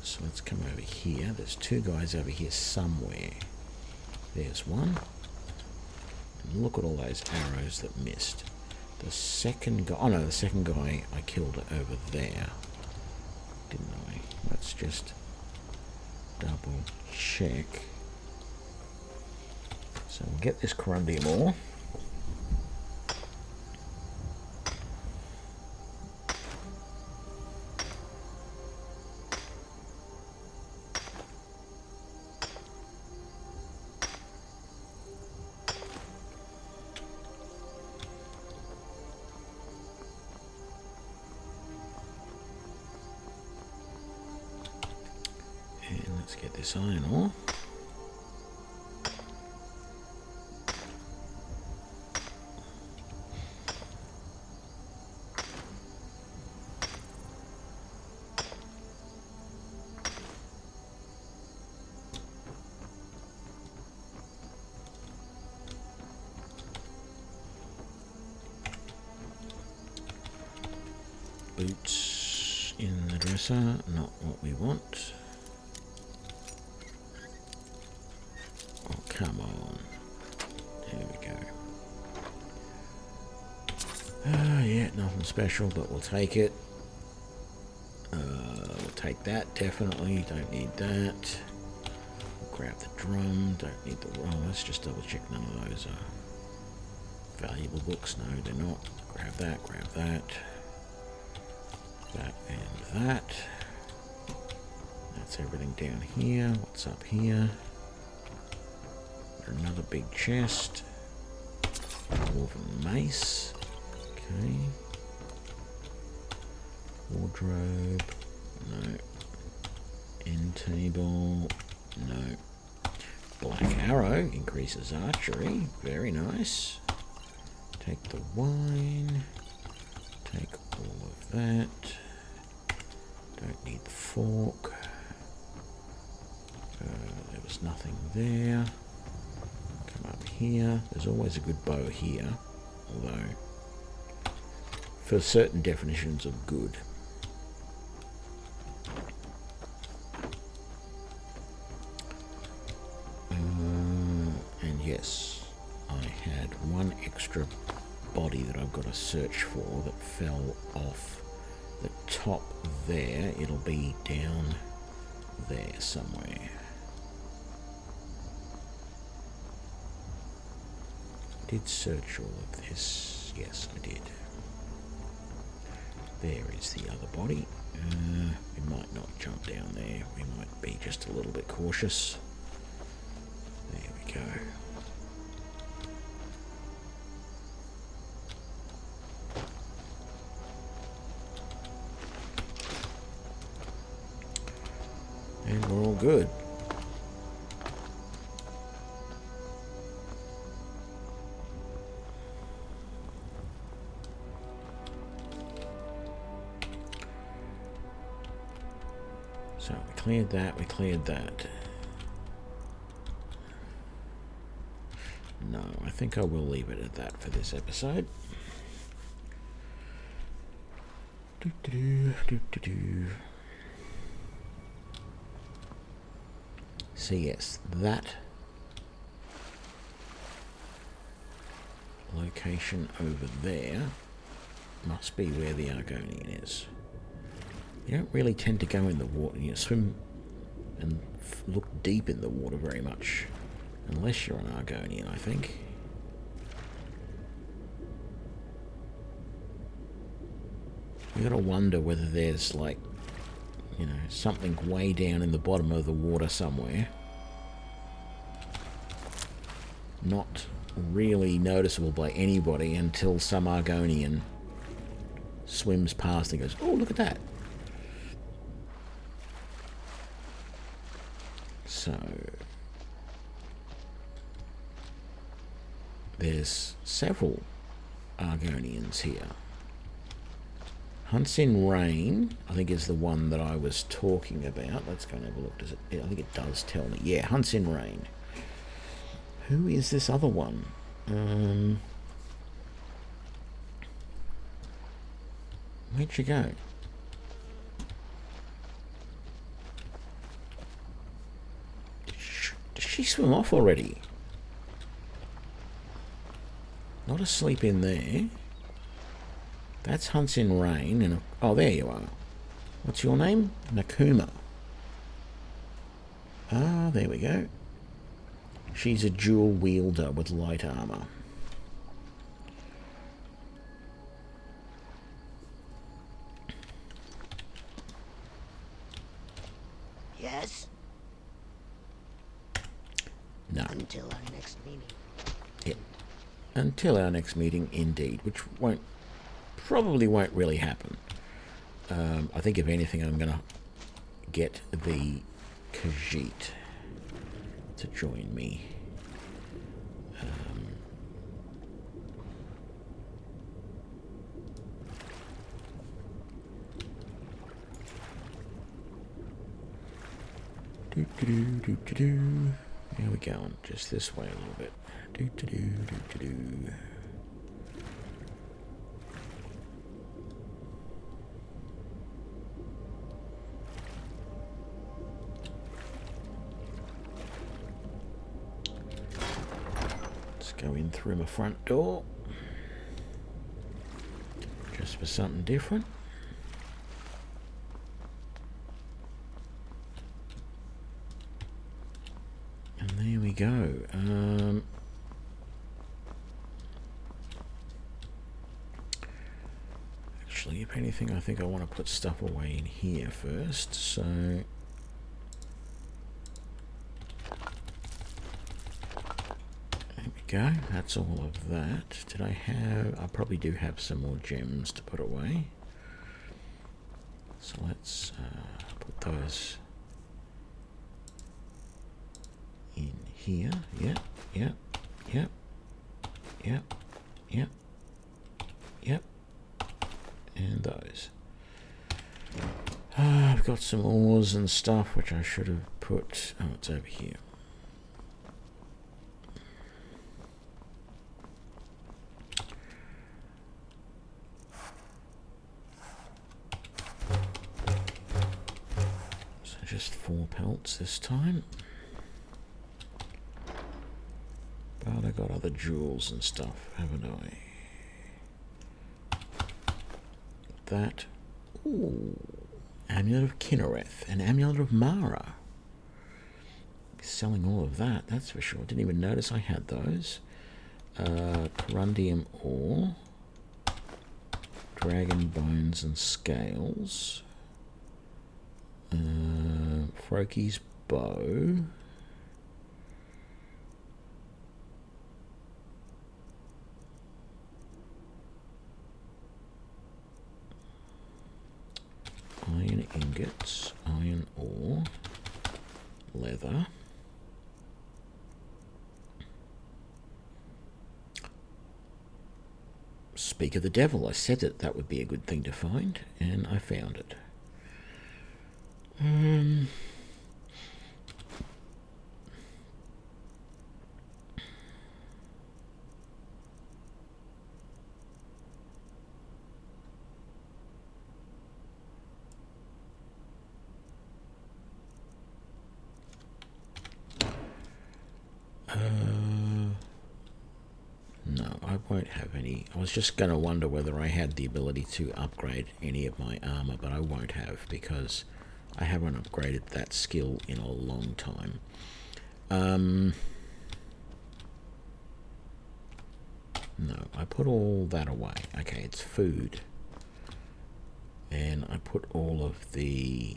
So let's come over here. There's two guys over here somewhere. There's one. And look at all those arrows that missed. The second guy... Oh no, the second guy I killed over there. Didn't I? Let's just double check. So we'll get this corundium ore. Let's get this iron ore. Boots in the dresser, not what we want. Oh, come on. There we go. Yeah, nothing special, but we'll take it. We'll take that, definitely. Don't need that. We'll grab the drum. Don't need the... Oh, let's just double check none of those are valuable books. No, they're not. Grab that, grab that. That and that. That's everything down here. What's up here? Another big chest. Dwarven mace. Okay. Wardrobe. No. End table. No. Black arrow increases archery. Very nice. Take the wine. Take all of that. Don't need the fork. There's nothing there. Come up here. There's always a good bow here, although for certain definitions of good. And yes, I had one extra body that I've got to search for that fell off the top there. It'll be down there somewhere. Did search all of this? Yes, I did. There is the other body. We might not jump down there. We might be just a little bit cautious. There we go. And we're all good. So we cleared that, we cleared that. No, I think I will leave it at that for this episode. So yes, that location over there must be where the Argonian is. You don't really tend to go in the water, you swim and look deep in the water very much, unless you're an Argonian, I think. You gotta wonder whether there's, like, you know, something way down in the bottom of the water somewhere. Not really noticeable by anybody until some Argonian swims past and goes, oh, look at that. So there's several Argonians here. Hunts in Rain, I think, is the one that I was talking about. Let's go and have a look. Does it? I think it does tell me. Yeah, Hunts in Rain. Who is this other one? Where'd you go? Does she swim off already? Not asleep in there. That's Hunts in Rain. And oh, there you are. What's your name? Nakuma. Ah, there we go. She's a dual wielder with light armor. Yes? No. Until our next meeting. Yeah. Until our next meeting, indeed, which probably won't really happen. I think if anything, I'm going to get the Khajiit to join me. There we go, just this way a little bit. Let's go in through my front door. Just for something different. And there we go. Actually, if anything, I think I want to put stuff away in here first. So there we go. That's all of that. Did I have... I probably do have some more gems to put away. So let's put those in here. Yep. And those. I've got some ores and stuff which I should have put... Oh, it's over here. just 4 pelts this time. But I got other jewels and stuff, haven't I? That. Ooh. Amulet of Kinnereth and Amulet of Mara. Selling all of that, that's for sure. Didn't even notice I had those. Corundium ore. Dragon bones and scales. Froki's bow. Iron ingots, iron ore, leather. Speak of the devil, I said that would be a good thing to find, and I found it. No, I won't have any. I was just going to wonder whether I had the ability to upgrade any of my armor, but I won't have because I haven't upgraded that skill in a long time. No, I put all that away. Okay, it's food. And I put all of the...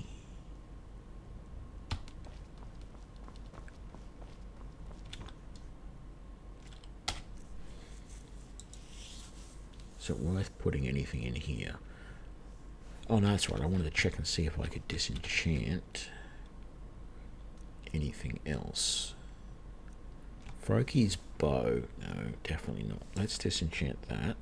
Is it worth putting anything in here? Oh, no, that's right. I wanted to check and see if I could disenchant anything else. Froki's bow. No, definitely not. Let's disenchant that.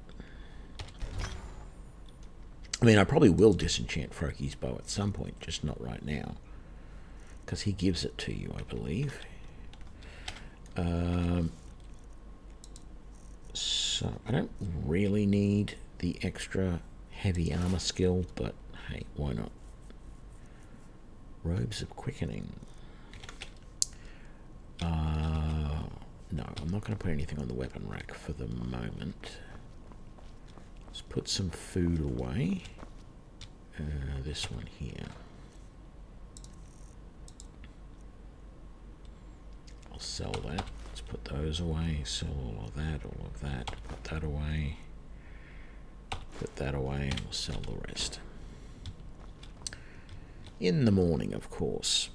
I mean, I probably will disenchant Froki's bow at some point, just not right now. Because he gives it to you, I believe. So, I don't really need the extra heavy armor skill, but hey, why not? Robes of Quickening. No, I'm not going to put anything on the weapon rack for the moment. Let's put some food away. This one here. I'll sell that. Let's put those away. Sell all of that, Put that away. Put that away, and we'll sell the rest. In the morning, of course.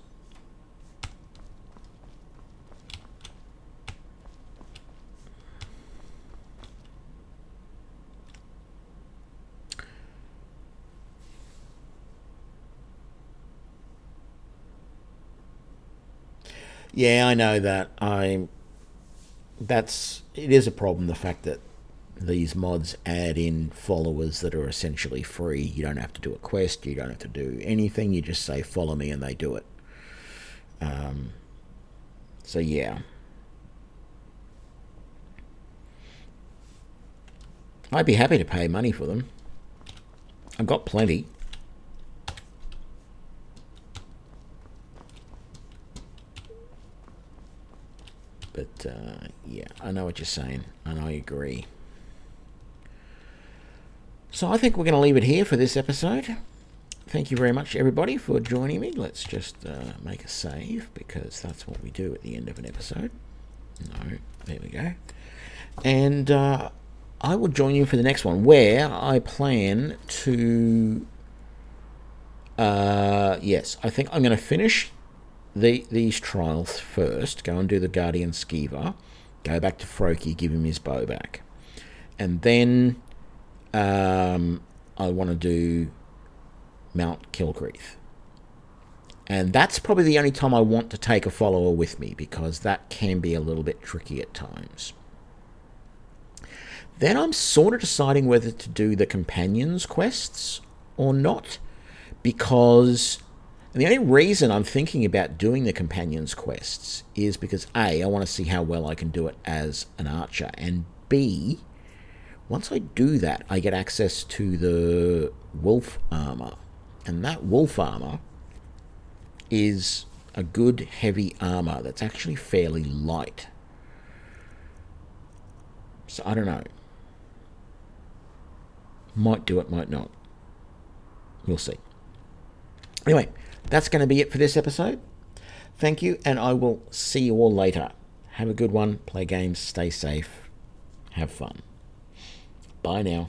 Yeah, I know that. It is a problem, the fact that these mods add in followers that are essentially free. You don't have to do a quest, you don't have to do anything, you just say follow me and they do it. So yeah. I'd be happy to pay money for them. I've got plenty. But, yeah, I know what you're saying, and I agree. So I think we're going to leave it here for this episode. Thank you very much, everybody, for joining me. Let's just make a save, because that's what we do at the end of an episode. No, there we go. And I will join you for the next one, where I plan to... yes, I think I'm going to finish these trials first, go and do the Guardian Skeever, go back to Froki, give him his bow back, and then I want to do Mount Kilgreath. And that's probably the only time I want to take a follower with me, because that can be a little bit tricky at times. Then I'm sort of deciding whether to do the companions quests or not, because... And the only reason I'm thinking about doing the companions quests is because A, I want to see how well I can do it as an archer, and B, once I do that, I get access to the wolf armor, and that wolf armor is a good heavy armor that's actually fairly light. So I don't know. Might do it, might not. We'll see. Anyway, that's going to be it for this episode. Thank you, and I will see you all later. Have a good one. Play games. Stay safe. Have fun. Bye now.